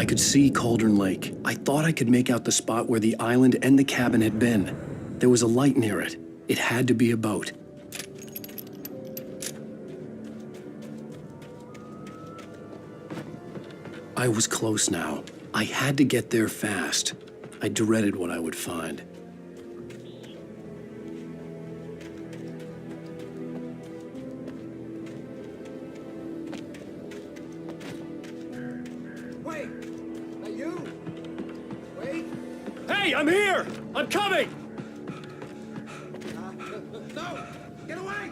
I could see Cauldron Lake. I thought I could make out the spot where the island and the cabin had been. There was a light near it. It had to be a boat. I was close now. I had to get there fast. I dreaded what I would find. Wait! Are you? Wait! Hey, I'm here! I'm coming! No! Get away!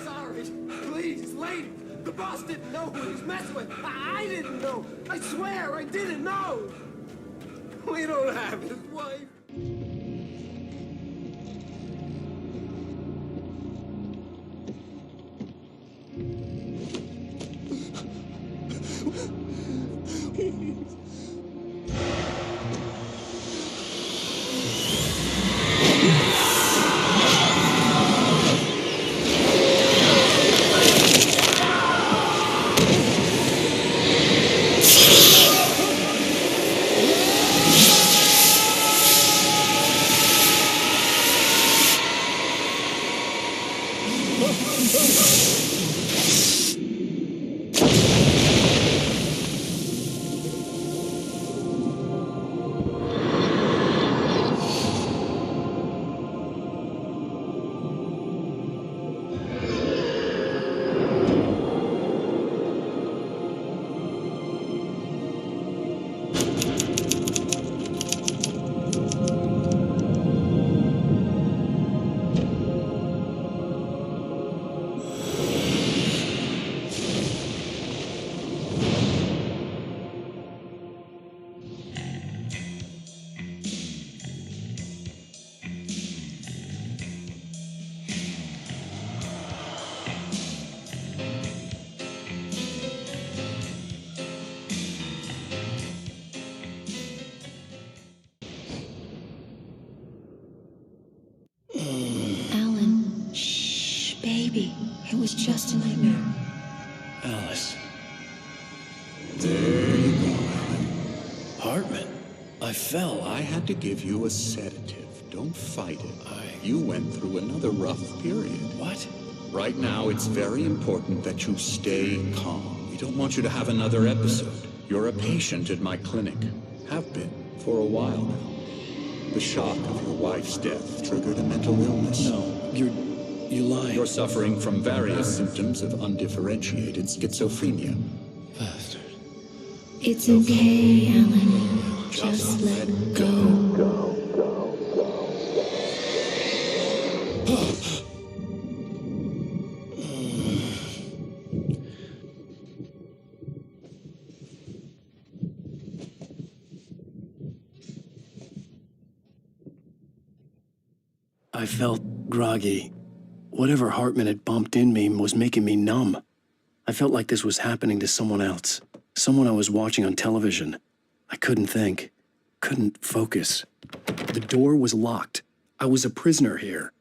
Sorry. Please, lady. The boss didn't know who he was messing with. I didn't know. I swear I didn't know. We don't have his wife. Alan, shh, baby. It was just a nightmare. Alice. There you go, Alan. Hartman. I fell. I had to give you a sedative. Don't fight it. You went through another rough period. What? Right now, it's very important that you stay calm. We don't want you to have another episode. You're a patient at my clinic. Have been for a while now. The shock of your wife's death triggered a mental illness. No, you lie. You're suffering from various symptoms of undifferentiated schizophrenia. Bastard. It's okay, Alan. Just let go. I felt groggy. Whatever Hartman had bumped in me was making me numb. I felt like this was happening to someone else. Someone I was watching on television. I couldn't think. Couldn't focus. The door was locked. I was a prisoner here.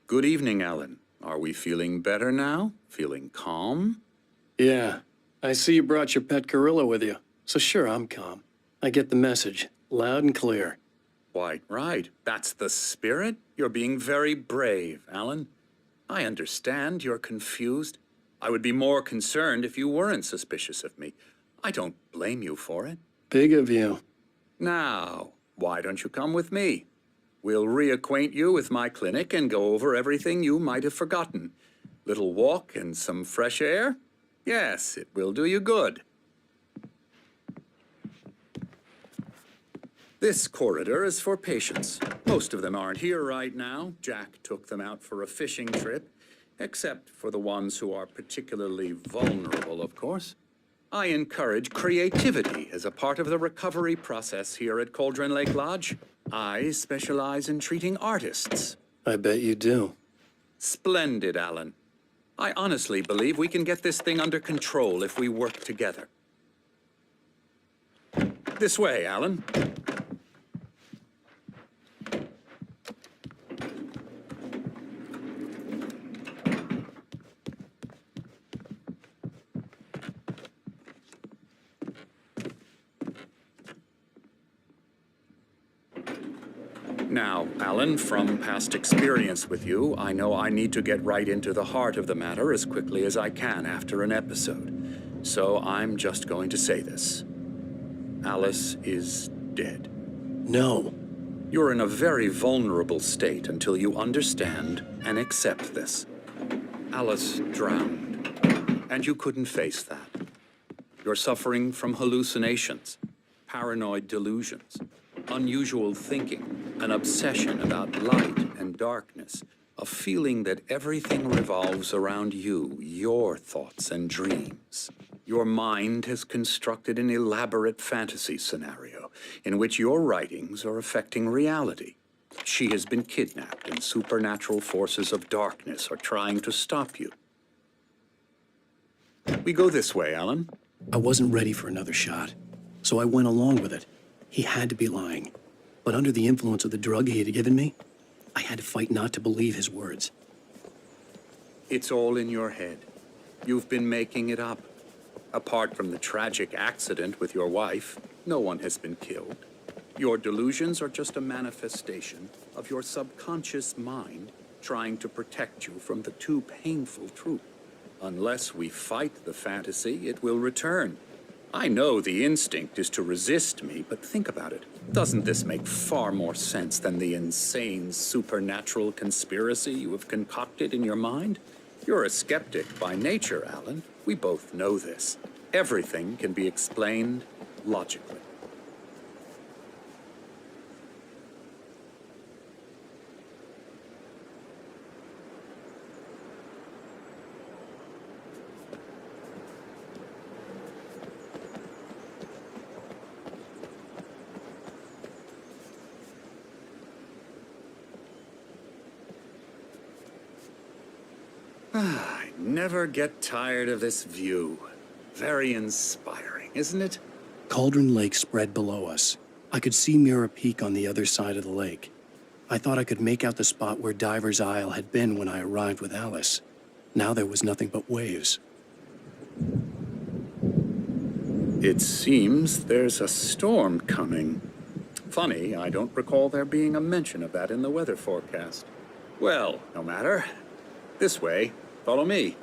Good evening, Alan. Are we feeling better now? Feeling calm? Yeah. I see you brought your pet gorilla with you. So sure, I'm calm. I get the message. Loud and clear. Quite right. That's the spirit. You're being very brave, Alan. I understand you're confused. I would be more concerned if you weren't suspicious of me. I don't blame you for it. Big of you. Now, why don't you come with me? We'll reacquaint you with my clinic and go over everything you might have forgotten. Little walk and some fresh air? Yes, it will do you good. This corridor is for patients. Most of them aren't here right now. Jack took them out for a fishing trip, except for the ones who are particularly vulnerable, of course. I encourage creativity as a part of the recovery process here at Cauldron Lake Lodge. I specialize in treating artists. I bet you do. Splendid, Alan. I honestly believe we can get this thing under control if we work together. This way, Alan. Now, Alan, from past experience with you, I know I need to get right into the heart of the matter as quickly as I can after an episode. So I'm just going to say this. Alice is dead. No. You're in a very vulnerable state until you understand and accept this. Alice drowned, and you couldn't face that. You're suffering from hallucinations, paranoid delusions, unusual thinking, an obsession about light and darkness, a feeling that everything revolves around you, your thoughts and dreams. Your mind has constructed an elaborate fantasy scenario in which your writings are affecting reality. She has been kidnapped and supernatural forces of darkness are trying to stop you. We go this way, Alan. I wasn't ready for another shot, so I went along with it. He had to be lying. But under the influence of the drug he had given me, I had to fight not to believe his words. It's all in your head. You've been making it up. Apart from the tragic accident with your wife, no one has been killed. Your delusions are just a manifestation of your subconscious mind trying to protect you from the too painful truth. Unless we fight the fantasy, it will return. I know the instinct is to resist me, but think about it. Doesn't this make far more sense than the insane supernatural conspiracy you have concocted in your mind? You're a skeptic by nature, Alan. We both know this. Everything can be explained logically. I never get tired of this view. Very inspiring, isn't it? Cauldron Lake spread below us. I could see Mirror Peak on the other side of the lake. I thought I could make out the spot where Diver's Isle had been when I arrived with Alice. Now there was nothing but waves. It seems there's a storm coming. Funny, I don't recall there being a mention of that in the weather forecast. Well, no matter. This way. Follow me.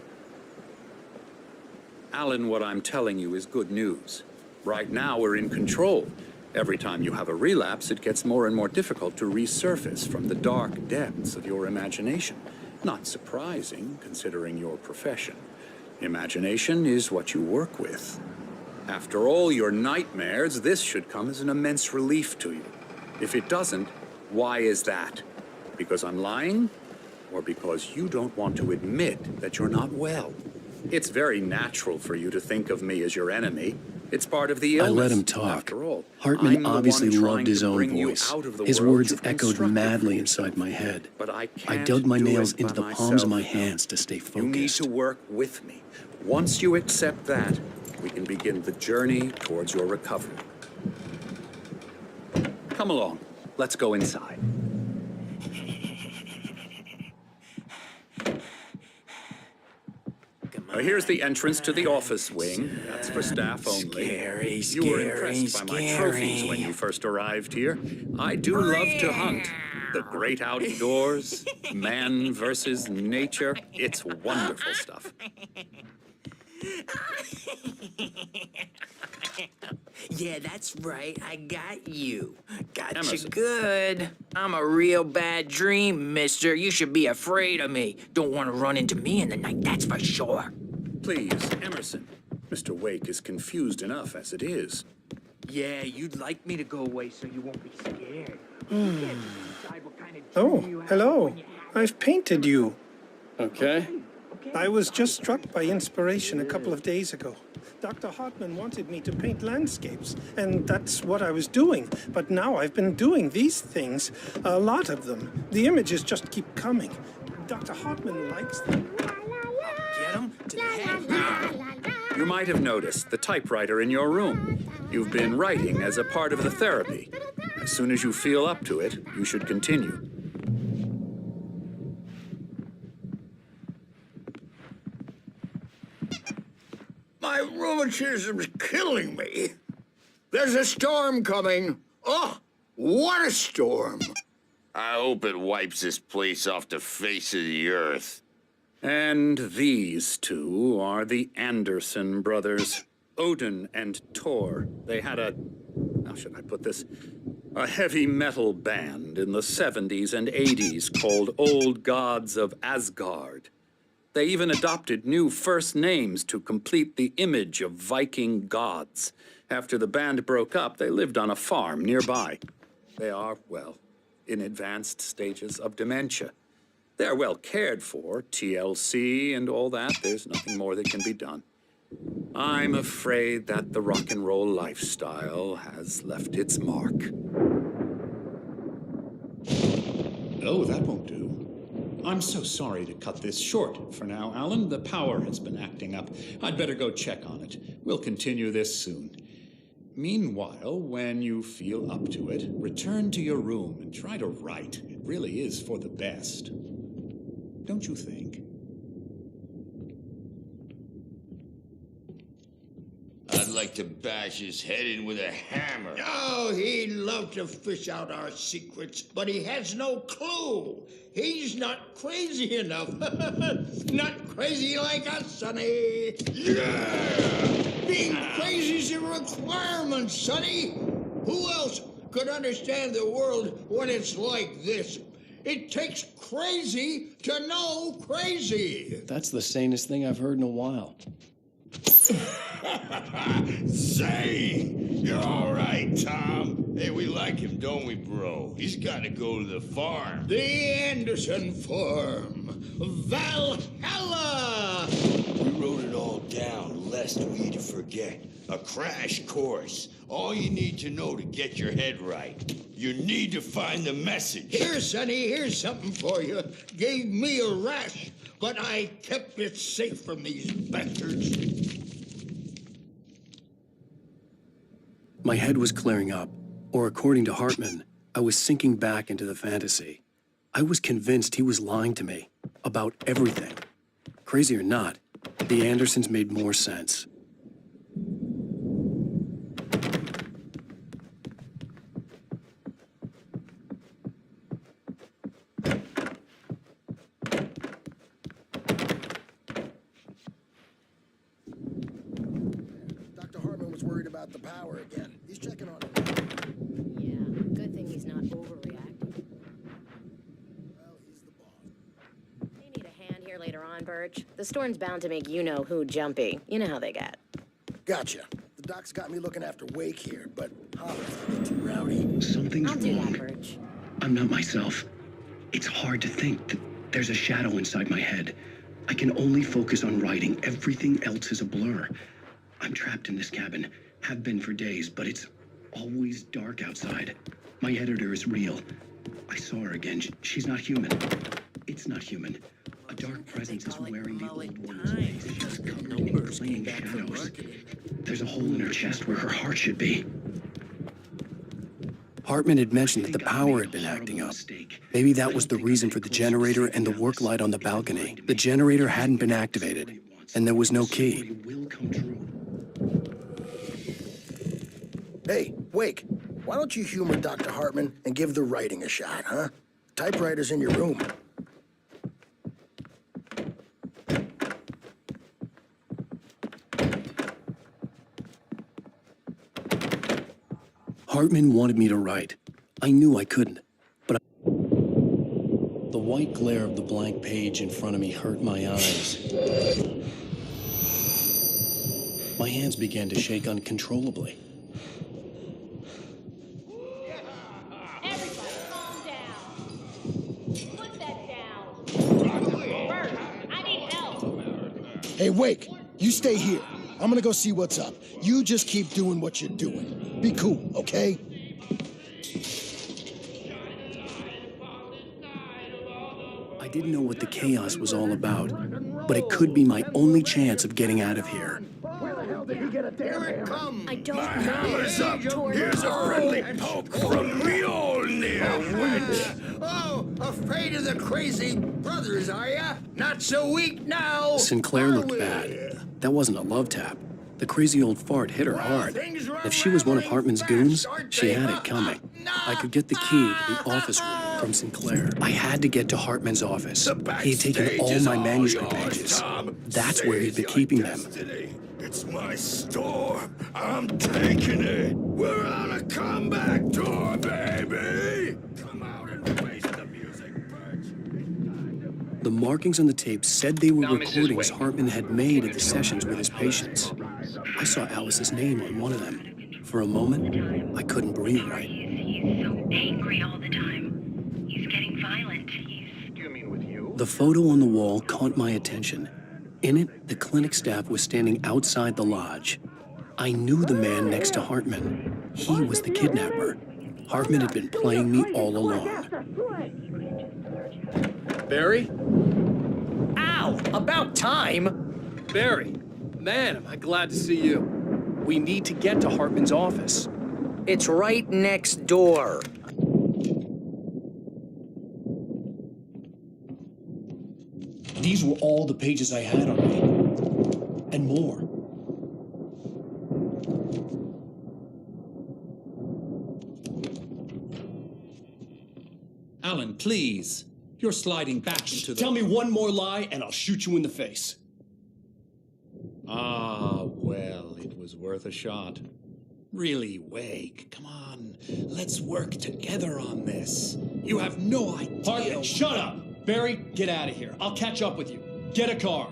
Alan, what I'm telling you is good news. Right now, we're in control. Every time you have a relapse, it gets more and more difficult to resurface from the dark depths of your imagination. Not surprising, considering your profession. Imagination is what you work with. After all your nightmares, this should come as an immense relief to you. If it doesn't, why is that? Because I'm lying? Or because you don't want to admit that you're not well? It's very natural for you to think of me as your enemy. It's part of the illness. I let him talk. After all, Hartman I'm the obviously one loved trying his to own bring you voice. out of the His world words you've echoed constructed madly for inside yourself. my head. But I I can't dug my do nails it into by the palms of my myself. hands to stay You need focused. to work with me. Once you accept that, we can begin the journey towards your recovery. Come along. Let's go inside. Here's the entrance to the office wing. That's for staff only. You were impressed by my trophies when you first arrived here. I do love to hunt. The great outdoors, man versus nature. It's wonderful stuff. Yeah, that's right. I got you. Got Emerson. you good. I'm a real bad dream, mister. You should be afraid of me. Don't want to run into me in the night, that's for sure. Please, Emerson. Mr. Wake is confused enough as it is. Yeah, you'd like me to go away so you won't be scared. Oh, hello. I've painted you. Okay. I was just struck by inspiration a couple of days ago. Dr. Hartman wanted me to paint landscapes, and that's what I was doing. But now I've been doing these things, a lot of them. The images just keep coming. Dr. Hartman likes them. Get him to the head. You might have noticed the typewriter in your room. You've been writing as a part of the therapy. As soon as you feel up to it, you should continue. My rheumatism's killing me. There's a storm coming. Oh, what a storm. I hope it wipes this place off the face of the earth. And these two are the Anderson brothers, Odin and Thor. They had how should I put this? A heavy metal band in the 70s and 80s called Old Gods of Asgard. They even adopted new first names to complete the image of Viking gods. After the band broke up, they lived on a farm nearby. They are, well, in advanced stages of dementia. They're well cared for, TLC and all that. There's nothing more that can be done. I'm afraid that the rock and roll lifestyle has left its mark. Oh, that won't do. I'm so sorry to cut this short for now, Alan. The power has been acting up. I'd better go check on it. We'll continue this soon. Meanwhile, when you feel up to it, return to your room and try to write. It really is for the best. Don't you think? I'd like to bash his head in with a hammer. Oh, he'd love to fish out our secrets, but he has no clue. He's not crazy enough. Not crazy like us, Sonny. Yeah! Being crazy's a requirement, Sonny. Who else could understand the world when it's like this? It takes crazy to know crazy. That's the sanest thing I've heard in a while. Say, you're all right, Tom. Hey, we like him, don't we, bro? He's got to go to the farm. The Anderson farm. Valhalla! We wrote it all down, lest we to forget. A crash course. All you need to know to get your head right. You need to find the message. Here, Sonny, here's something for you. Gave me a rash, but I kept it safe from these bastards. My head was clearing up, or according to Hartman, I was sinking back into the fantasy. I was convinced he was lying to me about everything. Crazy or not, the Andersons made more sense. Dr. Hartman was worried about the power again. He's checking on it. Yeah, good thing he's not overreacting. Well, he's the boss. You need a hand here later on, Birch. The storm's bound to make you-know-who jumpy. You know how they get. Gotcha. The doc's got me looking after Wake here, but Hopper's a bit too rowdy. Something's I'll do wrong. that, Birch. I'm not myself. It's hard to think that there's a shadow inside my head. I can only focus on writing. Everything else is a blur. I'm trapped in this cabin. Have been for days, but it's always dark outside. My editor is real. I saw her again. She's not human. It's not human. A dark presence is wearing the old woman's face. She's covered in playing shadows. There's a hole in her chest where her heart should be. Hartman had mentioned that the power had been acting up. Maybe that was the reason for the generator and the work light on the balcony. The generator hadn't been activated, and there was no key. Hey, Wake, why don't you humor Dr. Hartman and give the writing a shot, huh? Typewriter's in your room. Hartman wanted me to write. I knew I couldn't, but the white glare of the blank page in front of me hurt my eyes. My hands began to shake uncontrollably. Everybody, calm down. Put that down. Birch, I need help. Hey, Wake, you stay here. I'm gonna go see what's up. You just keep doing what you're doing. Be cool, okay? I didn't know what the chaos was all about, but it could be my only chance of getting out of here. Here it comes. I don't My know. hammer's up. Here's a friendly poke from me old near witch. Oh, afraid of the crazy brothers, are ya? Not so weak now. Sinclair looked bad. That wasn't a love tap. The crazy old fart hit her hard. If she was one of Hartman's goons, she had it coming. I could get the key to the office room from Sinclair. I had to get to Hartman's office. He had taken all my manuscript pages. That's where he'd been keeping them. It's my store. I'm taking it. We're on a comeback tour, baby. Come out and face the music, Birch. The markings on the tape said they were recordings Hartman had made at the sessions with his patients. I saw Alice's name on one of them. For a moment, I couldn't breathe right. He's so angry all the time. He's getting violent. Do you mean with you? The photo on the wall caught my attention. In it, the clinic staff was standing outside the lodge. I knew the man next to Hartman. He was the kidnapper. Hartman had been playing me all along. Barry? Ow! About time! Barry, man, am I glad to see you. We need to get to Hartman's office. It's right next door. These were all the pages I had on me. And more. Alan, please. You're sliding back into the... Tell me one more lie and I'll shoot you in the face. Ah, well, it was worth a shot. Really, Wake, come on. Let's work together on this. You have no idea... Hartman, shut up! Barry, get out of here. I'll catch up with you. Get a car.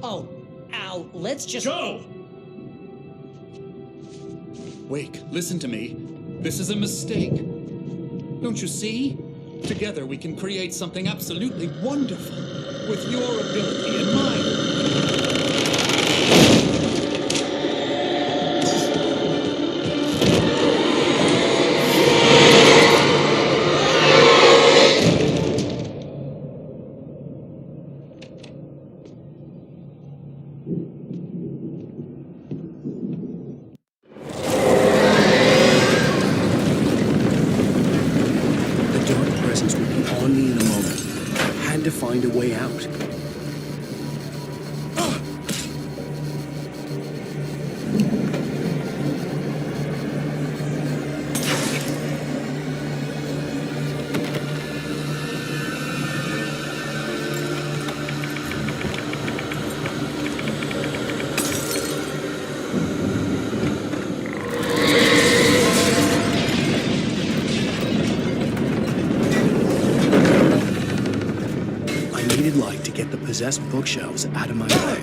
Oh, Al, let's just... Go! Wake, listen to me. This is a mistake. Don't you see? Together we can create something absolutely wonderful. With your ability and mine. Find a way out. Possessed bookshelves out of my way.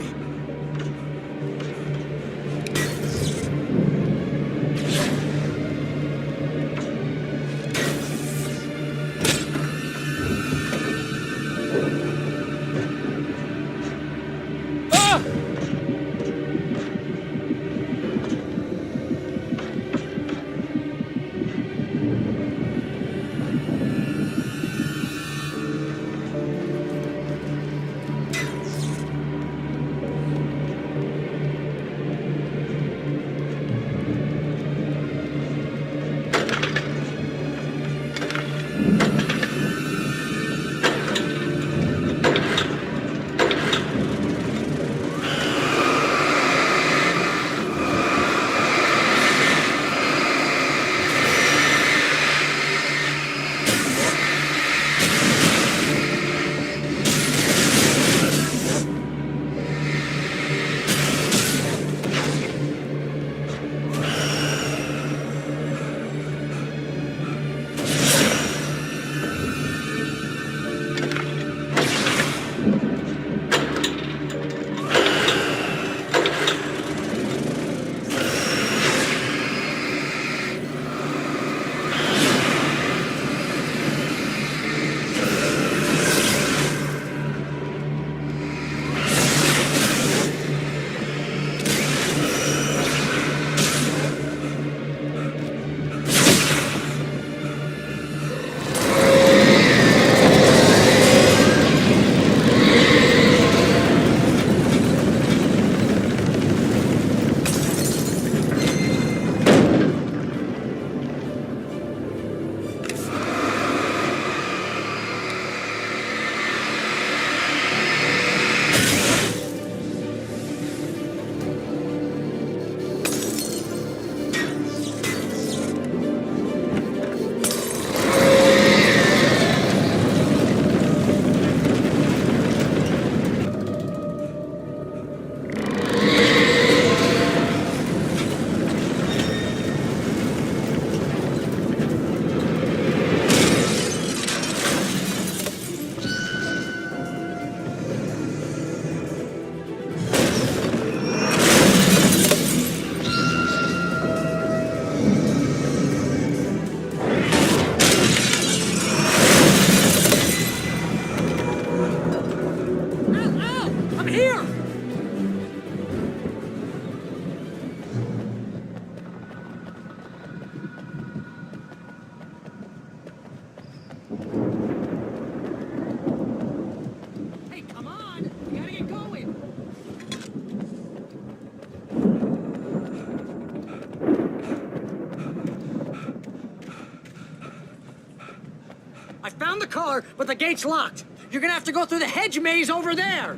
car, but the gate's locked. You're gonna have to go through the hedge maze over there.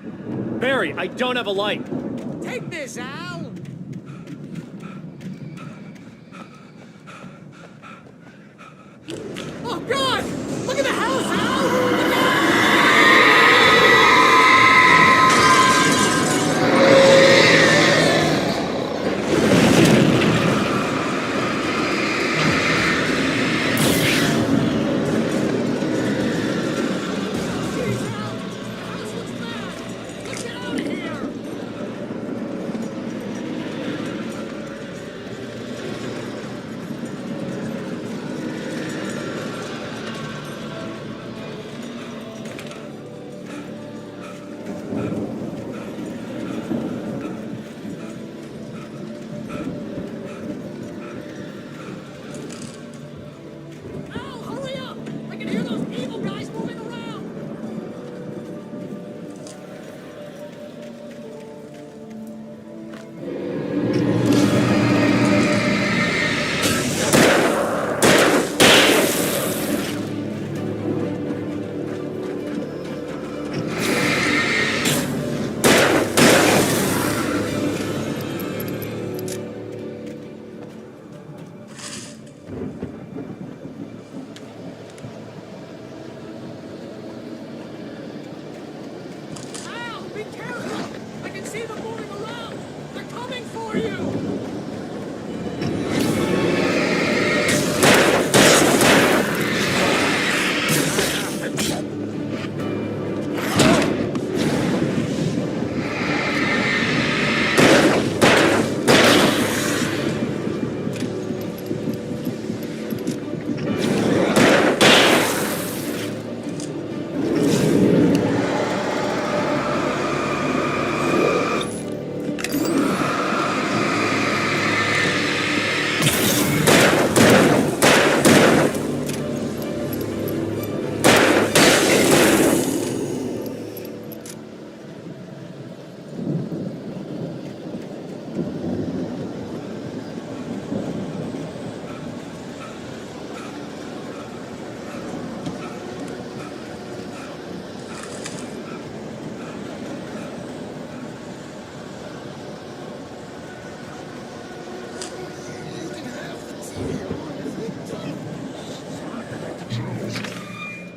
Barry, I don't have a light. Take this, Al. Oh, God! Look at the house, Al!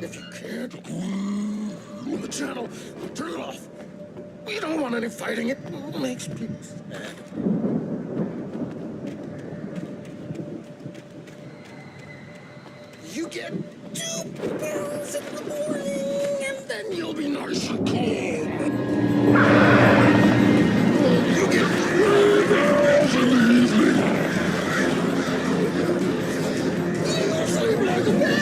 If you can't, move the channel. Turn it off. We don't want any fighting. It makes people sad. You get 2 pounds in the morning, and then you'll be nice and cold. You get 3 pounds in the evening. You'll sleep like a baby.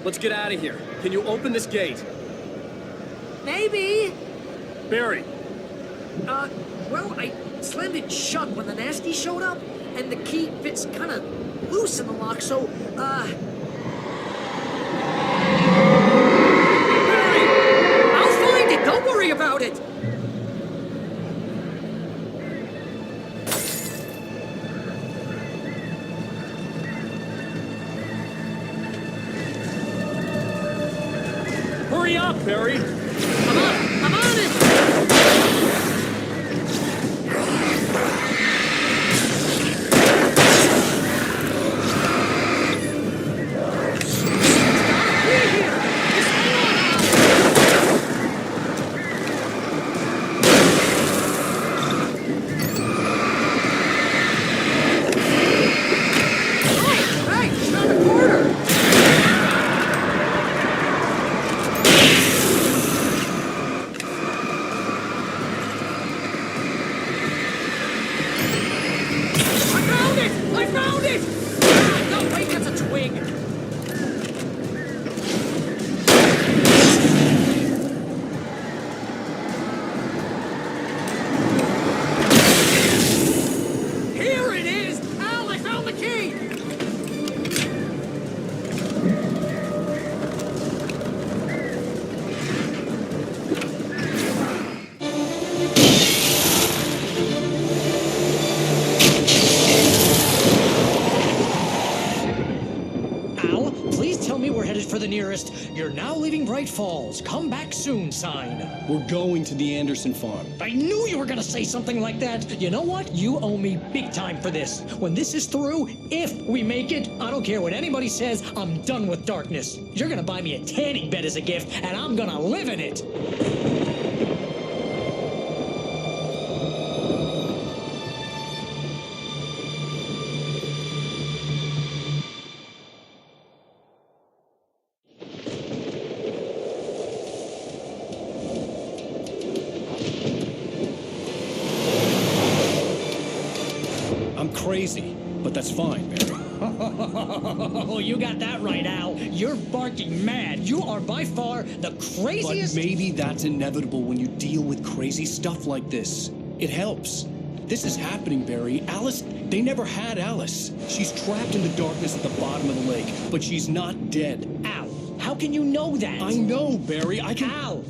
Let's get out of here. Can you open this gate? Maybe. Barry. Well, I slammed it shut when the nasty showed up, and the key fits kind of loose in the lock, so, Barry! I'll find it! Don't worry about it! Hurry up, Barry! I'm on it! You're now leaving Bright Falls. Come back soon sign. We're going to the Anderson farm. I knew you were gonna say something like that. You know what? You owe me big time for this. When this is through, if we make it, I don't care what anybody says, I'm done with darkness. You're gonna buy me a tanning bed as a gift, and I'm gonna live in it. Crazy, but that's fine, Barry. Oh, you got that right, Al. You're barking mad. You are by far the craziest... But maybe that's inevitable when you deal with crazy stuff like this. It helps. This is happening, Barry. Alice, they never had Alice. She's trapped in the darkness at the bottom of the lake, but she's not dead. Al, how can you know that? I know, Barry. I can... Al,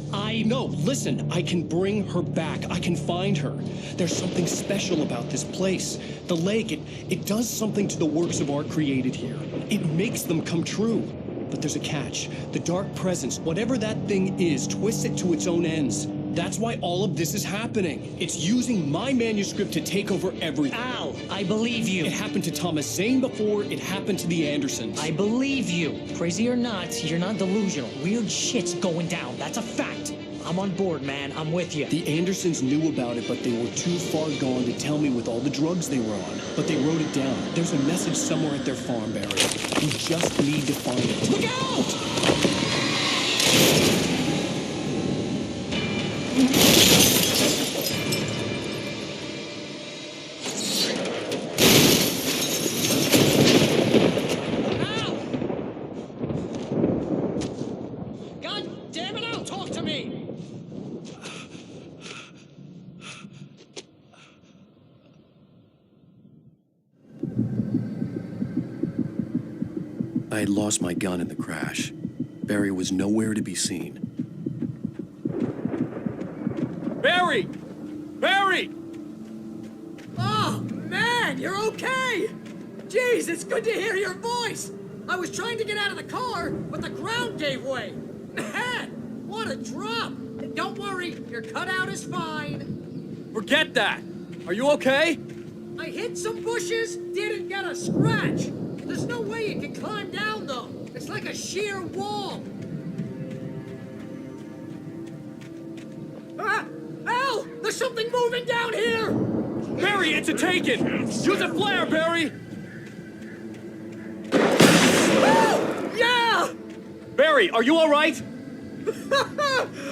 No, listen. I can bring her back. I can find her. There's something special about this place. The lake, it does something to the works of art created here. It makes them come true. But there's a catch. The dark presence, whatever that thing is, twists it to its own ends. That's why all of this is happening. It's using my manuscript to take over everything. Al, I believe you. It happened to Thomas Zane before, it happened to the Andersons. I believe you. Crazy or not, you're not delusional. Weird shit's going down. That's a fact. I'm on board, man. I'm with you. The Andersons knew about it, but they were too far gone to tell me with all the drugs they were on. But they wrote it down. There's a message somewhere at their farm, Barry. We just need to find it. Look out! I had lost my gun in the crash. Barry was nowhere to be seen. Barry! Barry! Oh, man, you're okay! Jeez, it's good to hear your voice! I was trying to get out of the car, but the ground gave way. Man, what a drop! And don't worry, your cutout is fine. Forget that! Are you okay? I hit some bushes, didn't get a scratch. There's no way you can climb down, though. It's like a sheer wall. Ah! Al! There's something moving down here! Barry, it's a taken! Use a flare, Barry! Oh! Yeah! Barry, are you all right?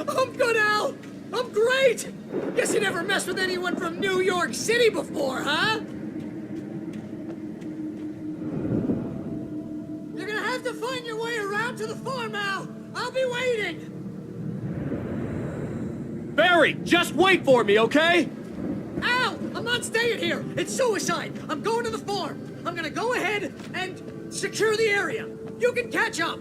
I'm good, Al! I'm great! Guess you never messed with anyone from New York City before, huh? You're gonna have to find your way around to the farm, Al. I'll be waiting. Barry, just wait for me, okay? Al, I'm not staying here. It's suicide. I'm going to the farm. I'm gonna go ahead and secure the area. You can catch up.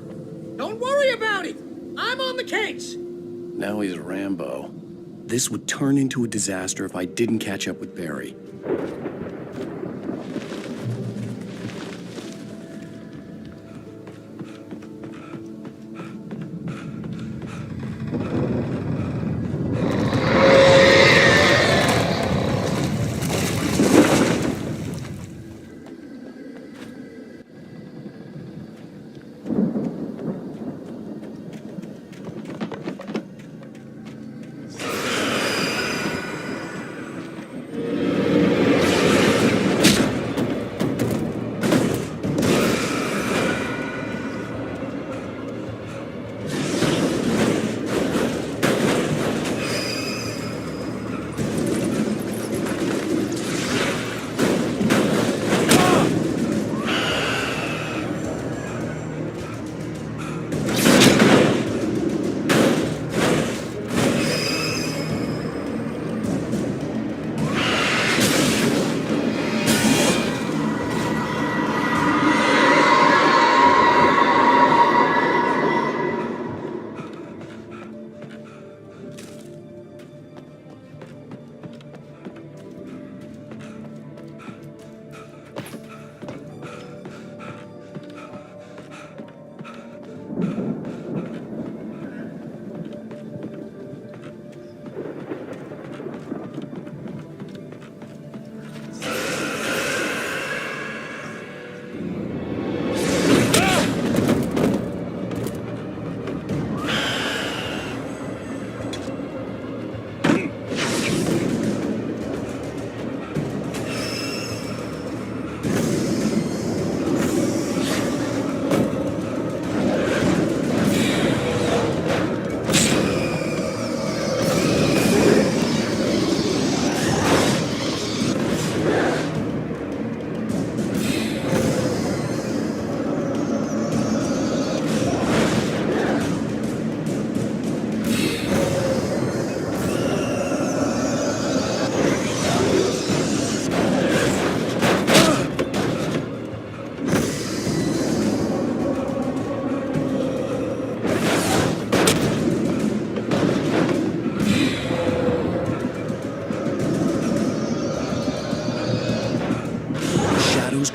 Don't worry about it. I'm on the case. Now he's Rambo. This would turn into a disaster if I didn't catch up with Barry.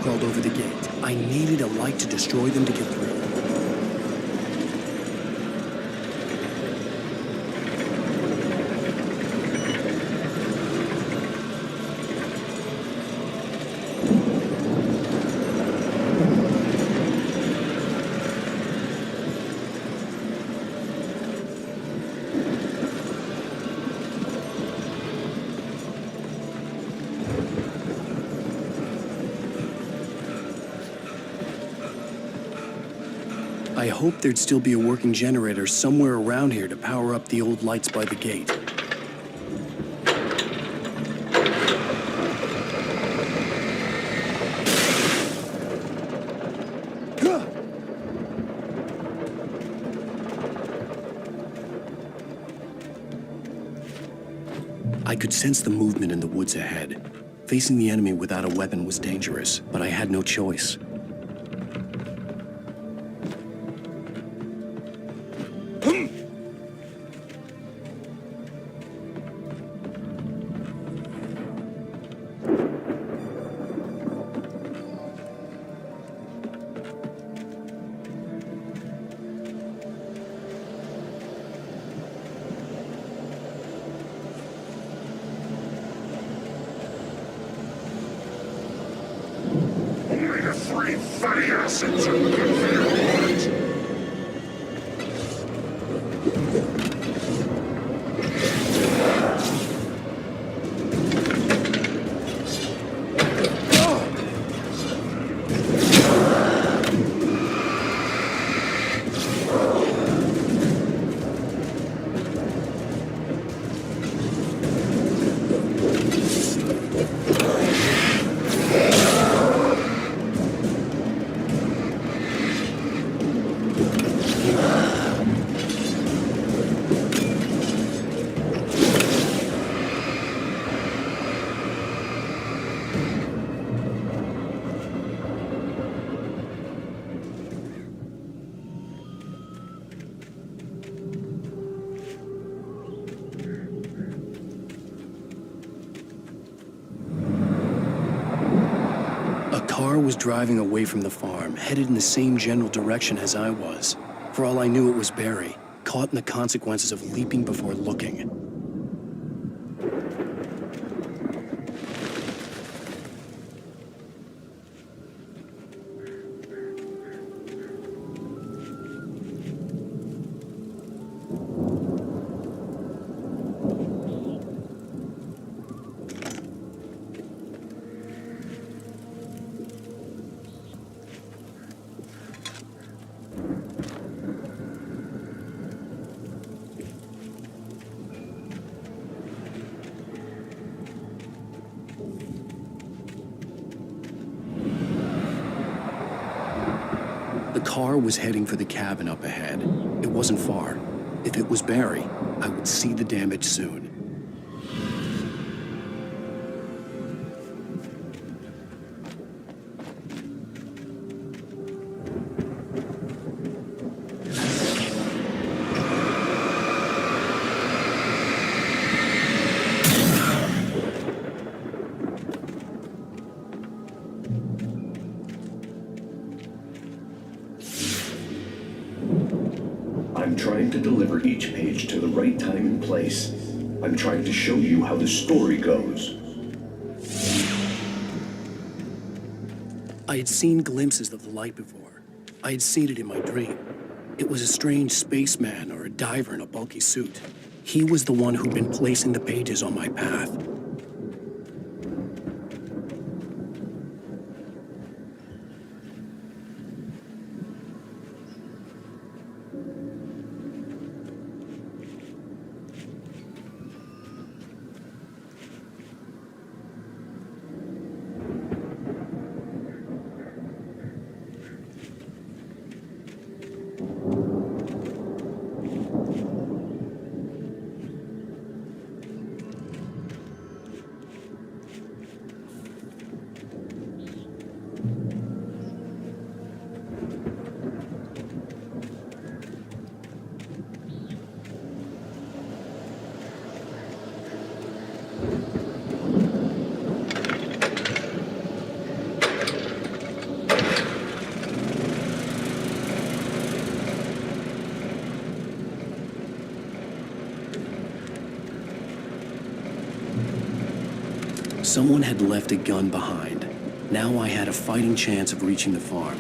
Crawled over the gate. I needed a light to destroy them to get through. I hoped there'd still be a working generator somewhere around here to power up the old lights by the gate. I could sense the movement in the woods ahead. Facing the enemy without a weapon was dangerous, but I had no choice. Three fatty acids are good for your heart. car was driving away from the farm, headed in the same general direction as I was. For all I knew, it was Barry, caught in the consequences of leaping before looking. The car was heading for the cabin up ahead. It wasn't far. If it was Barry, I would see the damage soon. I'm trying to deliver each page to the right time and place. I'm trying to show you how the story goes. I had seen glimpses of the light before. I had seen it in my dream. It was a strange spaceman or a diver in a bulky suit. He was the one who'd been placing the pages on my path. Someone had left a gun behind. Now I had a fighting chance of reaching the farm.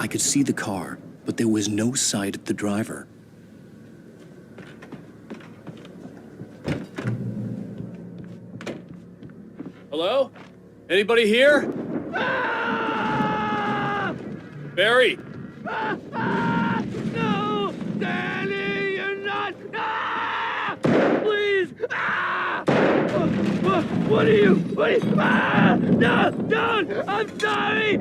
I could see the car, but there was no sight of the driver. Hello? Anybody here? Barry! No! Danny, you're not! Please! What are you? No! Don't! I'm sorry!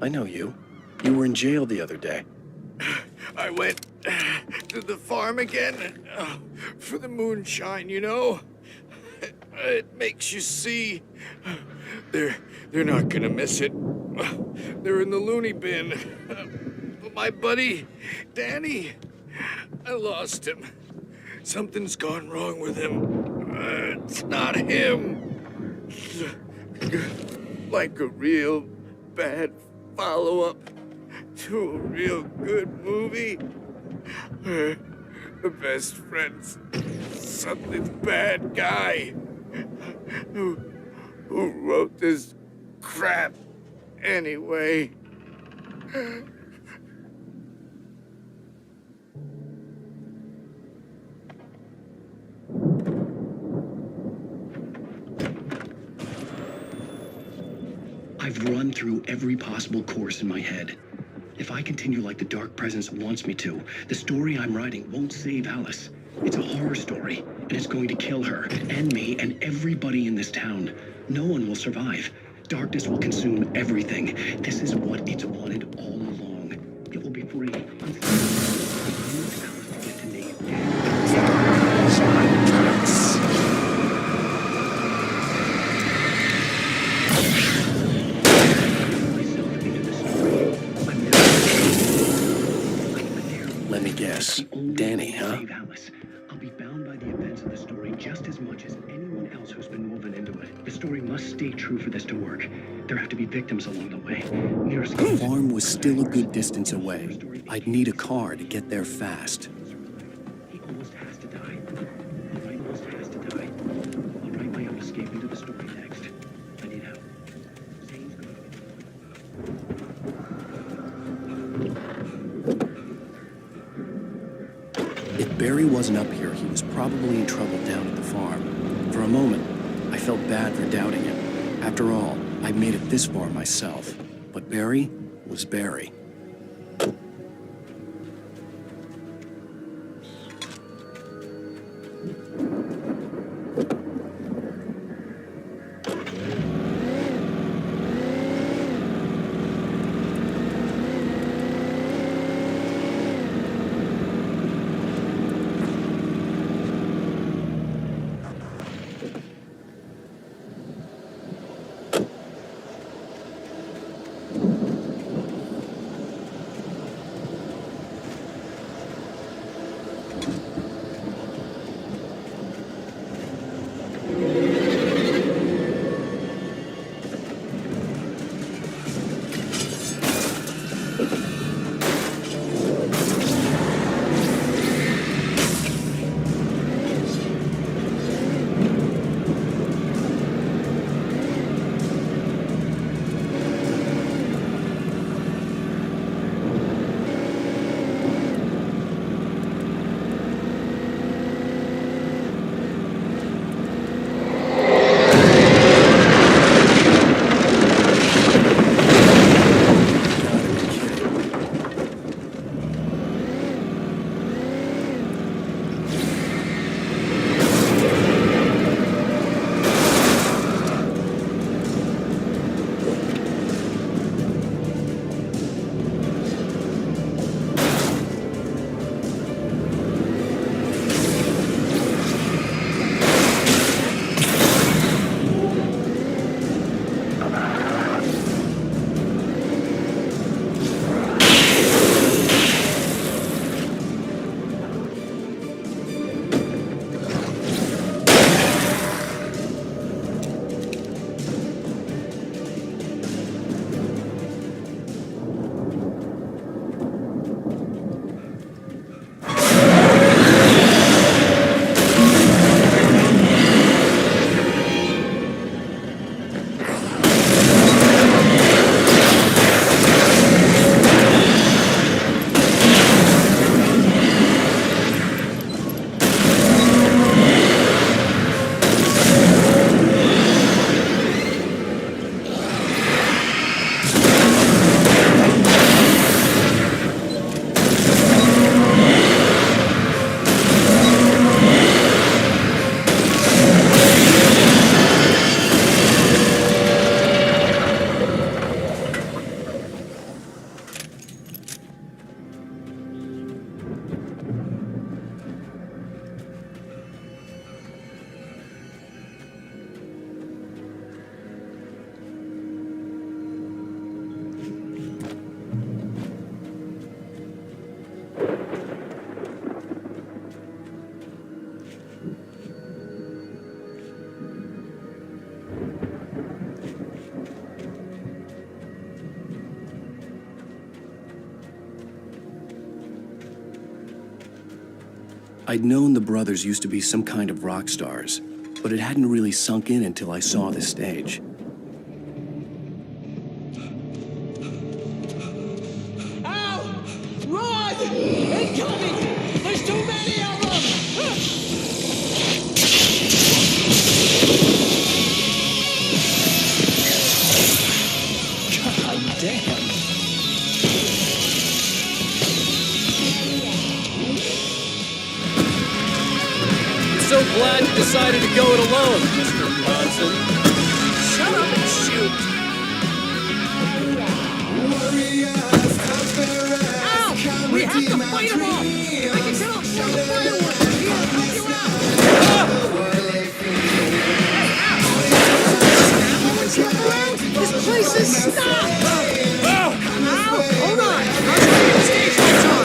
I know you. You were in jail the other day. I went to the farm again for the moonshine, you know? It makes you see. They're not gonna miss it. They're in the loony bin. But my buddy, Danny, I lost him. Something's gone wrong with him. It's not him. Like a real bad follow-up to a real good movie. The best friend's suddenly the bad guy who wrote this crap anyway. I've run through every possible course in my head. If I continue like the Dark Presence wants me to, the story I'm writing won't save Alice. It's a horror story, and it's going to kill her, and me, and everybody in this town. No one will survive. Darkness will consume everything. This is what it's wanted all along. It will be free. It needs Alice to get to name. Let me guess. Danny, huh? I'll be bound by the events of the story just as much as anyone else who's been woven into it. The story must stay true for this to work. There have to be victims along the way. The farm was still a good distance away. I'd need a car to get there fast. He almost has to die. He almost has to die. I'll write my own escape into the story next. I need help. Zane's going to If Barry wasn't up here, he was probably in trouble down at the farm. For a moment, I felt bad for doubting him. After all, I'd made it this far myself. But Barry was Barry. I'd known the brothers used to be some kind of rock stars, but it hadn't really sunk in until I saw the stage. Ow! Run! Incoming! There's too many of them! God damn! So glad you decided to go it alone, Mr. Ransom. Shut up and shoot! Ow! We have to fight them off! I can set off more fireworks! I'm here to help you out! This place is stopped! Ow! Hold on! I'll try to stage lights on!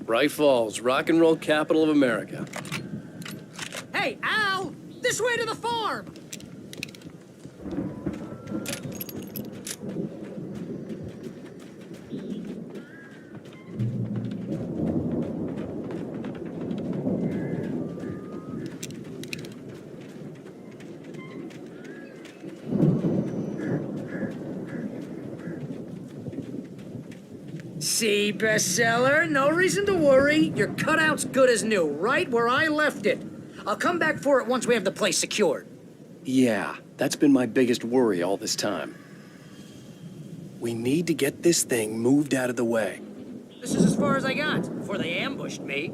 Bright Falls, rock and roll capital of America. Hey, Al! This way to the farm! See, bestseller? No reason to worry. Your cutout's good as new, right where I left it. I'll come back for it once we have the place secured. Yeah, that's been my biggest worry all this time. We need to get this thing moved out of the way. This is as far as I got before they ambushed me.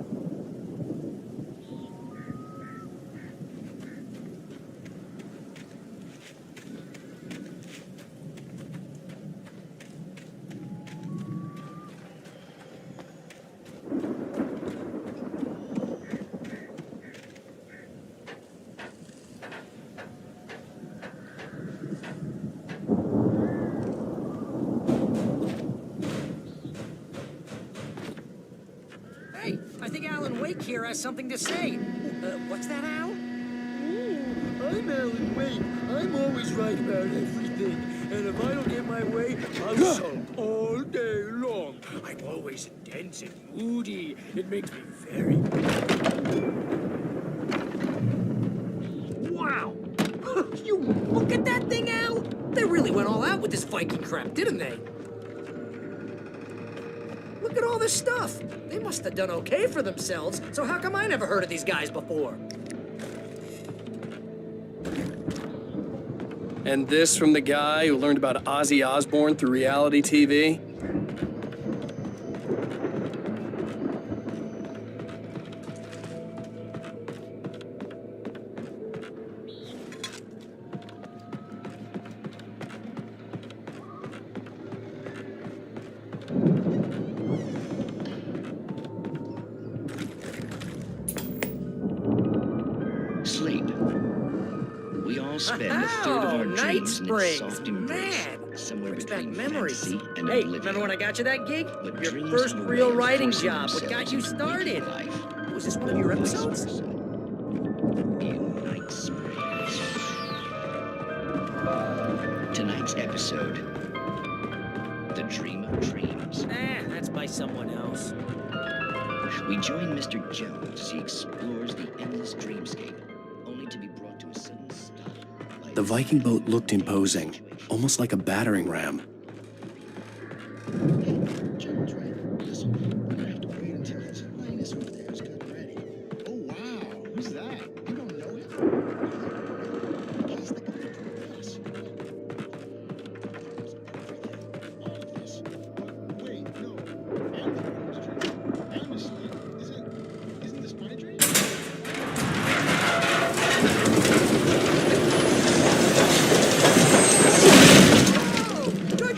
Hey, I think Alan Wake here has something to say. What's that, Al? I'm Alan Wake. I'm always right about everything. And if I don't get my way, I'll sulk all day long. I'm always intense and moody. It makes me very... Wow! You look at that thing, Al! They really went all out with this Viking crap, didn't they? Look at all this stuff. They must have done okay for themselves, so how come I never heard of these guys before? And this from the guy who learned about Ozzy Osbourne through reality TV? Sleep. We all spend a third of our Night dreams in its Springs. soft embrace, Man, somewhere brings back between memories. fantasy and Hey, oblivion. remember when I got you that gig? But Your dreams first have a real way of writing forcing job. What got you themselves into started? waking life. Was this one of your episodes? In Night Springs. Tonight's episode, The Dream of Dreams. That's by someone else. We join Mr. Jones as he explores the endless dreamscape, only to be brought to a sudden stop. The Viking boat looked imposing, almost like a battering ram. Jones, right? Listen, we're gonna have to wait until his highness over there is gotten ready. Oh, wow. Who's that? You don't know him? He's the guy who drew us. All of this. Wait, no. I'm the one who's dreaming. I'm asleep. Isn't this my dream? Good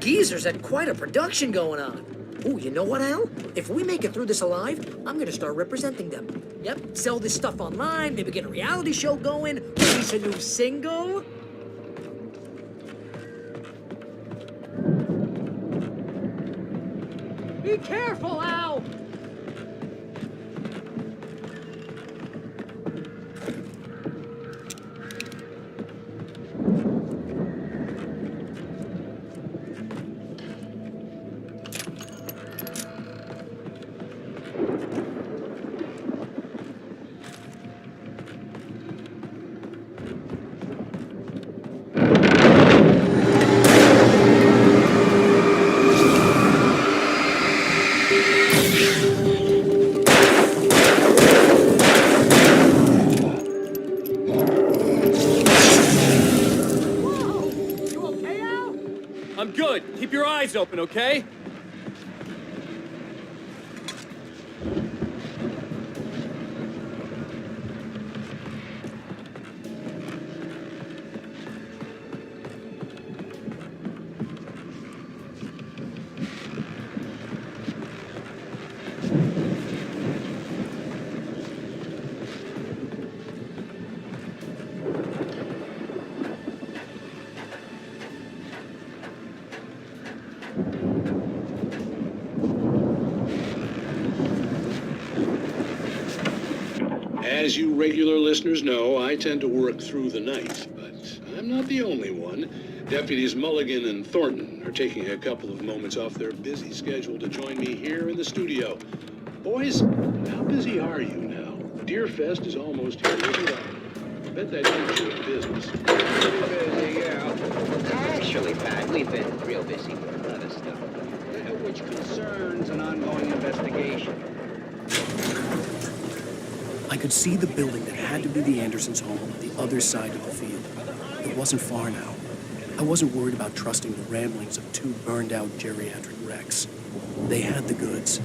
geezers had quite a production going on. Ooh, you know what, Al? If we make it through this alive, I'm gonna start representing them. Yep, sell this stuff online, maybe get a reality show going, release a new single. Be careful, Al! I'm good. Keep your eyes open, okay? As you regular listeners know, I tend to work through the night, but I'm not the only one. Deputies Mulligan and Thornton are taking a couple of moments off their busy schedule to join me here in the studio. Boys, how busy are you now? Deerfest is almost here, isn't it? I bet that keeps you in business. Busy, yeah. Actually, Pat, we've been real busy with other stuff, which concerns an ongoing investigation. I could see the building that had to be the Andersons' home on the other side of the field. It wasn't far now. I wasn't worried about trusting the ramblings of two burned-out geriatric wrecks. They had the goods.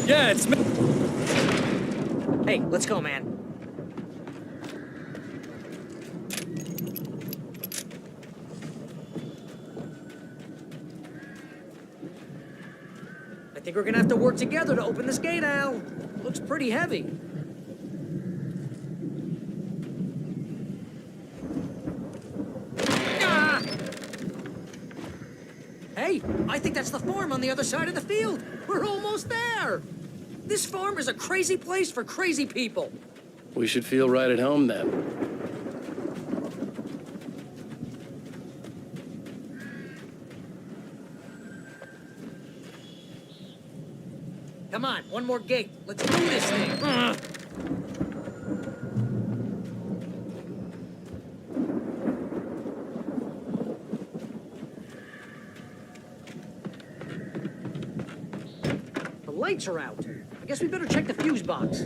Yeah, it's me. Hey, let's go, man. I think we're gonna have to work together to open this gate, Al. Looks pretty heavy. Ah! Hey, I think that's the farm on the other side of the field. We're almost there. This farm is a crazy place for crazy people. We should feel right at home then. Come on, one more gate. Let's do this thing. The lights are out. I guess we better check the fuse box.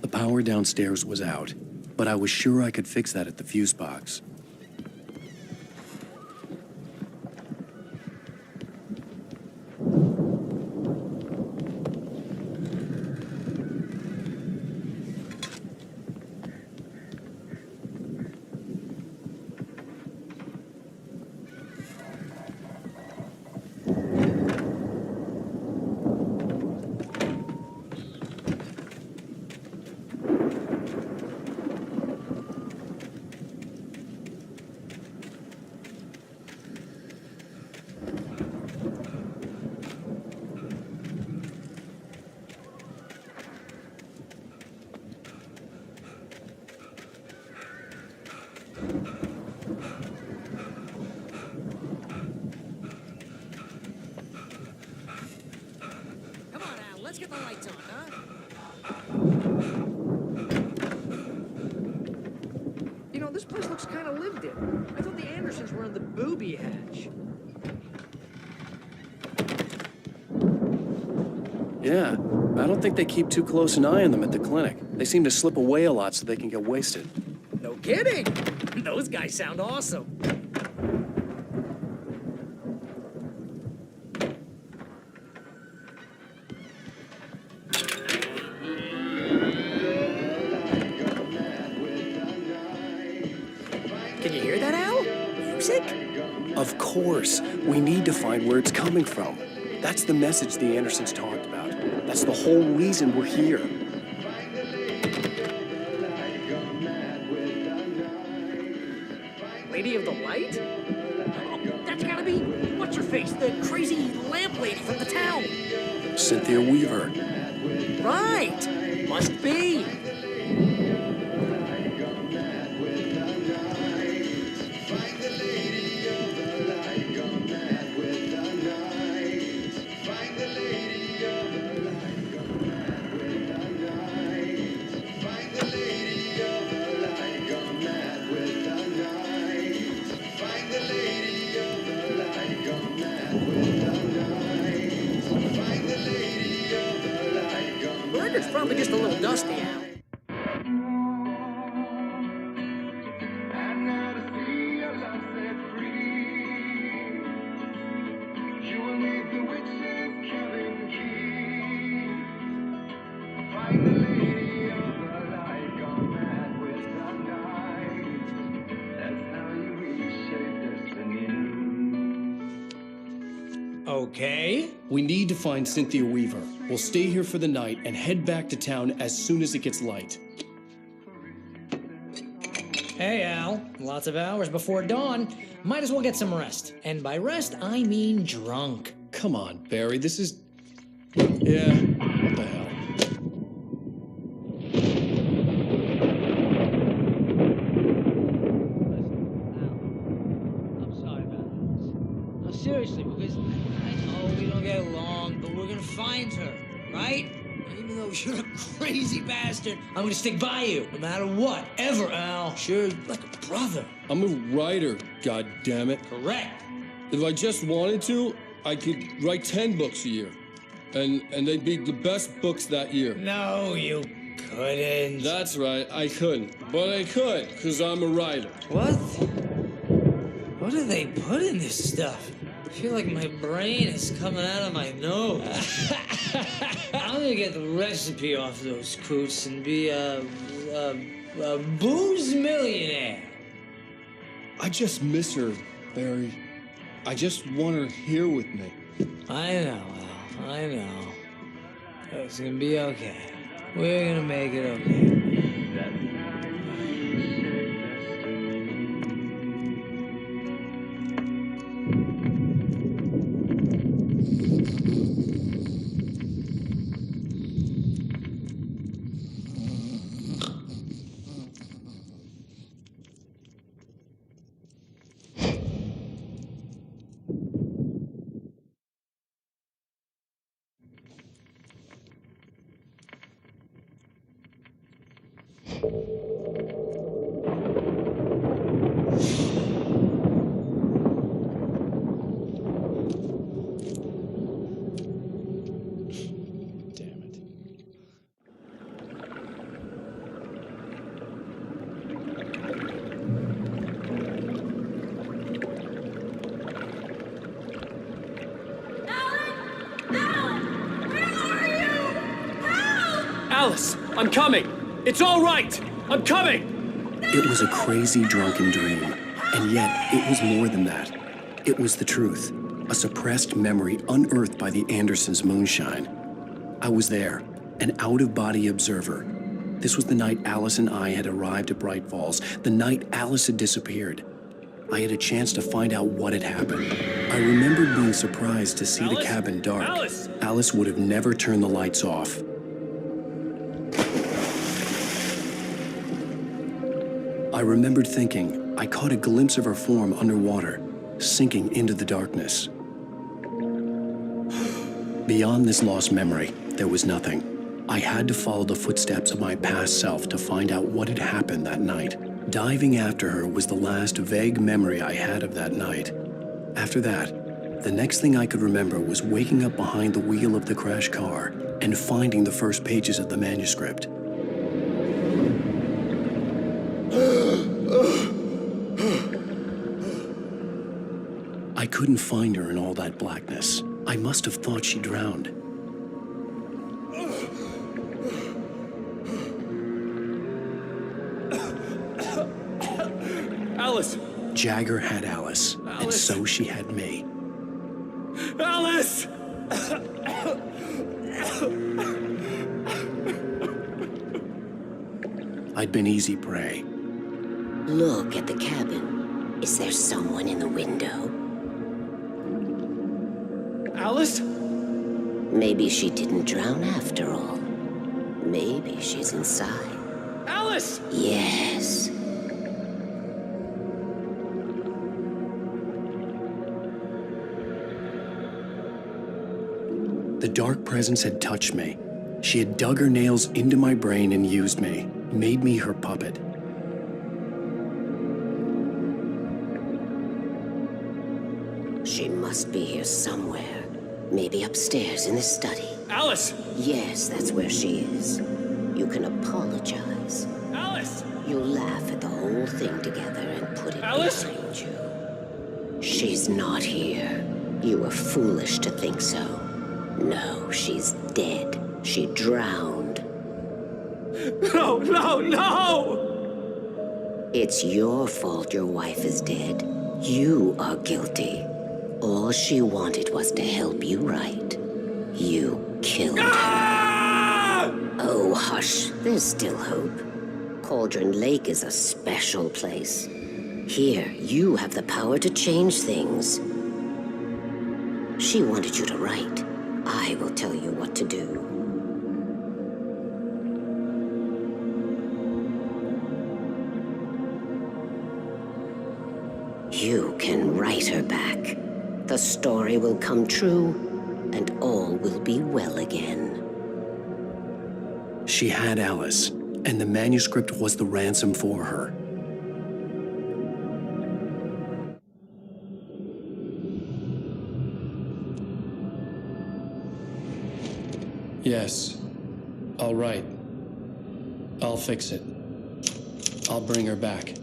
The power downstairs was out, but I was sure I could fix that at the fuse box. Let's get the lights on, huh? You know, this place looks kind of lived in. I thought the Andersons were on the booby hatch. Yeah, I don't think they keep too close an eye on them at the clinic. They seem to slip away a lot so they can get wasted. No kidding! Those guys sound awesome. Can you hear that, Al? Music? Of course. We need to find where it's coming from. That's the message the Andersons talked about. That's the whole reason we're here. Lady of the Light? Oh, that's gotta be, what's-her-face, the crazy lamp lady from the town. Cynthia Weaver. Right! Must be. The record's probably just a little dusty, Al. Okay. We need to find Cynthia Weaver. We'll stay here for the night and head back to town as soon as it gets light. Hey, Al. Lots of hours before dawn. Might as well get some rest. And by rest, I mean drunk. Come on, Barry, this is... Yeah, what the hell? No, seriously, because I know we don't get along, but we're gonna find her, right? Even though you're a crazy bastard, I'm gonna stick by you, no matter what, ever, Al. Sure, like a brother. I'm a writer, goddammit. Correct. If I just wanted to, I could write 10 books a year. And they'd be the best books that year. No, you couldn't. That's right, I couldn't. But I could, because I'm a writer. What? What do they put in this stuff? I feel like my brain is coming out of my nose. I'm gonna get the recipe off those coots and be a booze millionaire. I just miss her, Barry. I just want her here with me. I know, Al. I know. It's gonna be okay. We're gonna make it okay. Alice, I'm coming! It's all right! I'm coming! It was a crazy, drunken dream, and yet it was more than that. It was the truth, a suppressed memory unearthed by the Andersons' moonshine. I was there, an out-of-body observer. This was the night Alice and I had arrived at Bright Falls, the night Alice had disappeared. I had a chance to find out what had happened. I remembered being surprised to see the cabin dark. Alice would have never turned the lights off. I remembered thinking I caught a glimpse of her form underwater, sinking into the darkness. Beyond this lost memory, there was nothing. I had to follow the footsteps of my past self to find out what had happened that night. Diving after her was the last vague memory I had of that night. After that, the next thing I could remember was waking up behind the wheel of the crashed car and finding the first pages of the manuscript. I couldn't find her in all that blackness. I must have thought she drowned. Alice! Jagger had Alice, and so she had me. Alice! I'd been easy prey. Look at the cabin. Is there someone in the window? Alice? Maybe she didn't drown after all. Maybe she's inside. Alice! Yes. The dark presence had touched me. She had dug her nails into my brain and used me, made me her puppet. She must be here somewhere. Maybe upstairs in the study. Alice! Yes, that's where she is. You can apologize. Alice! You'll laugh at the whole thing together and put it behind you. She's not here. You were foolish to think so. No, she's dead. She drowned. No, no, no! It's your fault your wife is dead. You are guilty. All she wanted was to help you right. You killed her. Oh, hush. There's still hope. Cauldron Lake is a special place. Here, you have the power to change things. She wanted you to write. I will tell you what to do. You can write her back. The story will come true, and all will be well again. She had Alice, and the manuscript was the ransom for her. Yes. All right. I'll fix it. I'll bring her back.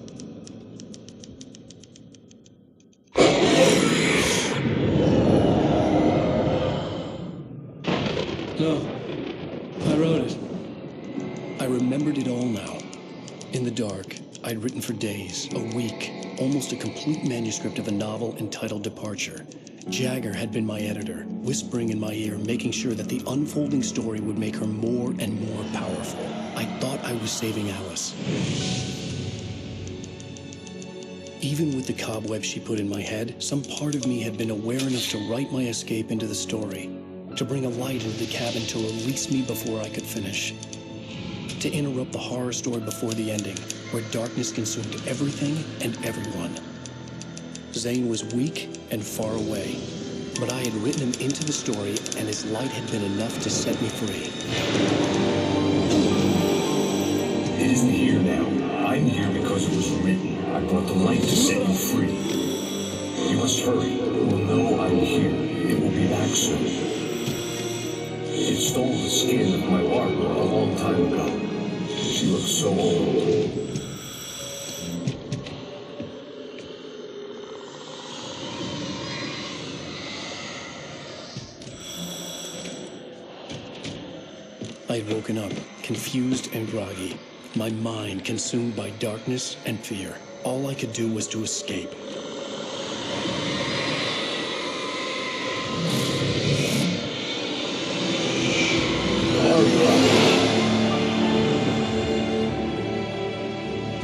No, I wrote it. I remembered it all now. In the dark, I'd written for days, a week, almost a complete manuscript of a novel entitled Departure. Jagger had been my editor, whispering in my ear, making sure that the unfolding story would make her more and more powerful. I thought I was saving Alice. Even with the cobweb she put in my head, some part of me had been aware enough to write my escape into the story, to bring a light into the cabin to release me before I could finish, to interrupt the horror story before the ending, where darkness consumed everything and everyone. Zane was weak and far away, but I had written him into the story, and his light had been enough to set me free. It isn't here now. I'm here because it was written. I brought the light to set you free. You must hurry. It will know I'm here. It will be back soon. It stole the skin of my art a long time ago. She looks so old. I'd woken up, confused and groggy, my mind consumed by darkness and fear. All I could do was to escape.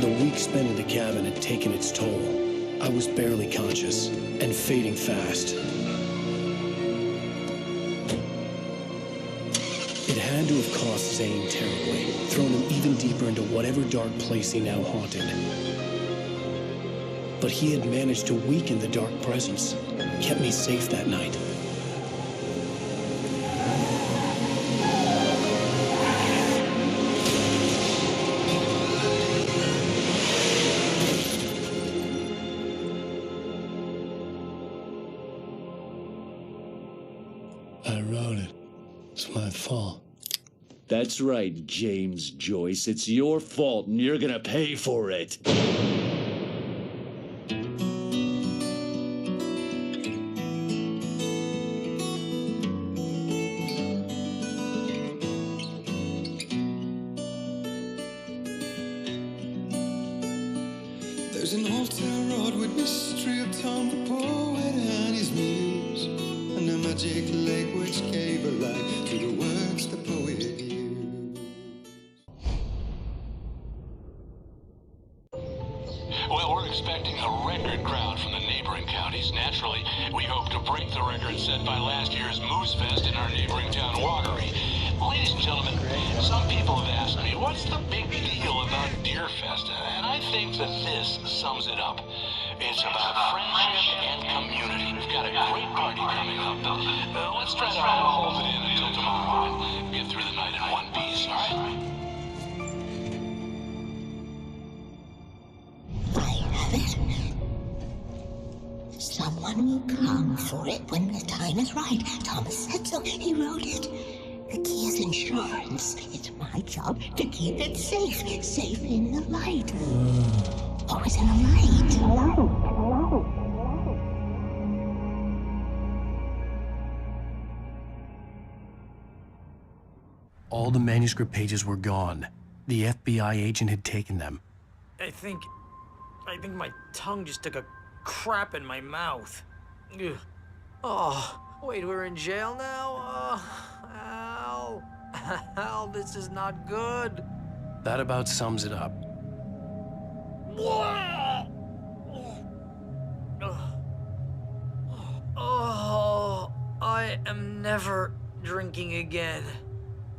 The week spent in the cabin had taken its toll. I was barely conscious and fading fast. It had to have cost Zane terribly, thrown him even deeper into whatever dark place he now haunted. But he had managed to weaken the dark presence, kept me safe that night. I wrote it. It's my fault. That's right, James Joyce. It's your fault, and you're gonna pay for it. There's an old town road with mystery of Tom the poet and his muse, and a magic lake which gave a light to the words the poet used. Well, we're expecting a record crowd from the neighboring counties. Naturally, we hope to break the record set by last year's Moose Fest in our neighboring town, Watery. Ladies and gentlemen, some people have asked me, what's the big deal about Deer Fest? And I think that this sums it up. It's about friendship and community. We've got a great party coming up. Let's try to hold it in until tomorrow and get through the night in one piece, all right? Someone will come for it when the time is right. Thomas said so. He wrote it. The key is insurance. It's my job to keep it safe. Safe in the light. Always in the light. All the manuscript pages were gone. The FBI agent had taken them. I think my tongue just took a crap in my mouth. Ugh. Oh, wait, we're in jail now? Al. Al, this is not good. That about sums it up. Oh, I am never drinking again.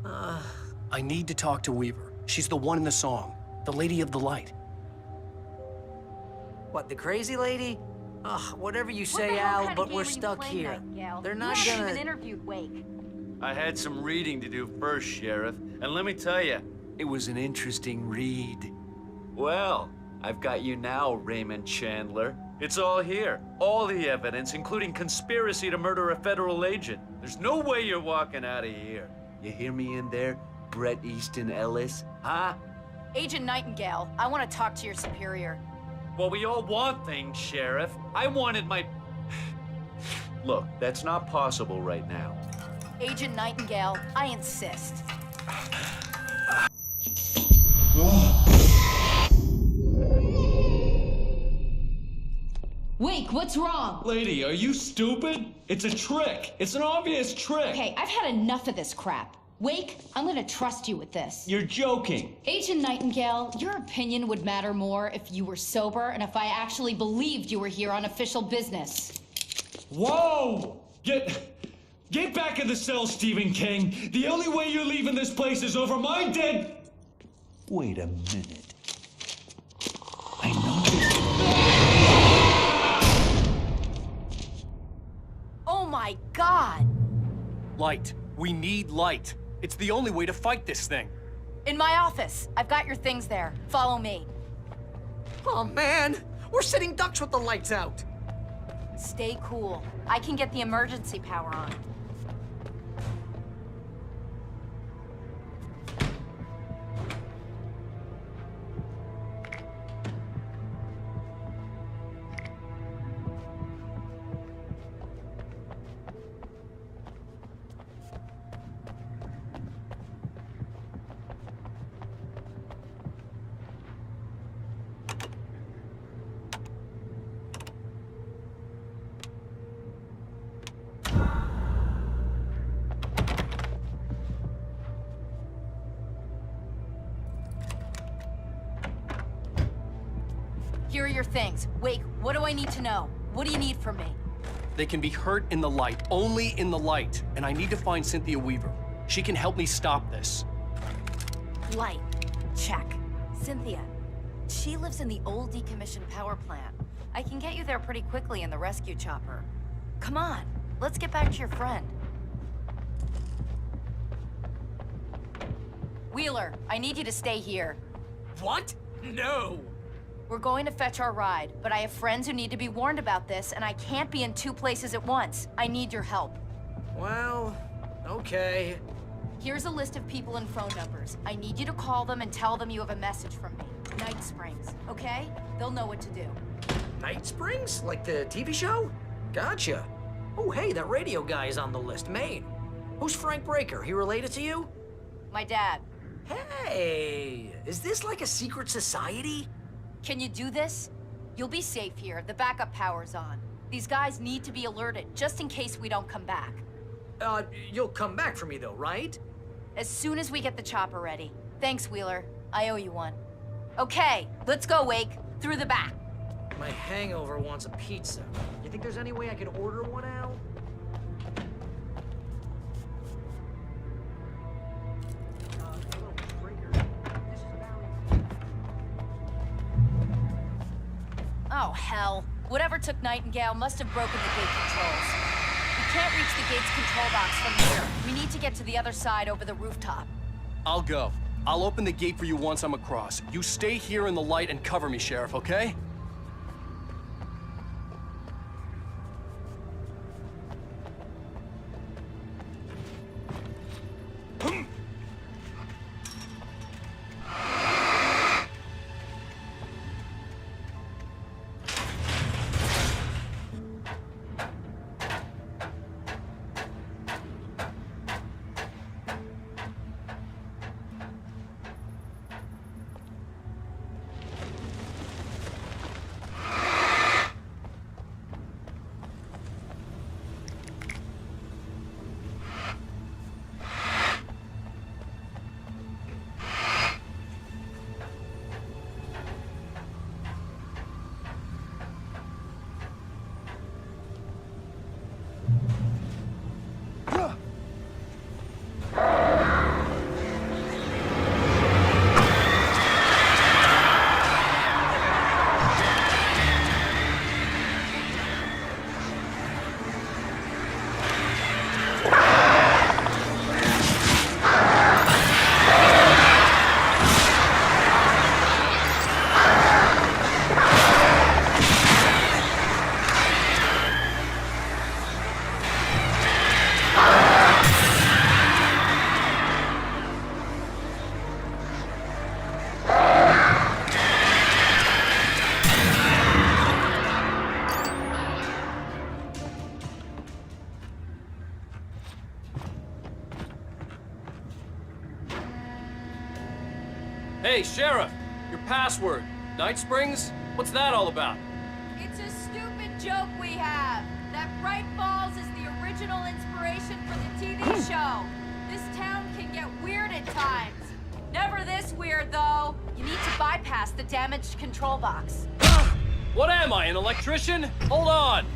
I need to talk to Weaver. She's the one in the song. The Lady of the Light. What, the crazy lady? Ugh, whatever you say, Al, but we're stuck here. They're not You haven't gonna... even interviewed Wake. I had some reading to do first, Sheriff, and let me tell you, it was an interesting read. Well, I've got you now, Raymond Chandler. It's all here. All the evidence, including conspiracy to murder a federal agent. There's no way you're walking out of here. You hear me in there, Bret Easton Ellis? Huh? Agent Nightingale, I want to talk to your superior. Well, we all want things, Sheriff. I wanted my... Look, that's not possible right now. Agent Nightingale, I insist. Wake, what's wrong? Lady, are you stupid? It's a trick. It's an obvious trick. Okay, I've had enough of this crap. Wake, I'm gonna trust you with this. You're joking. Agent Nightingale, your opinion would matter more if you were sober and if I actually believed you were here on official business. Whoa! Get back in the cell, Stephen King. The only way you're leaving this place is over my dead... Wait a minute. I know this. Oh my God! Light. We need light. It's the only way to fight this thing. In my office. I've got your things there. Follow me. Oh man, we're sitting ducks with the lights out. Stay cool. I can get the emergency power on. Here are your things. Wake, what do I need to know? What do you need from me? They can be hurt in the light, only in the light. And I need to find Cynthia Weaver. She can help me stop this. Light. Check. Cynthia. She lives in the old decommissioned power plant. I can get you there pretty quickly in the rescue chopper. Come on, let's get back to your friend. Wheeler, I need you to stay here. What? No! We're going to fetch our ride, but I have friends who need to be warned about this, and I can't be in 2 places at once. I need your help. Well, okay. Here's a list of people and phone numbers. I need you to call them and tell them you have a message from me. Night Springs, okay? They'll know what to do. Night Springs? Like the TV show? Gotcha. Oh, hey, that radio guy is on the list, Maine. Who's Frank Breaker? He related to you? My dad. Hey, is this like a secret society? Can you do this? You'll be safe here. The backup power's on. These guys need to be alerted, just in case we don't come back. You'll come back for me though, right? As soon as we get the chopper ready. Thanks, Wheeler. I owe you one. Okay, let's go, Wake. Through the back. My hangover wants a pizza. You think there's any way I could order one out? Oh, hell. Whatever took Nightingale must have broken the gate controls. We can't reach the gate's control box from here. We need to get to the other side over the rooftop. I'll go. I'll open the gate for you once I'm across. You stay here in the light and cover me, Sheriff, okay? Hey, Sheriff! Your password. Night Springs? What's that all about? It's a stupid joke we have. That Bright Falls is the original inspiration for the TV show. This town can get weird at times. Never this weird, though. You need to bypass the damaged control box. What am I, an electrician? Hold on!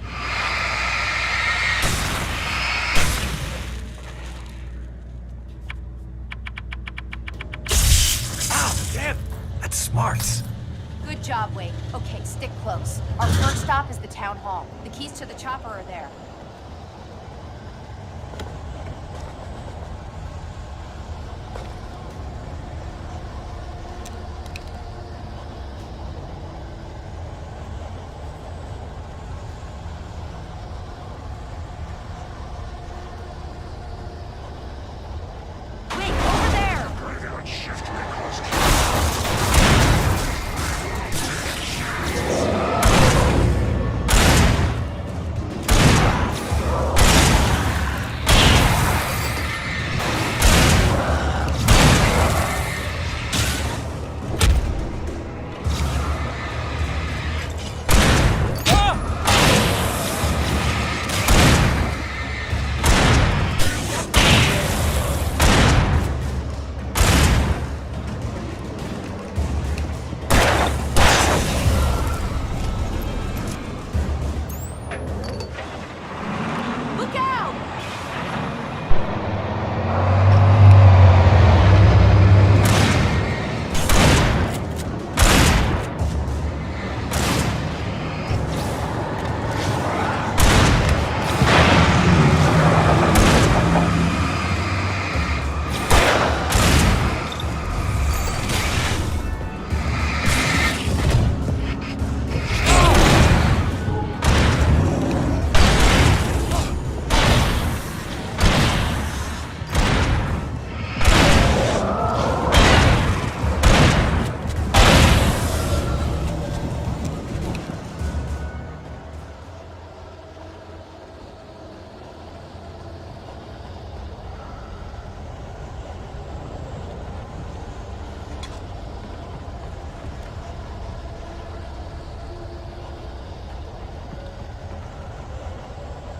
Ow, damn! That's smarts. Good job, Wake. Okay, stick close. Our first stop is the town hall. The keys to the chopper are there.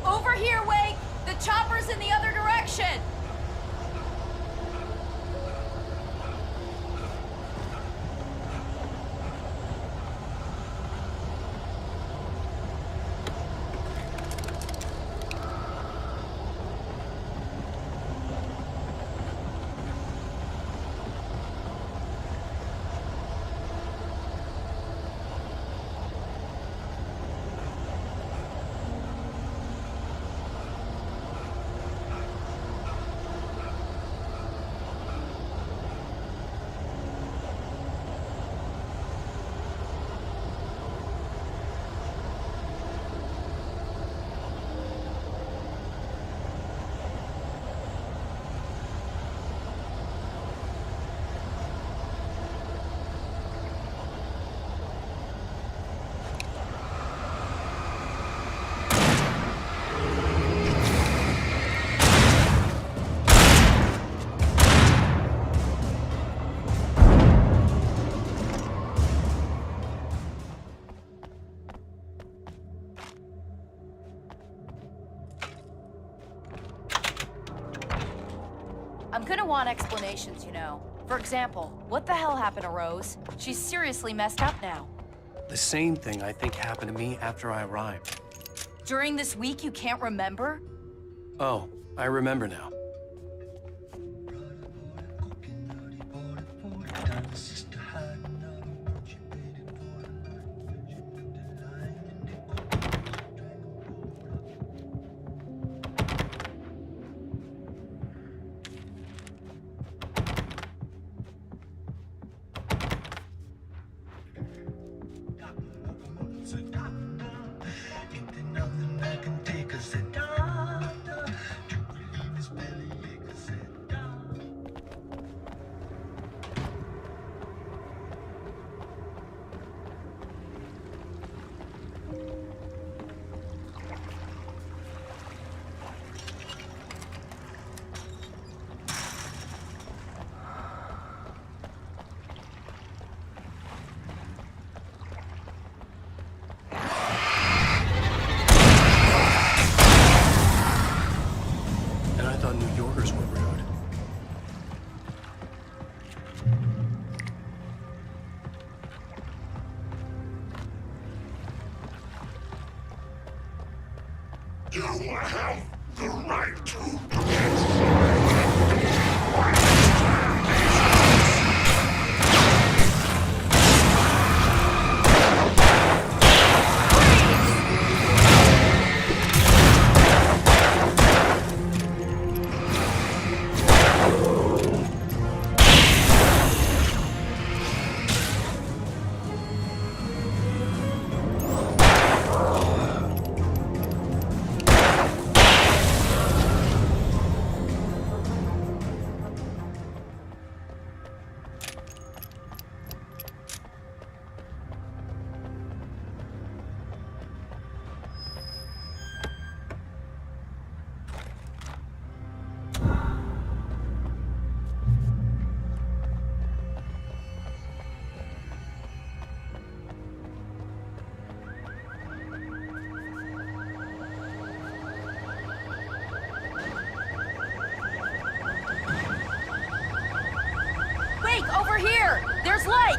Over here, Wake! The chopper's in the other direction! I'm gonna want explanations, you know. For example, what the hell happened to Rose? She's seriously messed up now. The same thing I think happened to me after I arrived. During this week, you can't remember? Oh, I remember now. Nothing I can take us a doctor to relieve his pain. thought New Yorkers were rude. You have the right to Over here! There's light!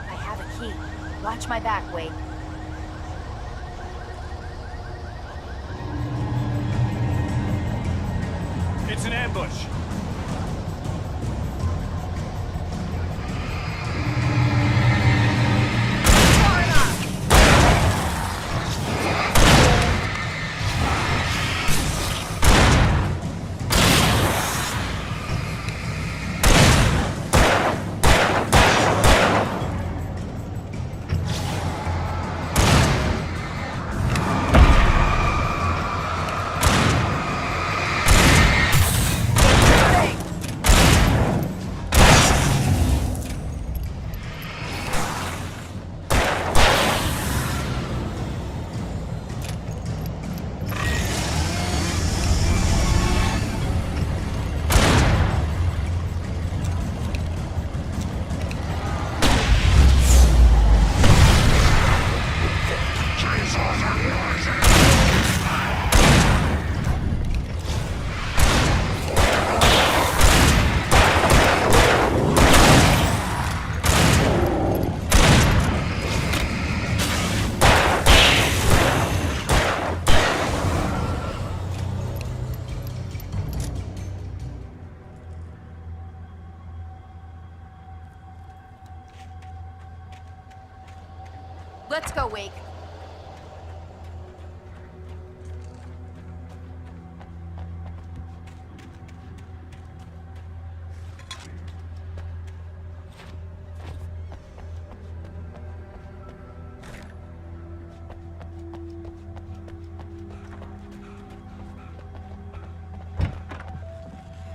I have a key. Watch my back, Wake. It's an ambush. Let's go, Wake.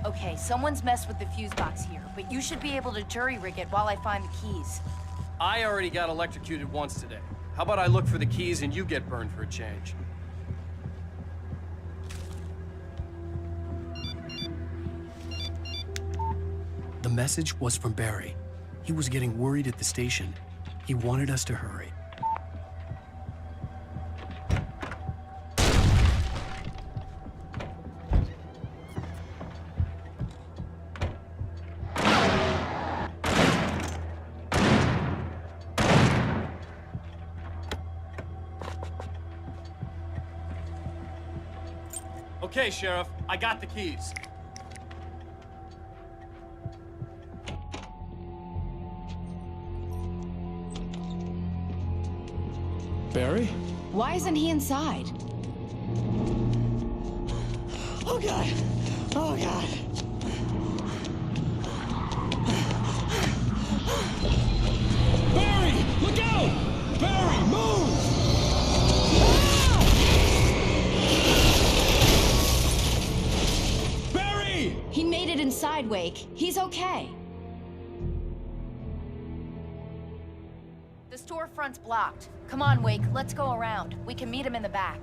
Okay, someone's messed with the fuse box here, but you should be able to jury-rig it while I find the keys. I already got electrocuted once today. How about I look for the keys and you get burned for a change? The message was from Barry. He was getting worried at the station. He wanted us to hurry. Okay, Sheriff, I got the keys. Barry? Why isn't he inside? Oh, God. Oh, God. Barry! Look out! Barry, move! Barry! He made it inside, Wake. He's okay. The storefront's blocked. Come on, Wake, let's go around. We can meet him in the back.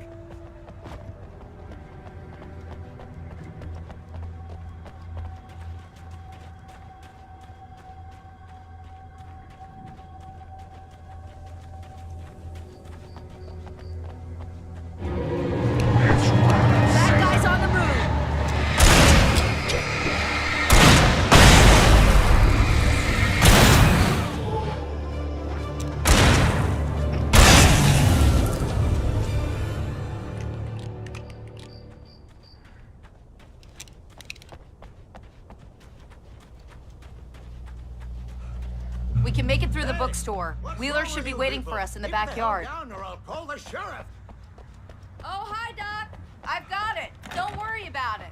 We can make it through the bookstore. Wheeler should be waiting for us in the backyard. Down or I'll call the sheriff. Oh, hi, Doc. I've got it. Don't worry about it.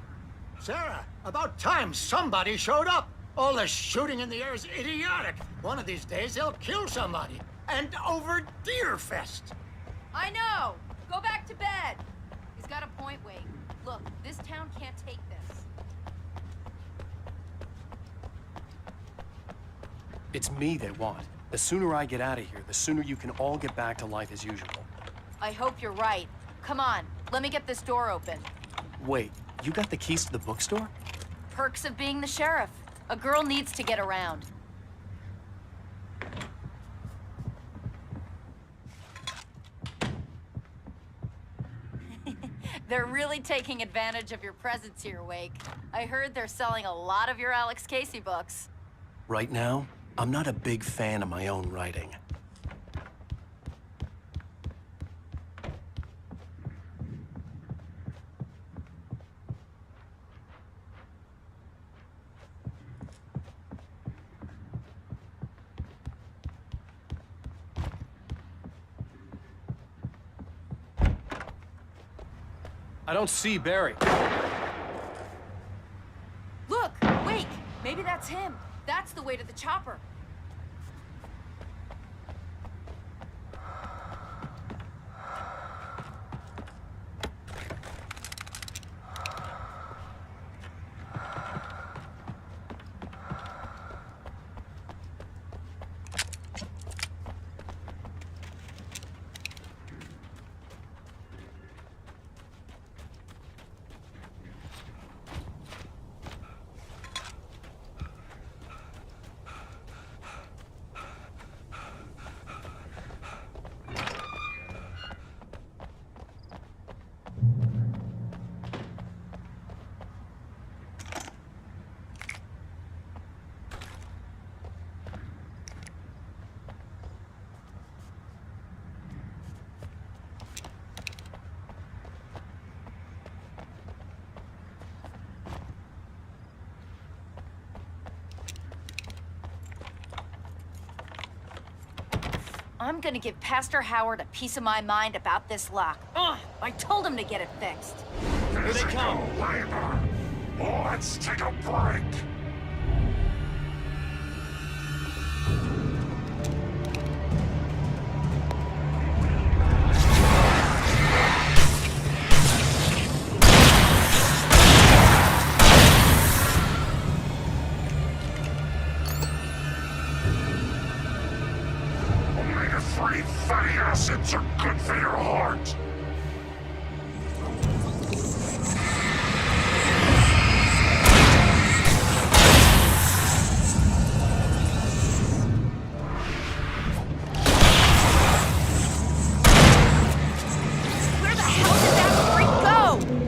Sarah, about time somebody showed up. All this shooting in the air is idiotic. One of these days they'll kill somebody. And over Deerfest. I know. Go back to bed. He's got a point, Wake. Look, this town can't take this. It's me they want. The sooner I get out of here, the sooner you can all get back to life as usual. I hope you're right. Come on, let me get this door open. Wait, you got the keys to the bookstore? Perks of being the sheriff. A girl needs to get around. They're really taking advantage of your presence here, Wake. I heard they're selling a lot of your Alex Casey books. Right now, I'm not a big fan of my own writing. I don't see Barry. Look, Wake! Maybe that's him. That's the way to the chopper. I'm gonna give Pastor Howard a piece of my mind about this lock. Ugh, I told him to get it fixed. Here they come. Labor. Let's take a break. Omega-3 fatty acids are good for your heart. Where the hell did that freak go?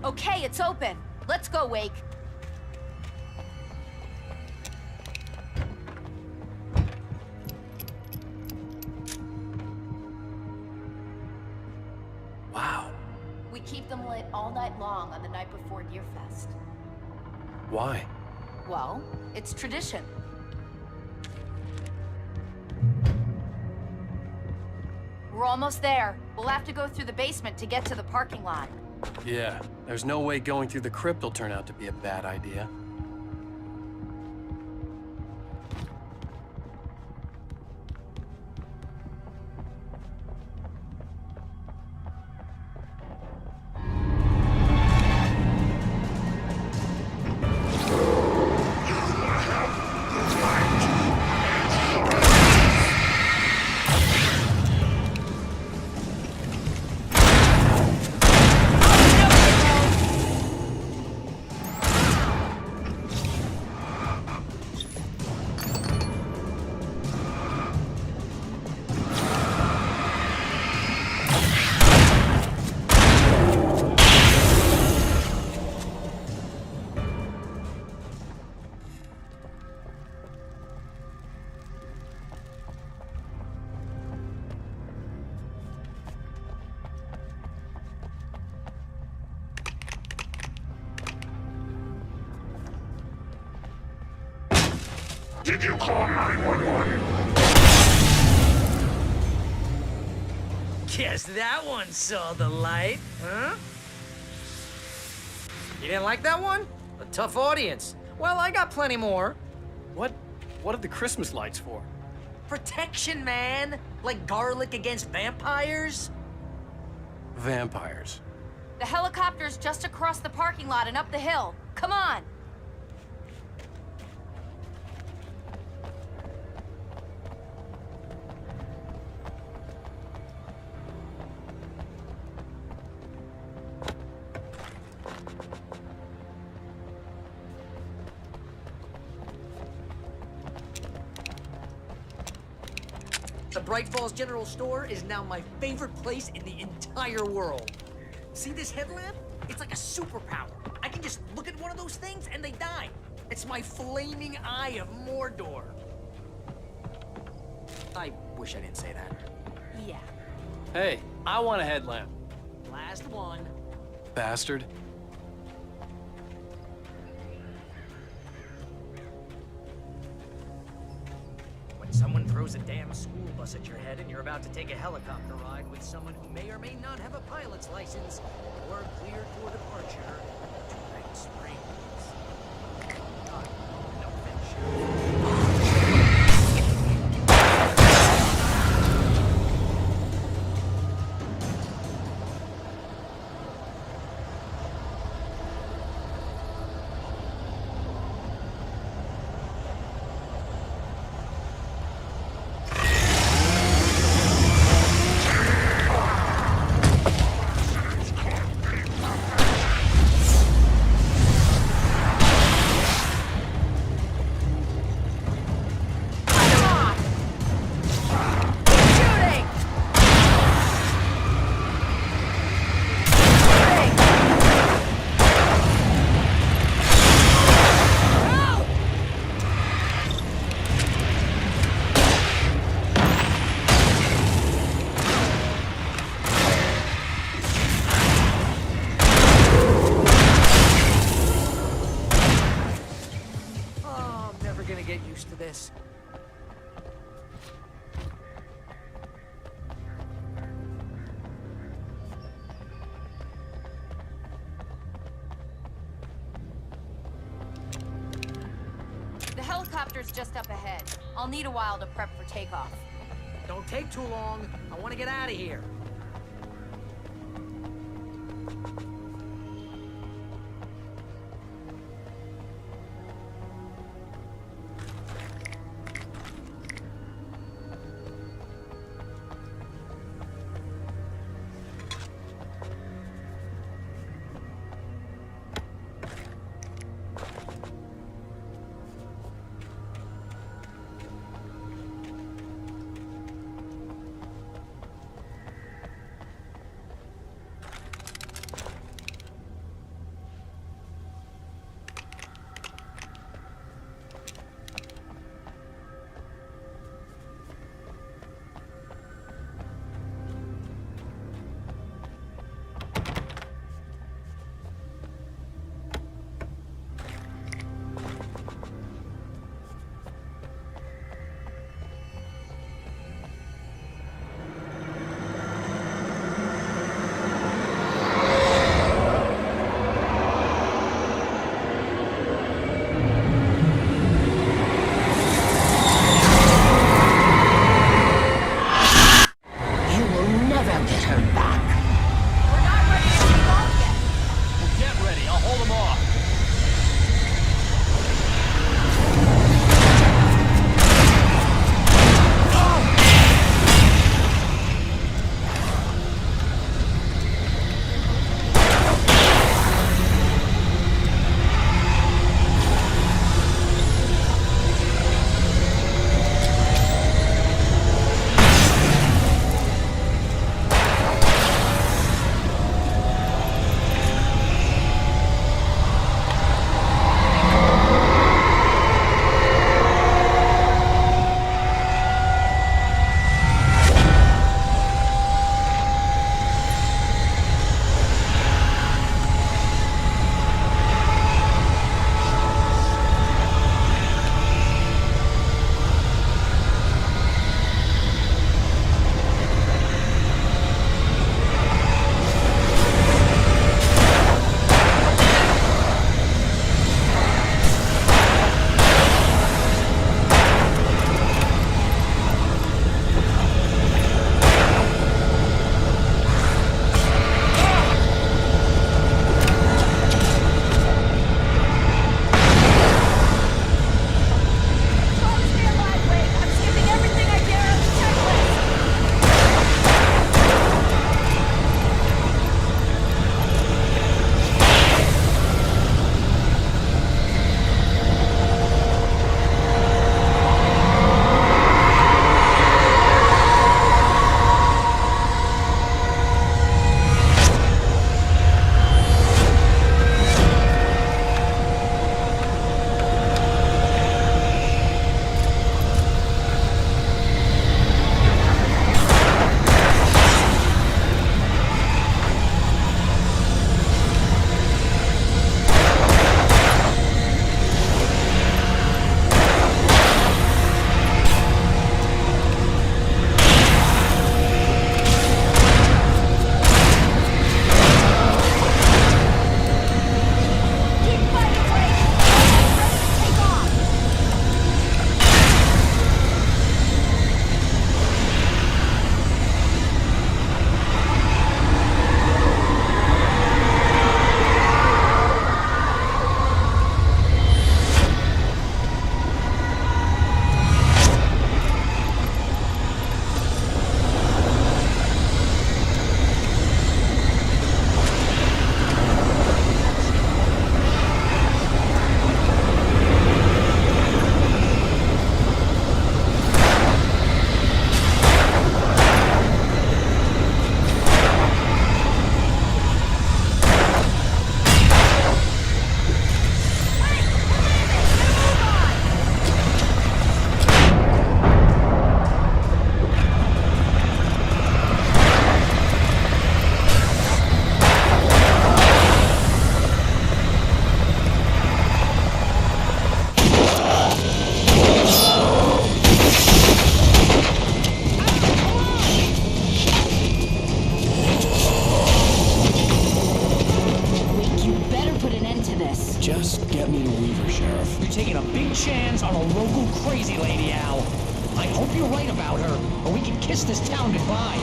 Okay, it's open. Let's go, Wake. Wow. We keep them lit all night long on the night before Deerfest. Why? Well, it's tradition. We're almost there. We'll have to go through the basement to get to the parking lot. Yeah, there's no way going through the crypt will turn out to be a bad idea. Did you call 911? Guess that one saw the light, huh? You didn't like that one? A tough audience. Well, I got plenty more. What are the Christmas lights for? Protection, man. Like garlic against vampires. Vampires. The helicopter's just across the parking lot and up the hill. Come on! The Bright Falls General Store is now my favorite place in the entire world. See this headlamp? It's like a superpower. I can just look at one of those things and they die. It's my flaming eye of Mordor. I wish I didn't say that. Yeah. Hey, I want a headlamp. Last one. Bastard. When someone throws a damn school bus at your head and you're about to take a helicopter ride with someone who may or may not have a pilot's license, or cleared for departure to Red Springs. God, no finish. This. The helicopter's just up ahead. I'll need a while to prep for takeoff. Don't take too long. I want to get out of here. her, or we can kiss this town goodbye.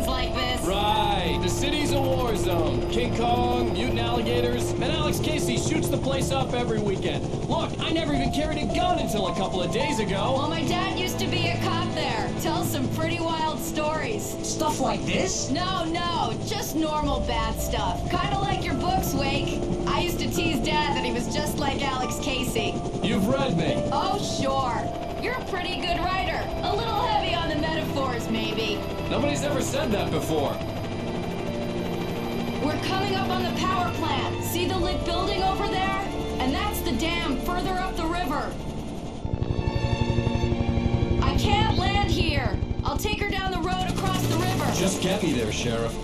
Like this. Right, the city's a war zone. King Kong, mutant alligators, and Alex Casey shoots the place up every weekend. Look, I never even carried a gun until a couple of days ago. Well, my dad used to be a cop there. Tells some pretty wild stories. Stuff like this? No, just normal bad stuff. Kinda like your books, Wake. I used to tease Dad that he was just like Alex Casey. You've read me. Oh, sure. You're a pretty good writer. A little heavy on the metaphors, maybe. Nobody's ever said that before. We're coming up on the power plant. See the lit building over there? And that's the dam further up the river. I can't land here. I'll take her down the road across the river. Just get me there, Sheriff.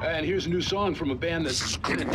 And here's a new song from a band that's gonna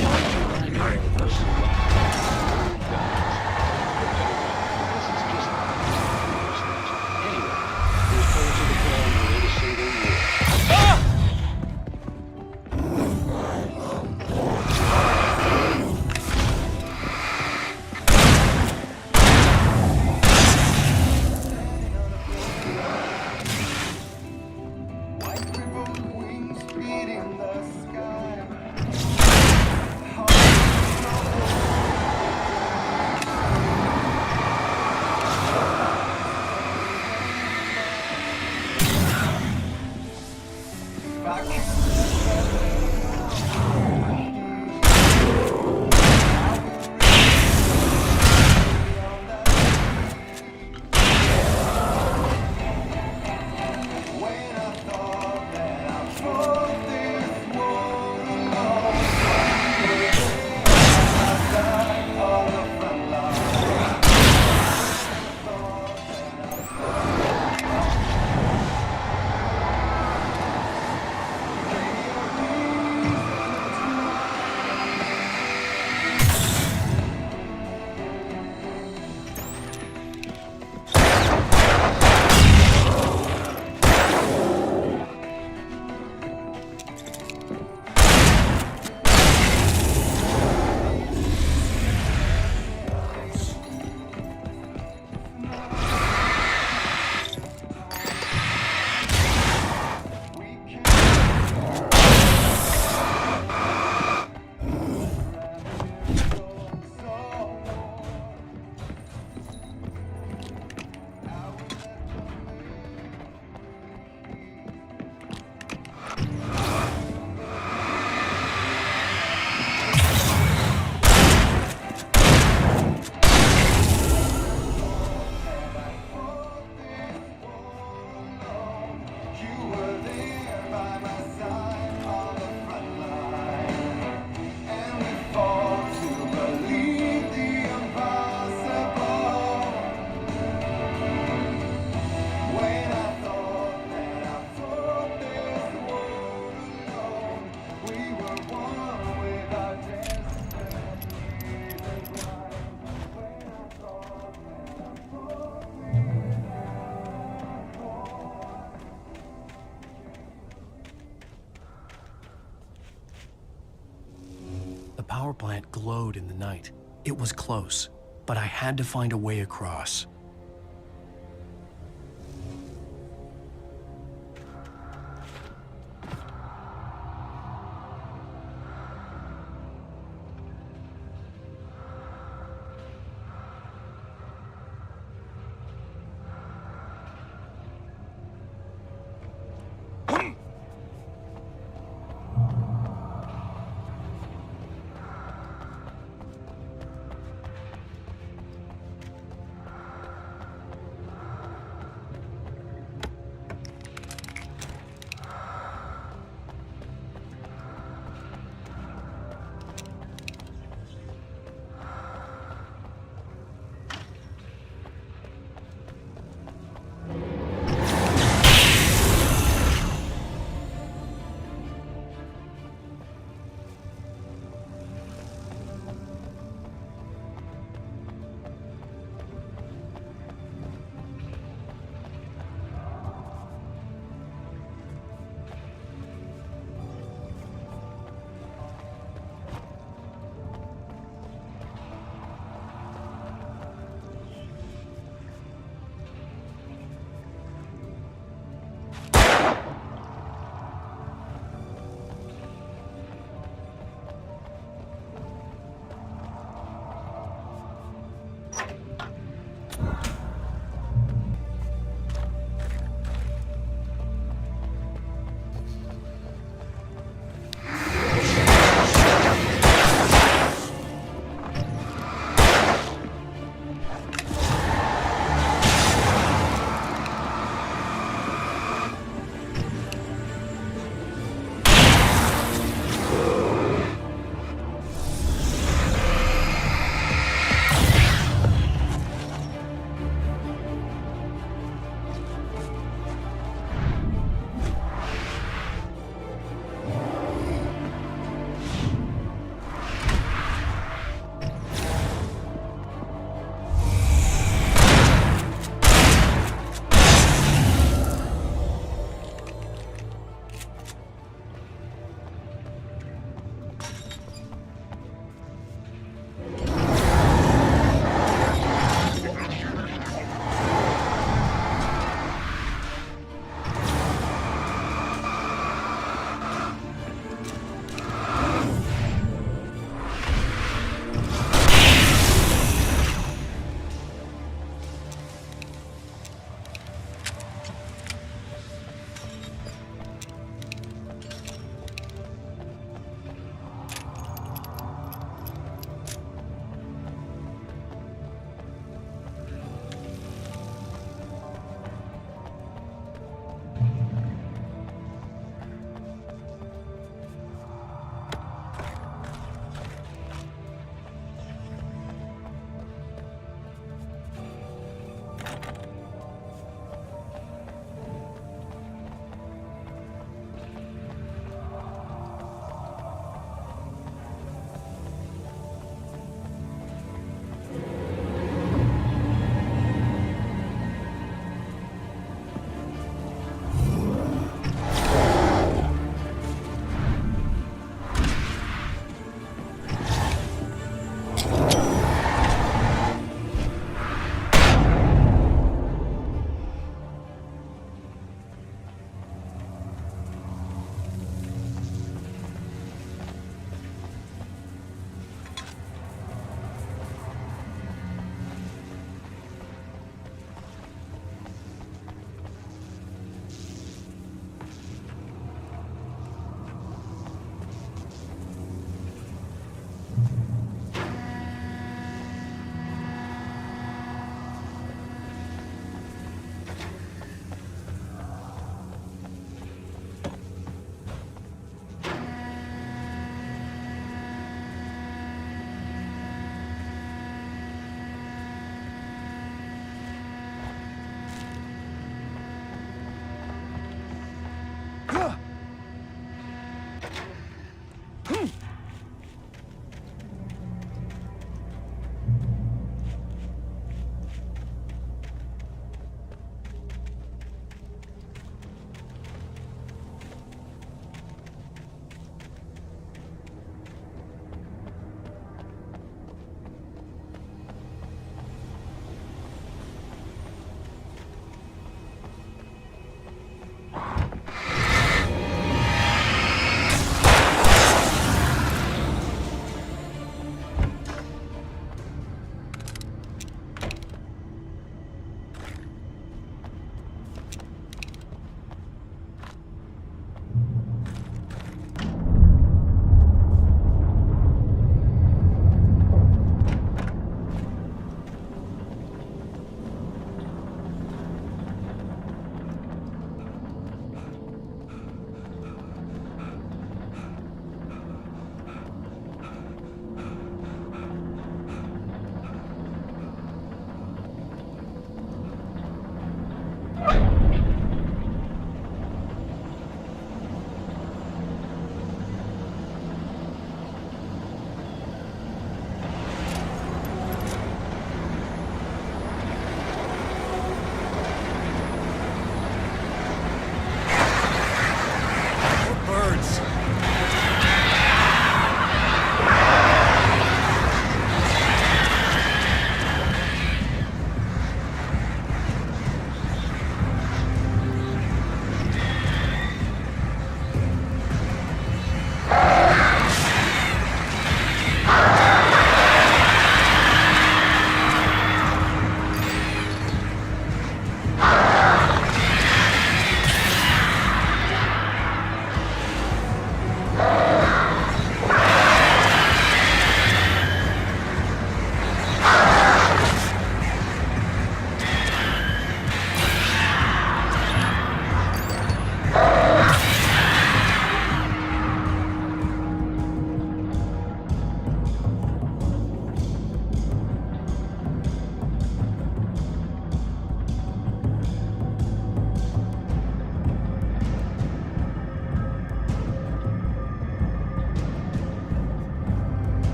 power plant glowed in the night. It was close, but I had to find a way across.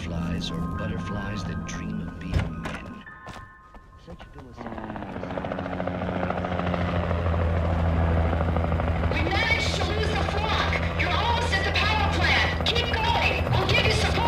fireflies or butterflies that dream of being men. Such We managed to lose the flock. You're almost at the power plant. Keep going. We'll give you support.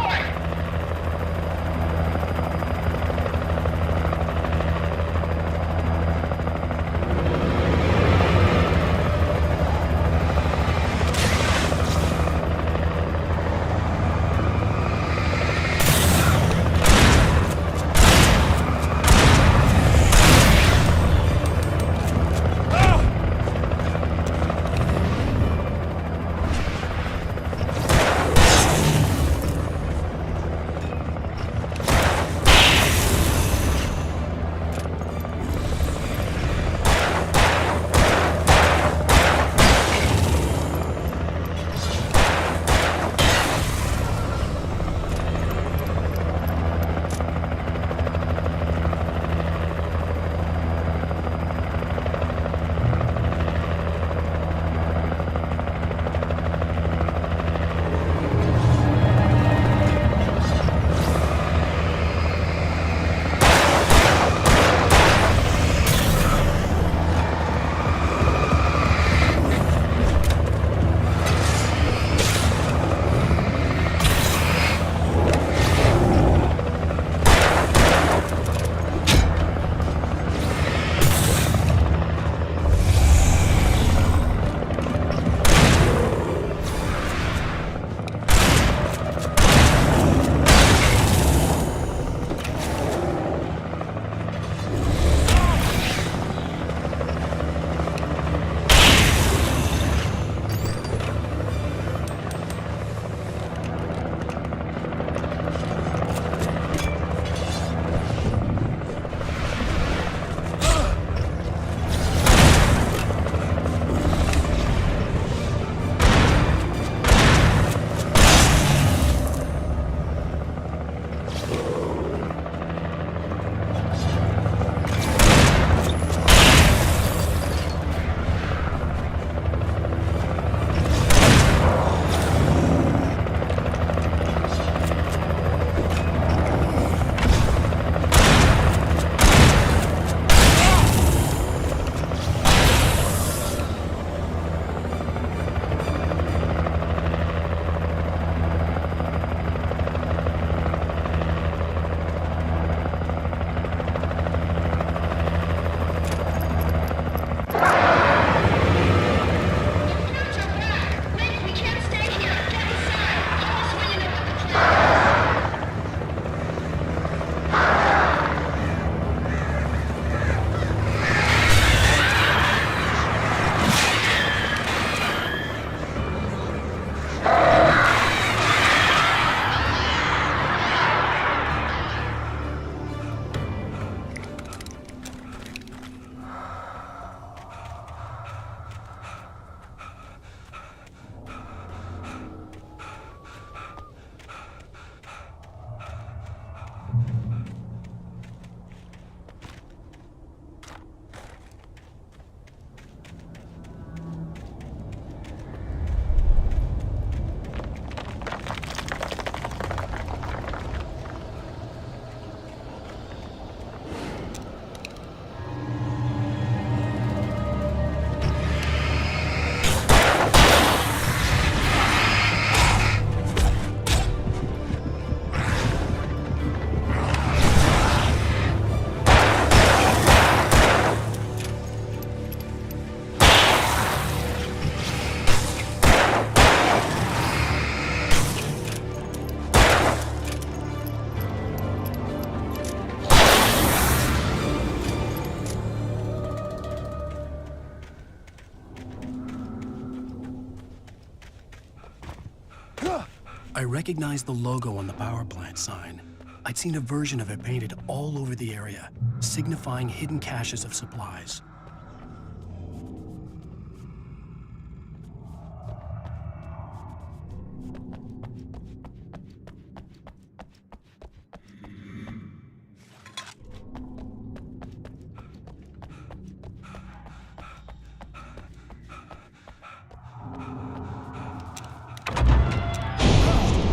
I recognized the logo on the power plant sign. I'd seen a version of it painted all over the area, signifying hidden caches of supplies.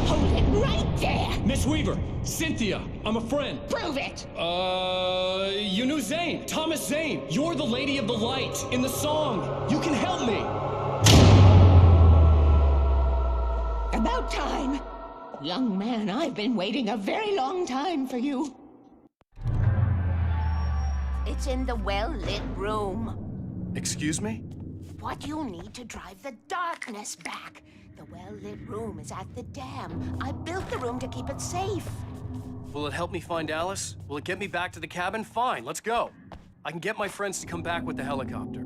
Hold it right there! Miss Weaver, Cynthia, I'm a friend. Prove it! You knew Zane, Thomas Zane. You're the Lady of the Light in the song. You can help me. About time. Young man, I've been waiting a very long time for you. It's in the well-lit room. Excuse me? What you need to drive the darkness back. The well-lit room is at the dam. I built the room to keep it safe. Will it help me find Alice? Will it get me back to the cabin? Fine, let's go. I can get my friends to come back with the helicopter.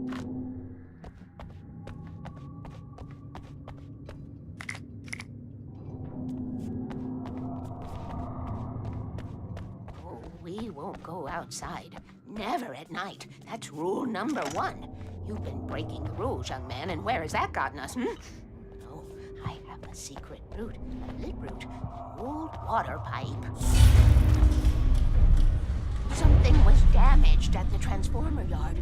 Oh, we won't go outside. Never at night. That's rule number 1. You've been breaking the rules, young man, and where has that gotten us, No, I have a secret route, a lit route, an old water pipe. Something was damaged at the transformer yard.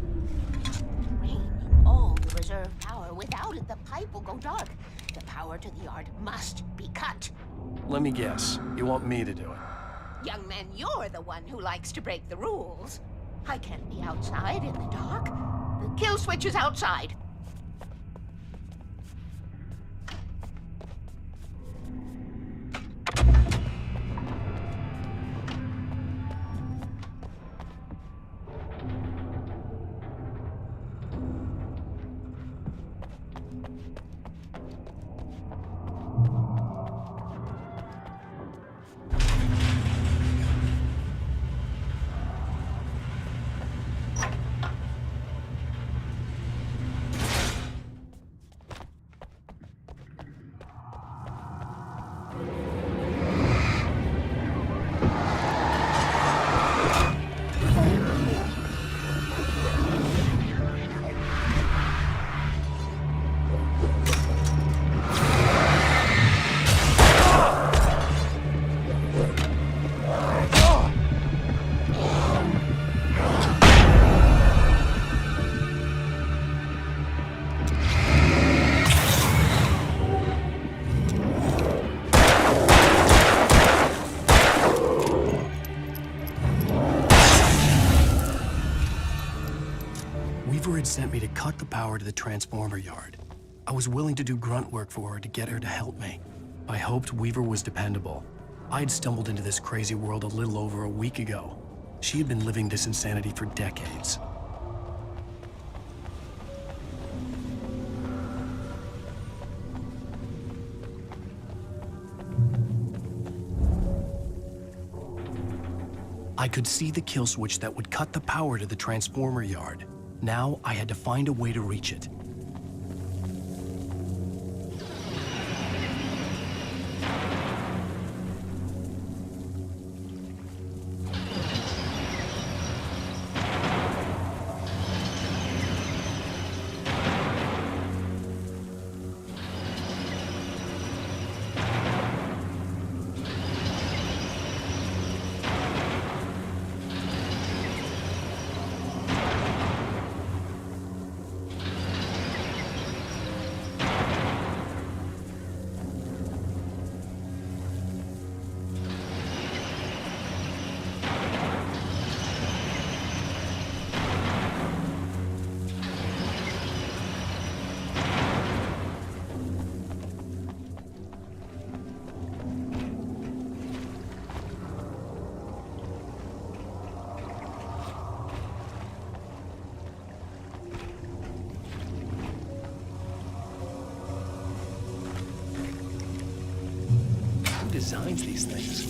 Draining all the reserve power. Without it, the pipe will go dark. The power to the yard must be cut. Let me guess. You want me to do it? Young man, you're the one who likes to break the rules. I can't be outside in the dark. The kill switch is outside. Sent me to cut the power to the transformer yard. I was willing to do grunt work for her to get her to help me. I hoped Weaver was dependable. I'd stumbled into this crazy world a little over a week ago. She had been living this insanity for decades. I could see the kill switch that would cut the power to the transformer yard. Now I had to find a way to reach it. Designs these things.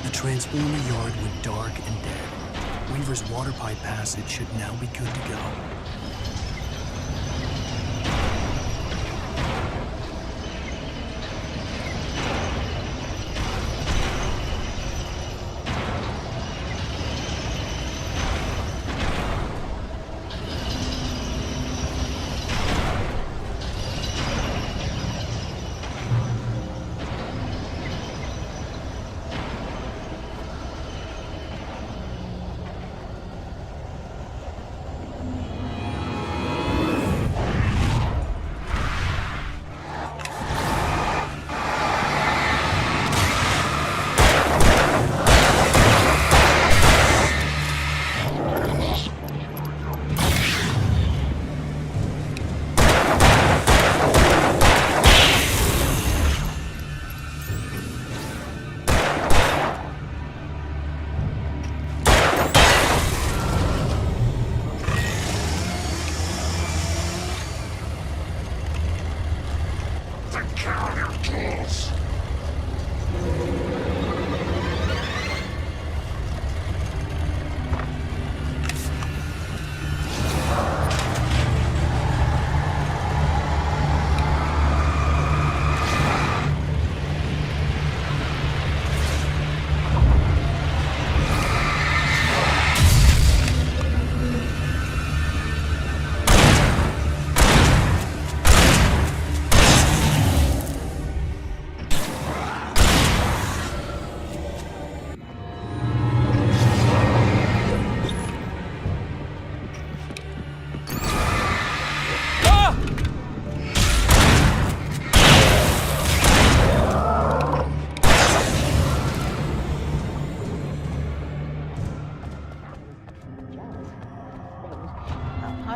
The transformer yard went dark and dead. Weaver's water pipe passage should now be good to go.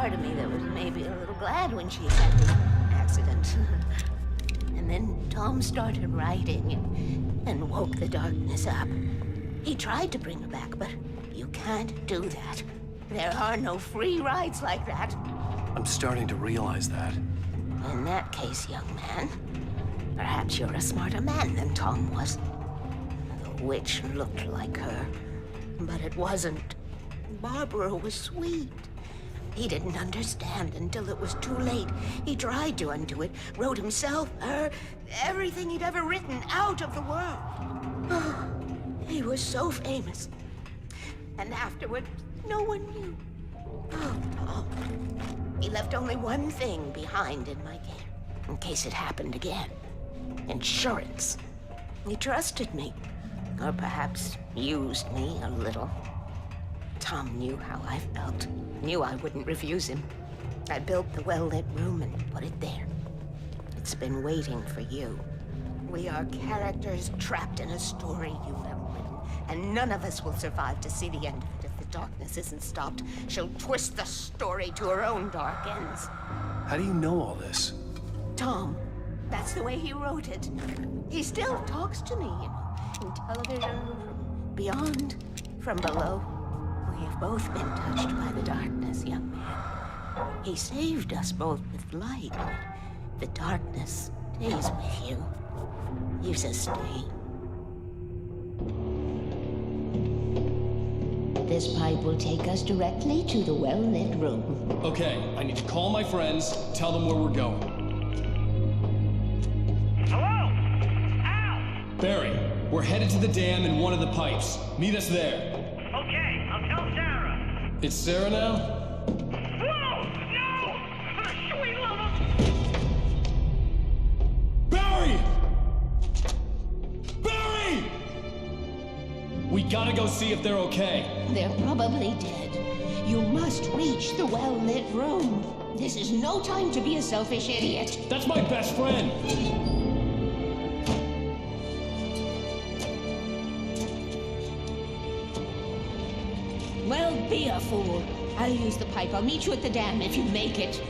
part of me that was maybe a little glad when she had the accident. And then Tom started writing and woke the darkness up. He tried to bring her back, but you can't do that. There are no free rides like that. I'm starting to realize that. In that case, young man, perhaps you're a smarter man than Tom was. The witch looked like her, but it wasn't. Barbara was sweet. He didn't understand until it was too late. He tried to undo it, wrote himself, her, everything he'd ever written out of the world. He was so famous. And afterward, no one knew. Oh, Tom. He left only one thing behind in my care, in case it happened again. Insurance. He trusted me. Or perhaps used me a little. Tom knew how I felt. Knew I wouldn't refuse him. I built the well-lit room and put it there. It's been waiting for you. We are characters trapped in a story you have written, and none of us will survive to see the end of it if the darkness isn't stopped. She'll twist the story to her own dark ends. How do you know all this? Tom, that's the way he wrote it. He still talks to me, you know, in television, from beyond, from below. We have both been touched by the darkness, young man. He saved us both with light, but the darkness stays with you. Leaves a stain. This pipe will take us directly to the well-lit room. Okay, I need to call my friends, tell them where we're going. Hello? Al! Barry, we're headed to the dam in one of the pipes. Meet us there. Okay, I'll tell Sarah. It's Sarah now? Whoa! No! For the sweet love of... Barry! Barry! We gotta go see if they're okay. They're probably dead. You must reach the well-lit room. This is no time to be a selfish idiot. That's my best friend. Well, be a fool. I'll use the pipe. I'll meet you at the dam if you make it.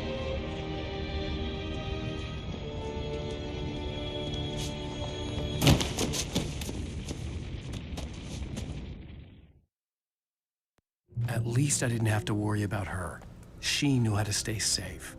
At least I didn't have to worry about her. She knew how to stay safe.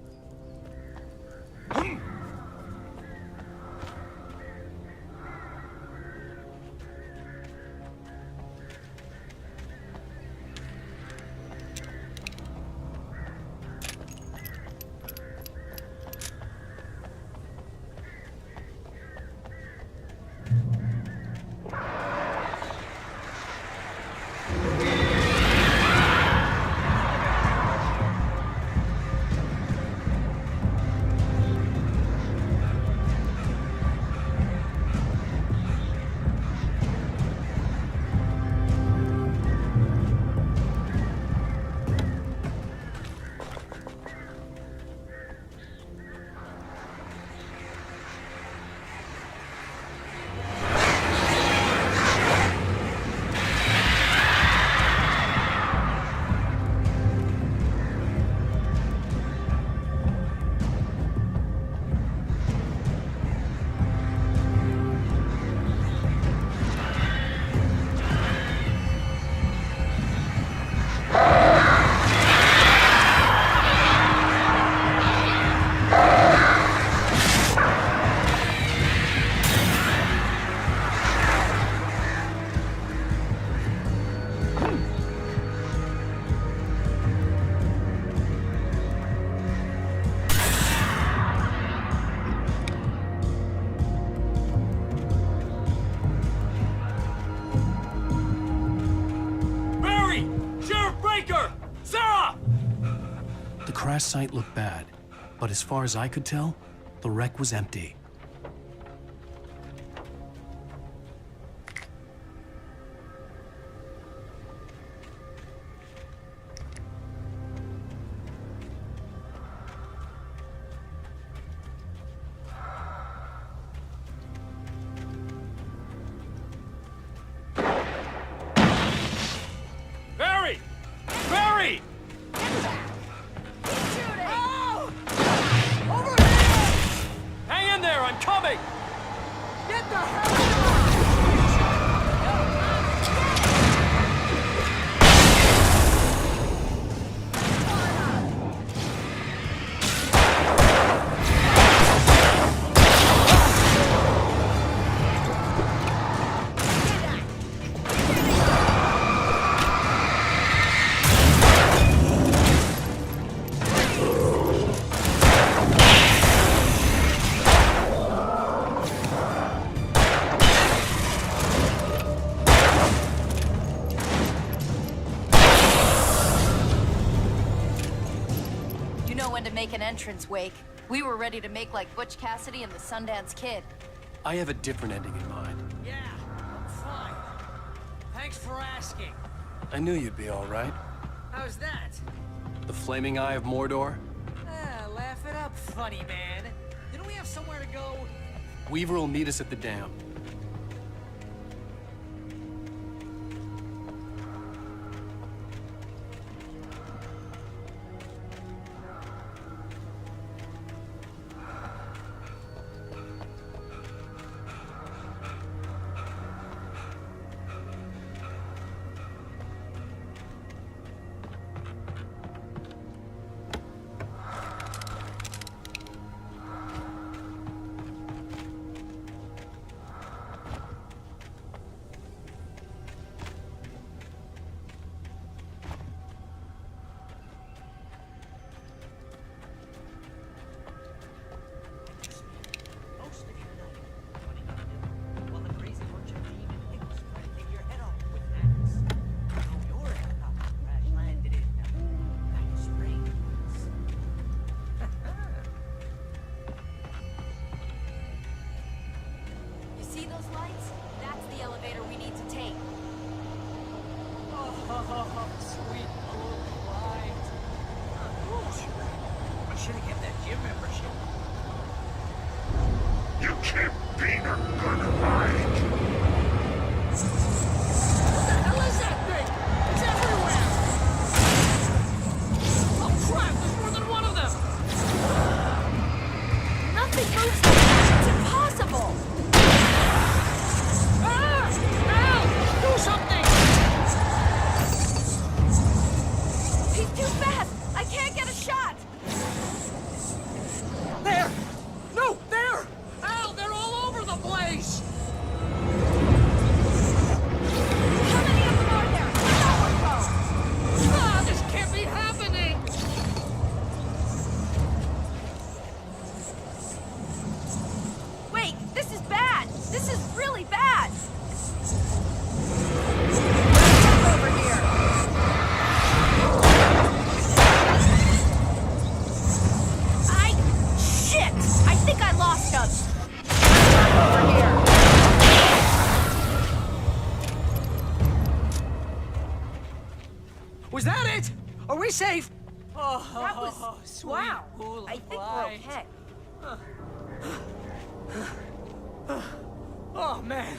The crash site looked bad, but as far as I could tell, the wreck was empty. Barry! Barry! one to make an entrance, Wake. We were ready to make like Butch Cassidy and the Sundance Kid. I have a different ending in mind. Yeah, I'm fine. Thanks for asking. I knew you'd be all right. How's that? The flaming eye of Mordor? Laugh it up, funny man. Didn't we have somewhere to go? Weaver will meet us at the dam. Was that it? Are we safe? Oh, that was... wow. I think we're okay. Oh, man.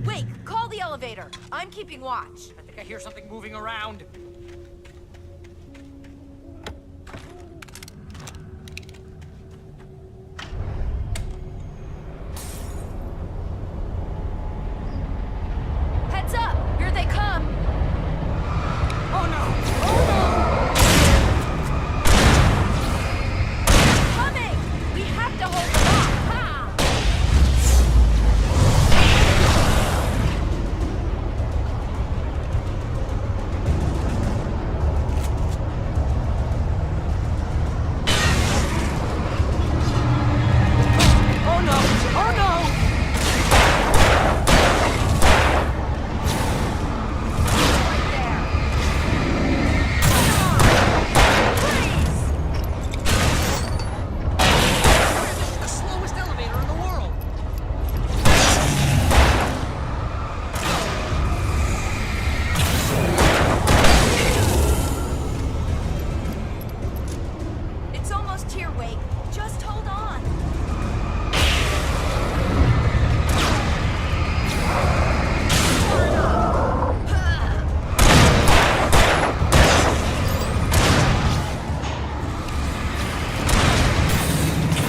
Wake, call the elevator. I'm keeping watch. I think I hear something moving around. Heads up! Here they come! Oh no! Oh no! Coming! We have to hold them off! Ha! Oh no! Oh no! It's almost here, Wake. Just hold on.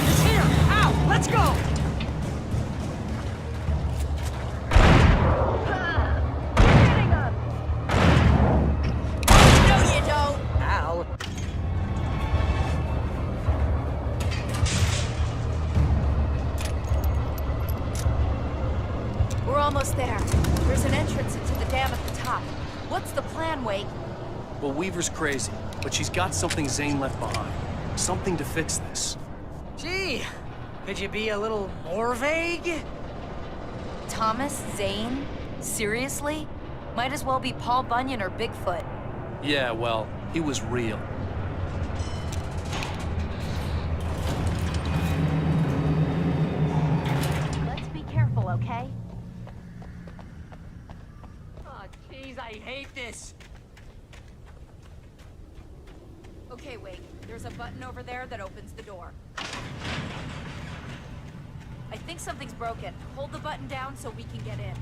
It's here! Ow! Let's go! Hitting up. No, you don't. Ow. We're almost there. There's an entrance into the dam at the top. What's the plan, Wake? Well, Weaver's crazy, but she's got something Zane left behind. Something to fix this. Gee, could you be a little more vague? Thomas Zane? Seriously? Might as well be Paul Bunyan or Bigfoot. Yeah, well, he was real. Let's be careful, okay? Oh, jeez, I hate this. Okay, Wake. There's a button over there that opens the door. I think something's broken. Hold the button down so we can get in.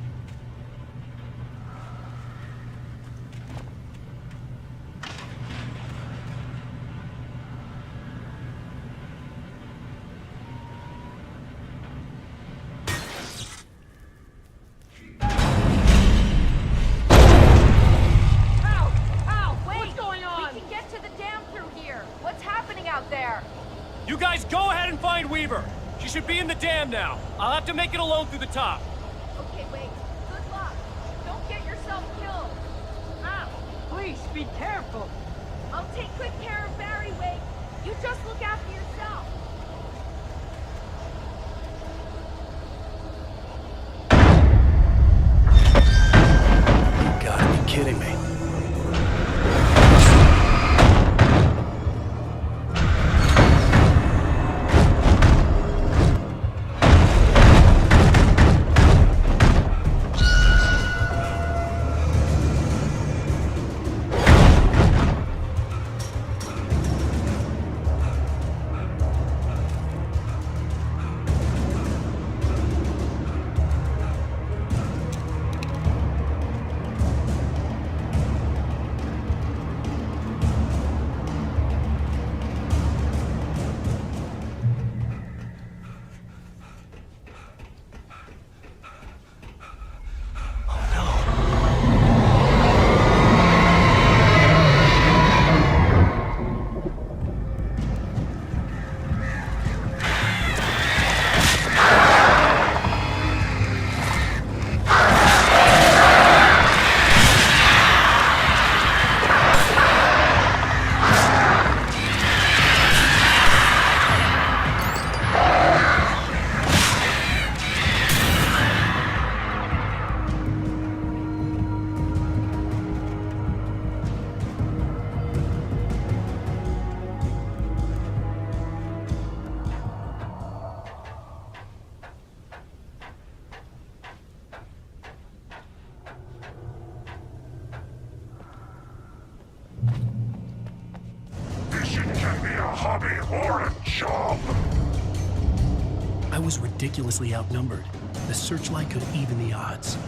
You guys go ahead and find Weaver. She should be in the dam now. I'll have to make it alone through the top. Okay, Wake. Good luck. Don't get yourself killed. Ow! Please, be careful. I'll take good care of Barry, Wake. You just look after yourself. You gotta be kidding me. I was ridiculously outnumbered. The searchlight could even the odds.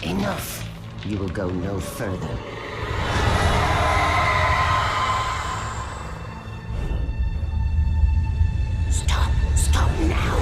Enough. You will go no further. Stop. Stop now.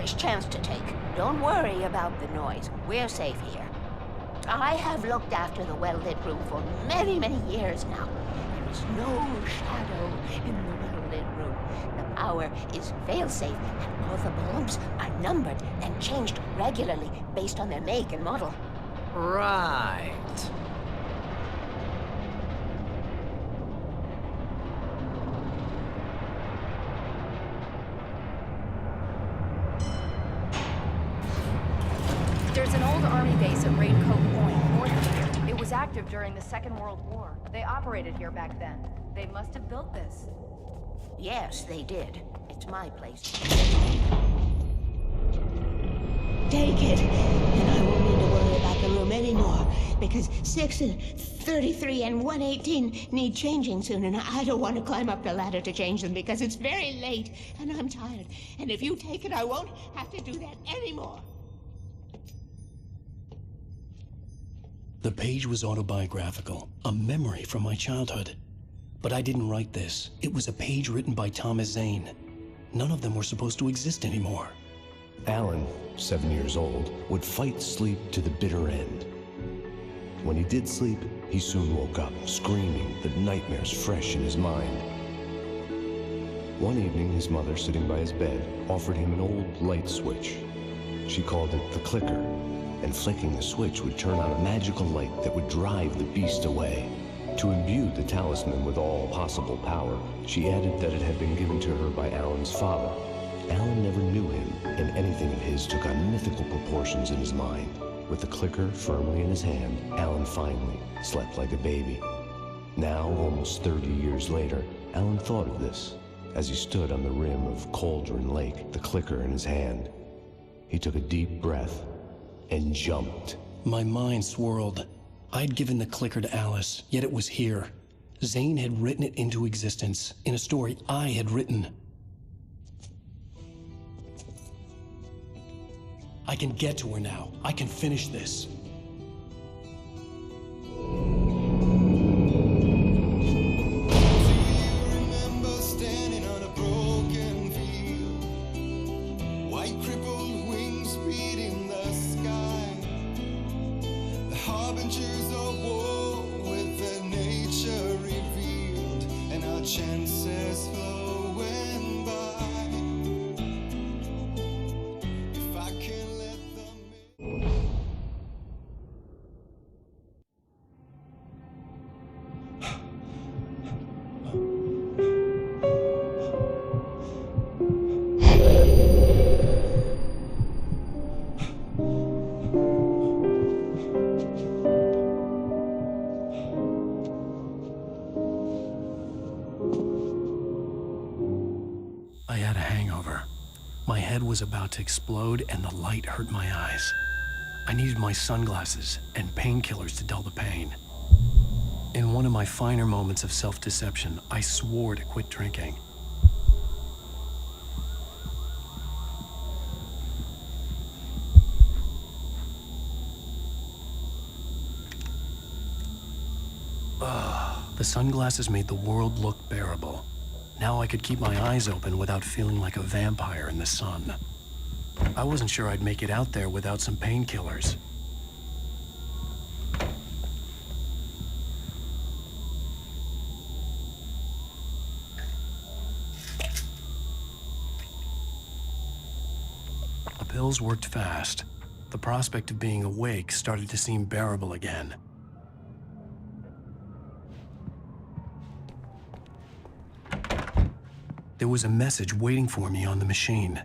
last chance to take. Don't worry about the noise. We're safe here. I have looked after the well-lit room for many, many years now. There is no shadow in the well-lit room. The power is fail-safe, and all the bulbs are numbered and changed regularly based on their make and model. Right. There's an old army base at Raincoat Point, north of here. It was active during the Second World War. They operated here back then. They must have built this. Yes, they did. It's my place. Take it, and I won't need to worry about the room anymore, because 6 and 33 and 118 need changing soon, and I don't want to climb up the ladder to change them because it's very late, and I'm tired. And if you take it, I won't have to do that anymore. The page was autobiographical, a memory from my childhood. But I didn't write this. It was a page written by Thomas Zane. None of them were supposed to exist anymore. Alan, 7 years old, would fight sleep to the bitter end. When he did sleep, he soon woke up, screaming, the nightmares fresh in his mind. One evening, his mother, sitting by his bed, offered him an old light switch. She called it the clicker, and flicking the switch would turn on a magical light that would drive the beast away. To imbue the talisman with all possible power, she added that it had been given to her by Alan's father. Alan never knew him, and anything of his took on mythical proportions in his mind. With the clicker firmly in his hand, Alan finally slept like a baby. Now, almost 30 years later, Alan thought of this as he stood on the rim of Cauldron Lake, the clicker in his hand. He took a deep breath and jumped. My mind swirled. I'd given the clicker to Alice, yet it was here. Zane had written it into existence, in a story I had written. I can get to her now. I can finish this. Chances flowing by. If I can let them was about to explode and the light hurt my eyes. I needed my sunglasses and painkillers to dull the pain. In one of my finer moments of self-deception, I swore to quit drinking. The sunglasses made the world look bearable. Now I could keep my eyes open without feeling like a vampire in the sun. I wasn't sure I'd make it out there without some painkillers. The pills worked fast. The prospect of being awake started to seem bearable again. There was a message waiting for me on the machine.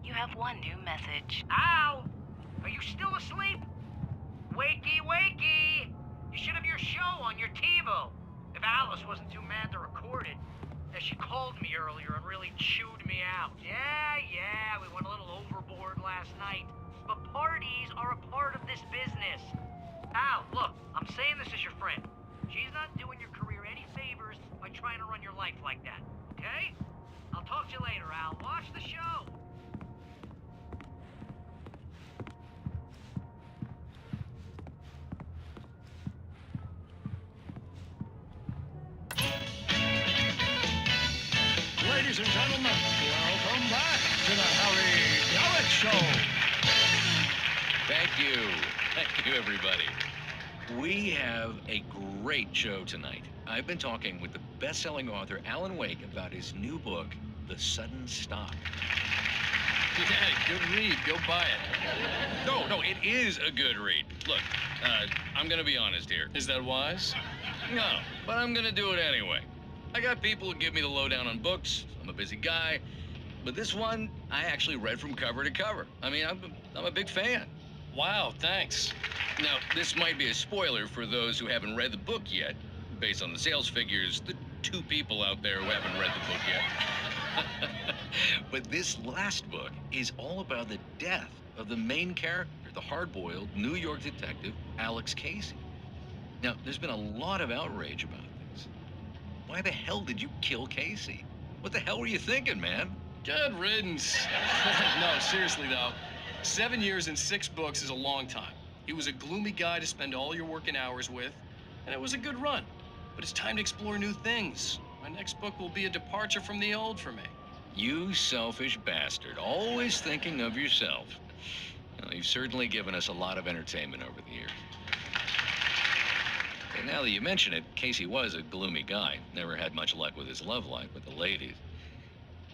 You have one new message. Al! Are you still asleep? Wakey, wakey! You should have your show on your TiVo. If Alice wasn't too mad to record it. As she called me earlier and really chewed me out. Yeah, we went a little overboard last night. But parties are a part of this business. Al, look, I'm saying this as your friend. She's not doing your career any favors by trying to run your life like that. Okay? I'll talk to you later, Al. Watch the show. Ladies and gentlemen, welcome back to the Harry sold. Thank you. Thank you, everybody. We have a great show tonight. I've been talking with the best-selling author Alan Wake about his new book, The Sudden Stop. Yeah, good read. Go buy it. No, it is a good read. Look, I'm gonna be honest here. Is that wise? No, but I'm gonna do it anyway. I got people who give me the lowdown on books. I'm a busy guy. But this one, I actually read from cover to cover. I mean, I'm a big fan. Wow, thanks. Now, this might be a spoiler for those who haven't read the book yet. Based on the sales figures, the 2 people out there who haven't read the book yet. But this last book is all about the death of the main character, the hard-boiled New York detective, Alex Casey. Now, there's been a lot of outrage about this. Why the hell did you kill Casey? What the hell were you thinking, man? Good riddance. No, seriously, though. 7 years and 6 books is a long time. He was a gloomy guy to spend all your working hours with, and it was a good run. But it's time to explore new things. My next book will be a departure from the old for me. You selfish bastard, always thinking of yourself. Well, you've certainly given us a lot of entertainment over the years. And now that you mention it, Casey was a gloomy guy. Never had much luck with his love life with the ladies.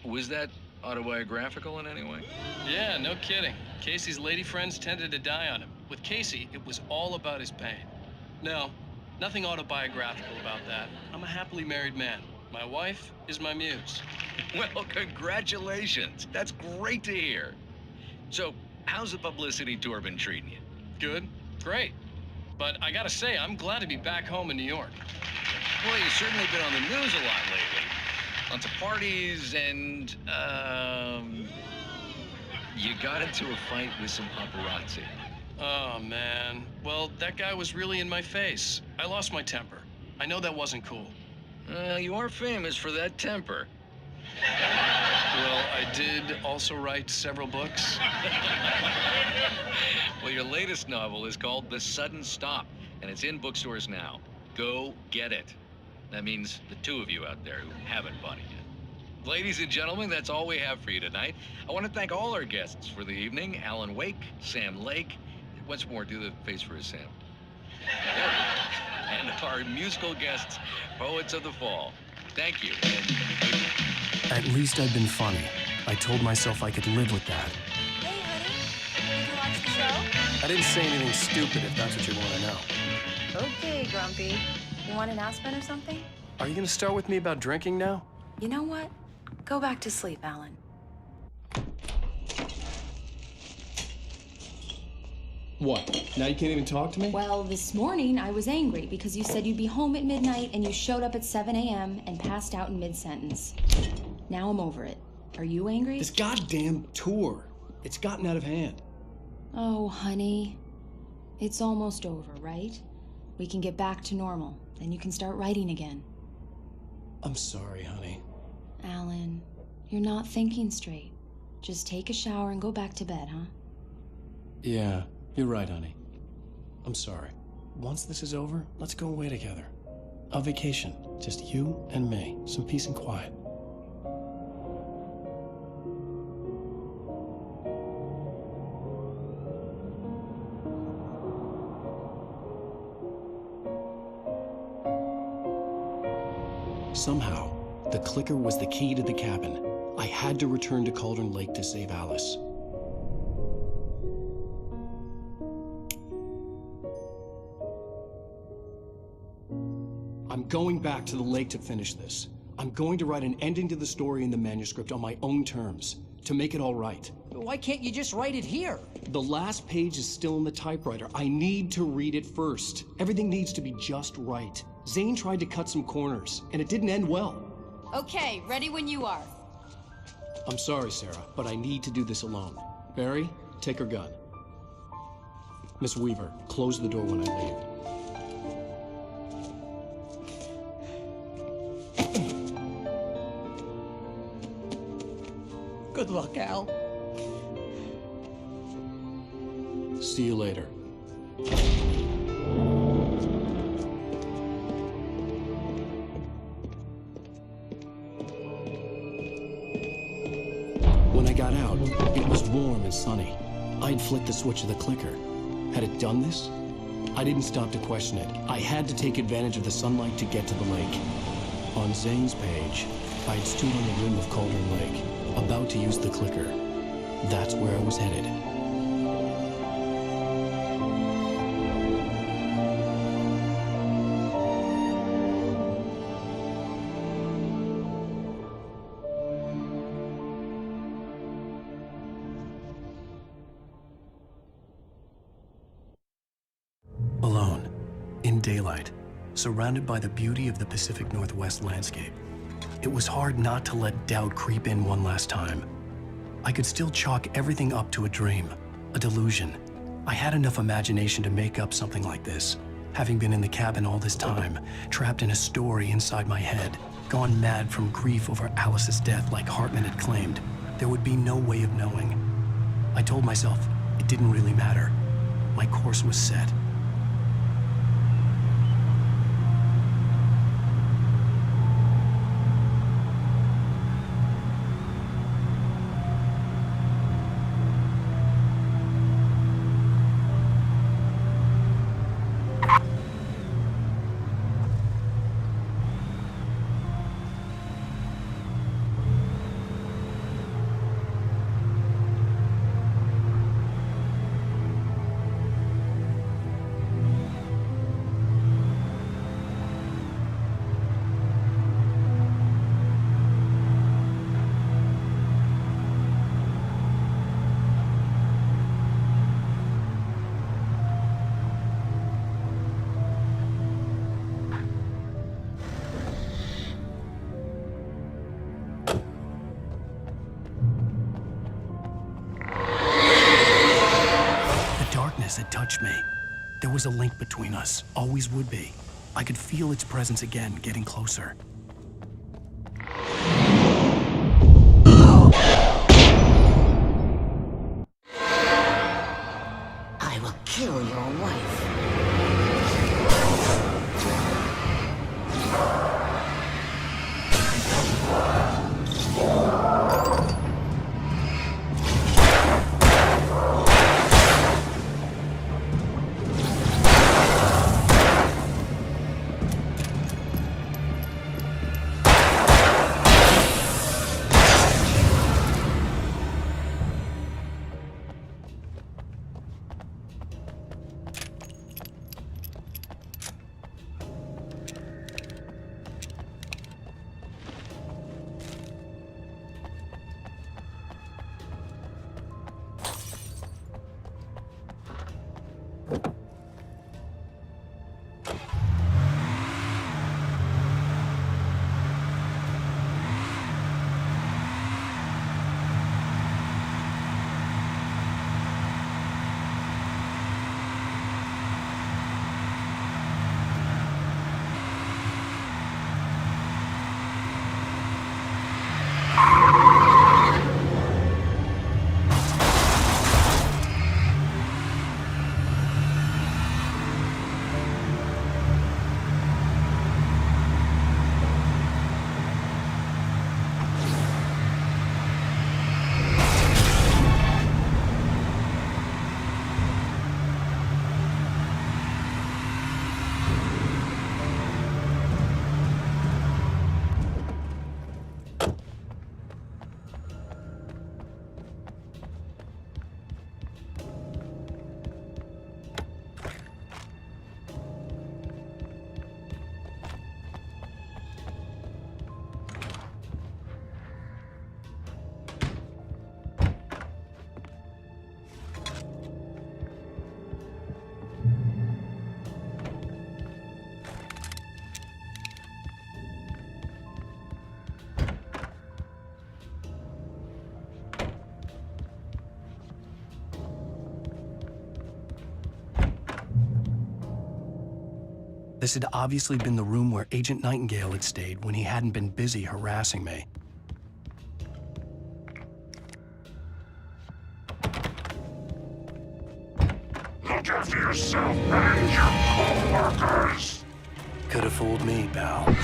Was that autobiographical in any way? Yeah, no kidding. Casey's lady friends tended to die on him. With Casey, it was all about his pain. No, nothing autobiographical about that. I'm a happily married man. My wife is my muse. Well, congratulations. That's great to hear. So, how's the publicity tour been treating you? Good, great. But I gotta say, I'm glad to be back home in New York. Well, you've certainly been on the news a lot lately. Lots of parties and, you got into a fight with some paparazzi. Oh, man. Well, that guy was really in my face. I lost my temper. I know that wasn't cool. Well, you are famous for that temper. Well, I did also write several books. Well, your latest novel is called The Sudden Stop, and it's in bookstores now. Go get it. That means the 2 of you out there who haven't bought it yet. Ladies and gentlemen, that's all we have for you tonight. I want to thank all our guests for the evening. Alan Wake, Sam Lake. Once more, do the face for a Sam. And our musical guests, Poets of the Fall. Thank you. At least I'd been funny. I told myself I could live with that. Hey, honey. Did you watch the show? I didn't say anything stupid, if that's what you want to know. Okay, Grumpy. You want an Aspen or something? Are you going to start with me about drinking now? You know what? Go back to sleep, Alan. What? Now you can't even talk to me? Well, this morning I was angry because you said you'd be home at midnight and you showed up at 7 a.m. and passed out in mid-sentence. Now I'm over it. Are you angry? This goddamn tour. It's gotten out of hand. Oh, honey. It's almost over, right? We can get back to normal. Then you can start writing again. I'm sorry, honey. Alan, you're not thinking straight. Just take a shower and go back to bed, huh? Yeah, you're right, honey. I'm sorry. Once this is over, let's go away together. A vacation. Just you and me. Some peace and quiet. Somehow, the clicker was the key to the cabin. I had to return to Cauldron Lake to save Alice. I'm going back to the lake to finish this. I'm going to write an ending to the story in the manuscript on my own terms, to make it all right. Why can't you just write it here? The last page is still in the typewriter. I need to read it first. Everything needs to be just right. Zane tried to cut some corners, and it didn't end well. Okay, ready when you are. I'm sorry, Sarah, but I need to do this alone. Barry, take her gun. Miss Weaver, close the door when I leave. Good luck, Al. See you later. When I got out, it was warm been sunny. I'd flicked the switch of the clicker. Had it done this? I didn't stop to question it. I had to take advantage of the sunlight to get to the lake. On Zane's page, I'd stood on the rim of Cauldron Lake, about to use the clicker. That's where I was headed. Alone, in daylight, surrounded by the beauty of the Pacific Northwest landscape, it was hard not to let doubt creep in one last time. I could still chalk everything up to a dream, a delusion. I had enough imagination to make up something like this, having been in the cabin all this time, trapped in a story inside my head, gone mad from grief over Alice's death like Hartman had claimed. There would be no way of knowing. I told myself it didn't really matter. My course was set. Had touched me. There was a link between us, always would be. I could feel its presence again, getting closer. I will kill your wife. This had obviously been the room where Agent Nightingale had stayed when he hadn't been busy harassing me. Look after yourself and your co-workers! Could have fooled me, pal.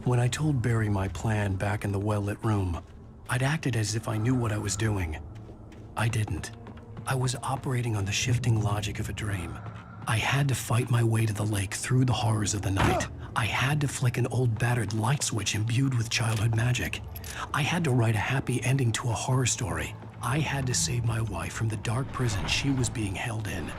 When I told Barry my plan back in the well-lit room, I'd acted as if I knew what I was doing. I didn't. I was operating on the shifting logic of a dream. I had to fight my way to the lake through the horrors of the night. I had to flick an old battered light switch imbued with childhood magic. I had to write a happy ending to a horror story. I had to save my wife from the dark prison she was being held in.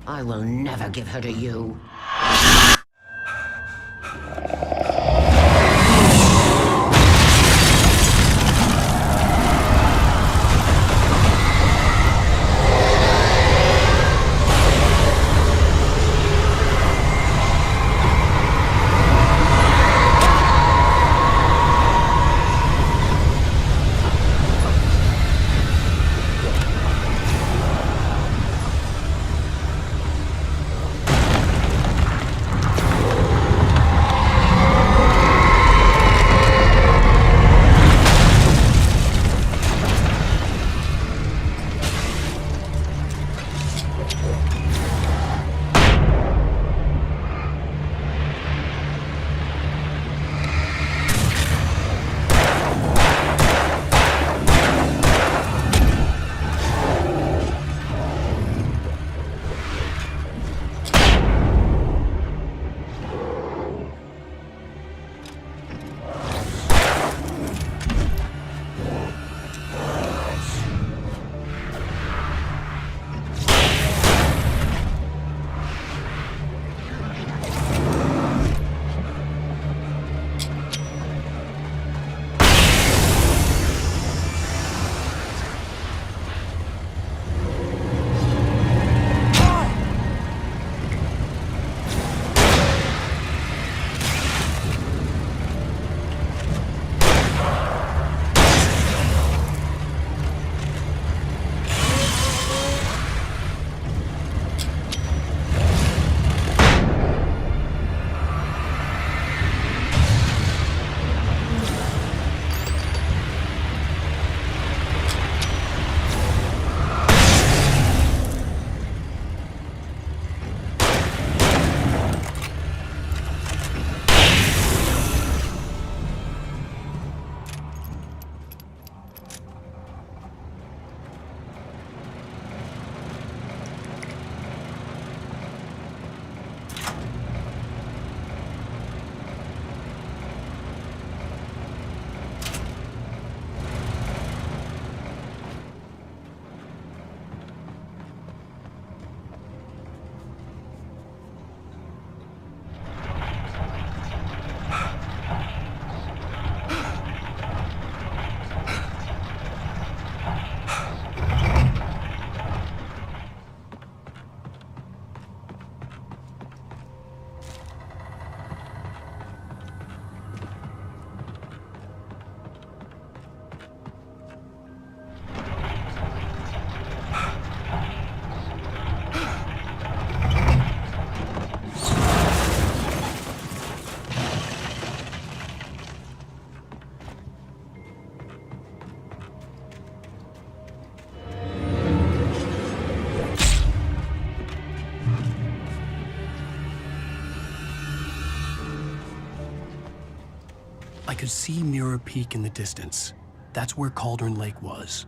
I will never give her to you. I could see Mirror Peak in the distance. That's where Cauldron Lake was.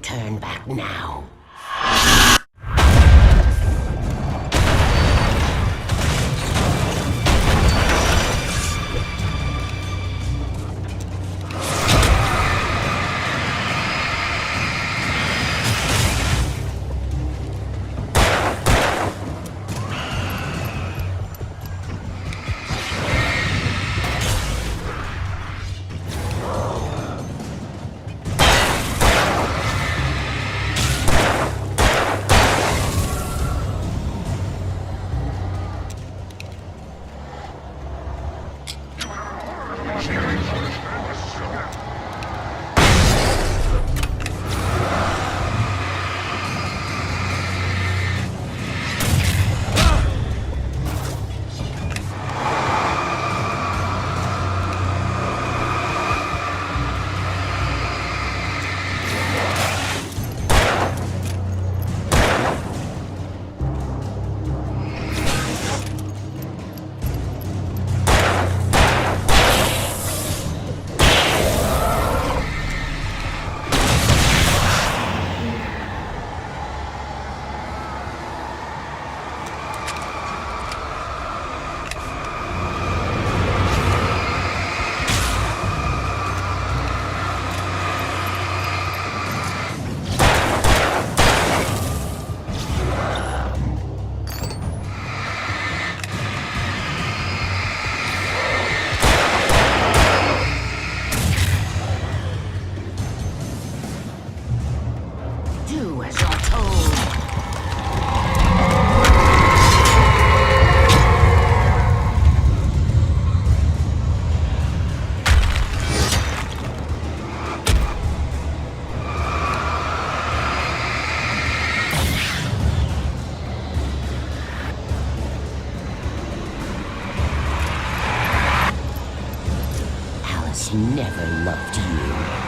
turn back now. Never loved you.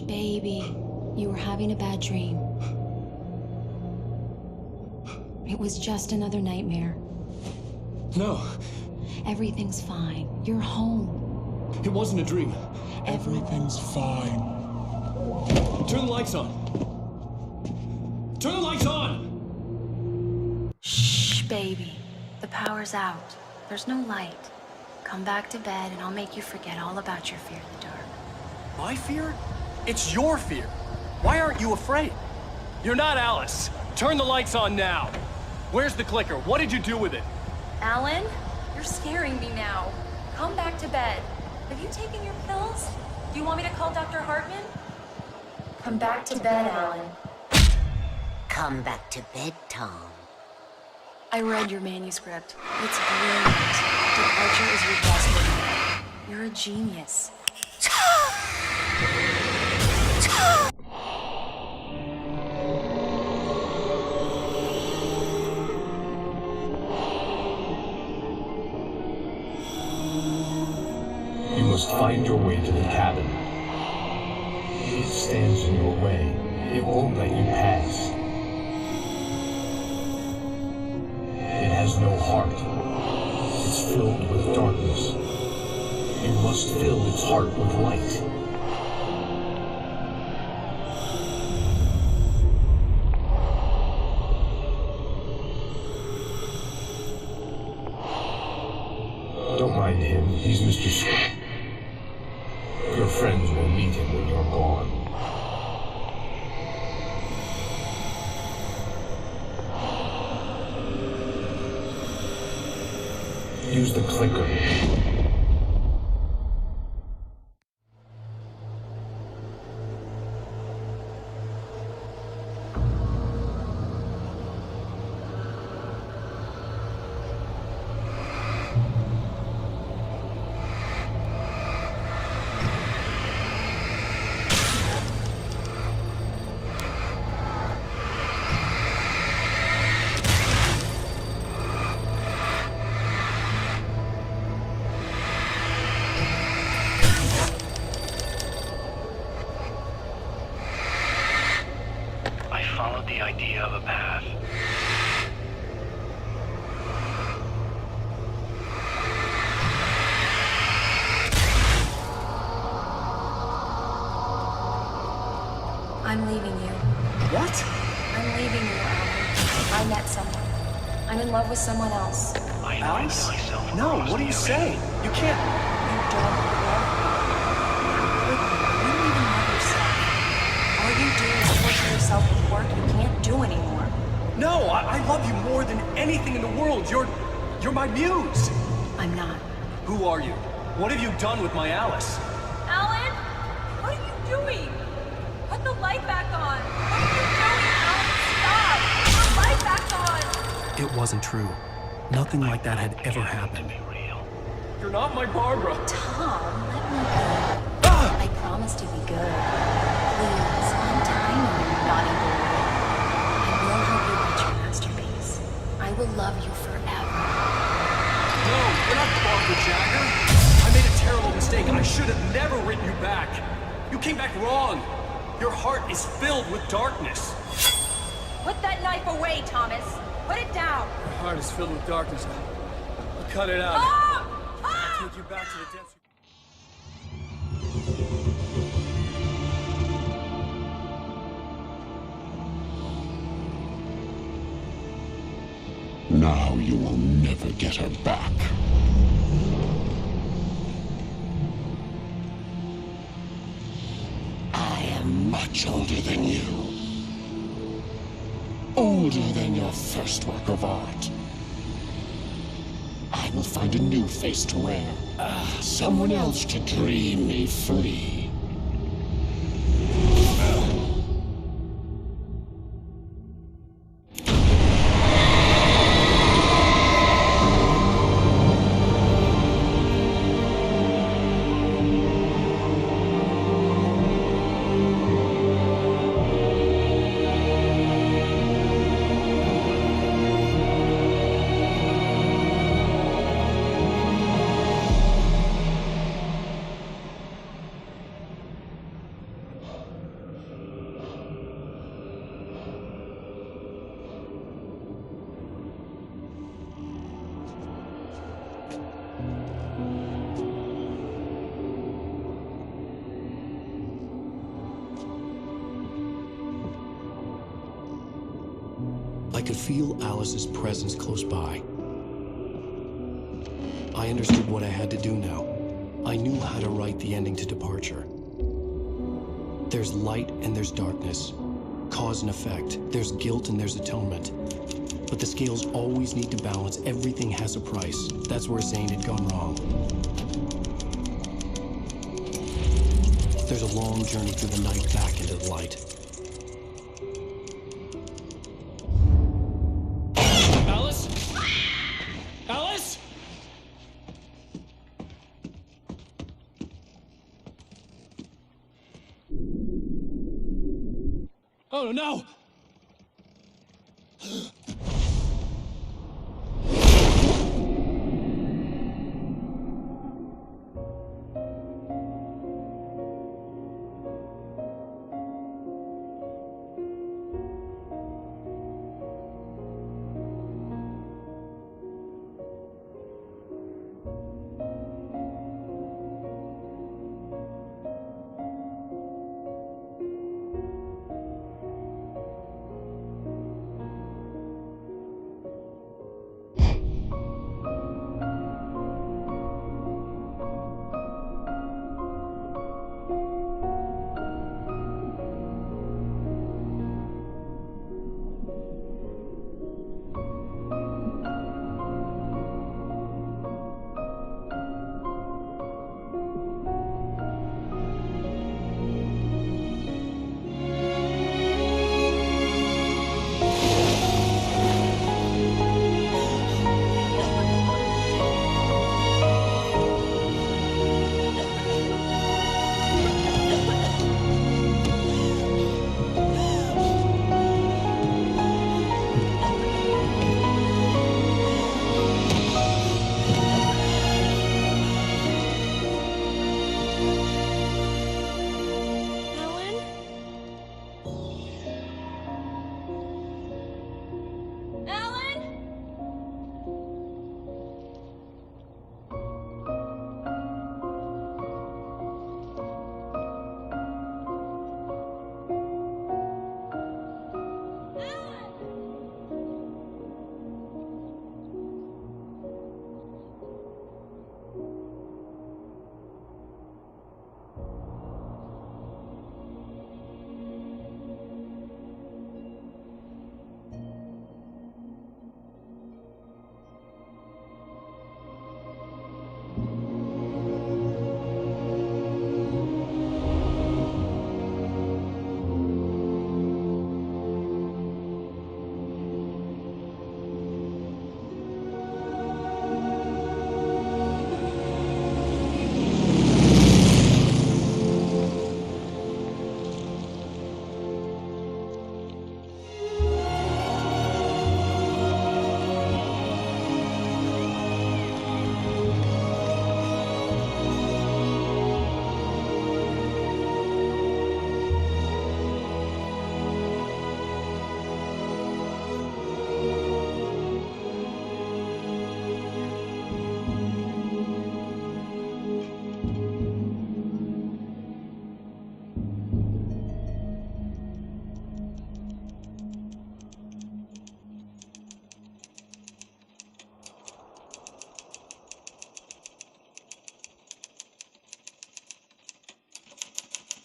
Baby, you were having a bad dream. It was just another nightmare. No. Everything's fine. You're home. It wasn't a dream. Everything's fine. Turn the lights on. Turn the lights on! Shh. baby. The power's out. There's no light. Come back to bed and I'll make you forget all about your fear of the dark. My fear? It's your fear. Why aren't you afraid? You're not Alice. Turn the lights on now. Where's the clicker? What did you do with it? Alan, you're scaring me now. Come back to bed. Have you taken your pills? Do you want me to call Dr. Hartman? Come back to bed, Alan. Come back to bed, Tom. I read your manuscript. It's brilliant. Departure is your best work. You're a genius. You must find your way to the cabin. It stands in your way. It won't let you pass. It has no heart. It's filled with darkness. You must fill its heart with light. Don't mind him. He's Mr. Scott. Your friends will meet him when you're gone. Use the clicker. Followed the idea of a path. I'm leaving you. What? I'm leaving you, Alan. I met someone. I'm in love with someone else. Alice? No, what are you saying? You can't. You don't love me. You don't even love yourself. All you do is torture yourself with work you can't do anymore. No, I love you more than anything in the world. You're my muse. I'm not. Who are you? What have you done with my Alice? Alan? What are you doing? Put the light back on. What are you doing, Alan? Stop! Put the light back on! It wasn't true. Nothing like that had ever happened. You're not my Barbara. Tom, let me go. I promise to be good. Please, I'm tired of you naughty boy. I will help you get your masterpiece. I will love you forever. No, you're not Barbara Jagger. I made a terrible mistake. I should have never written you back. You came back wrong. Your heart is filled with darkness. Put that knife away, Thomas. Put it down. Your heart is filled with darkness. I'll cut it out. I'll take you back to the depths. Now you will never get her back. I am much older than you. Older than your first work of art. I will find a new face to wear. Someone else to dream me free. I could feel Alice's presence close by. I understood what I had to do now. I knew how to write the ending to Departure. There's light and there's darkness. Cause and effect. There's guilt and there's atonement. But the scales always need to balance. Everything has a price. That's where Zane had gone wrong. There's a long journey through the night back into the light. Alice? Alice? Oh no!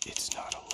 It's not over.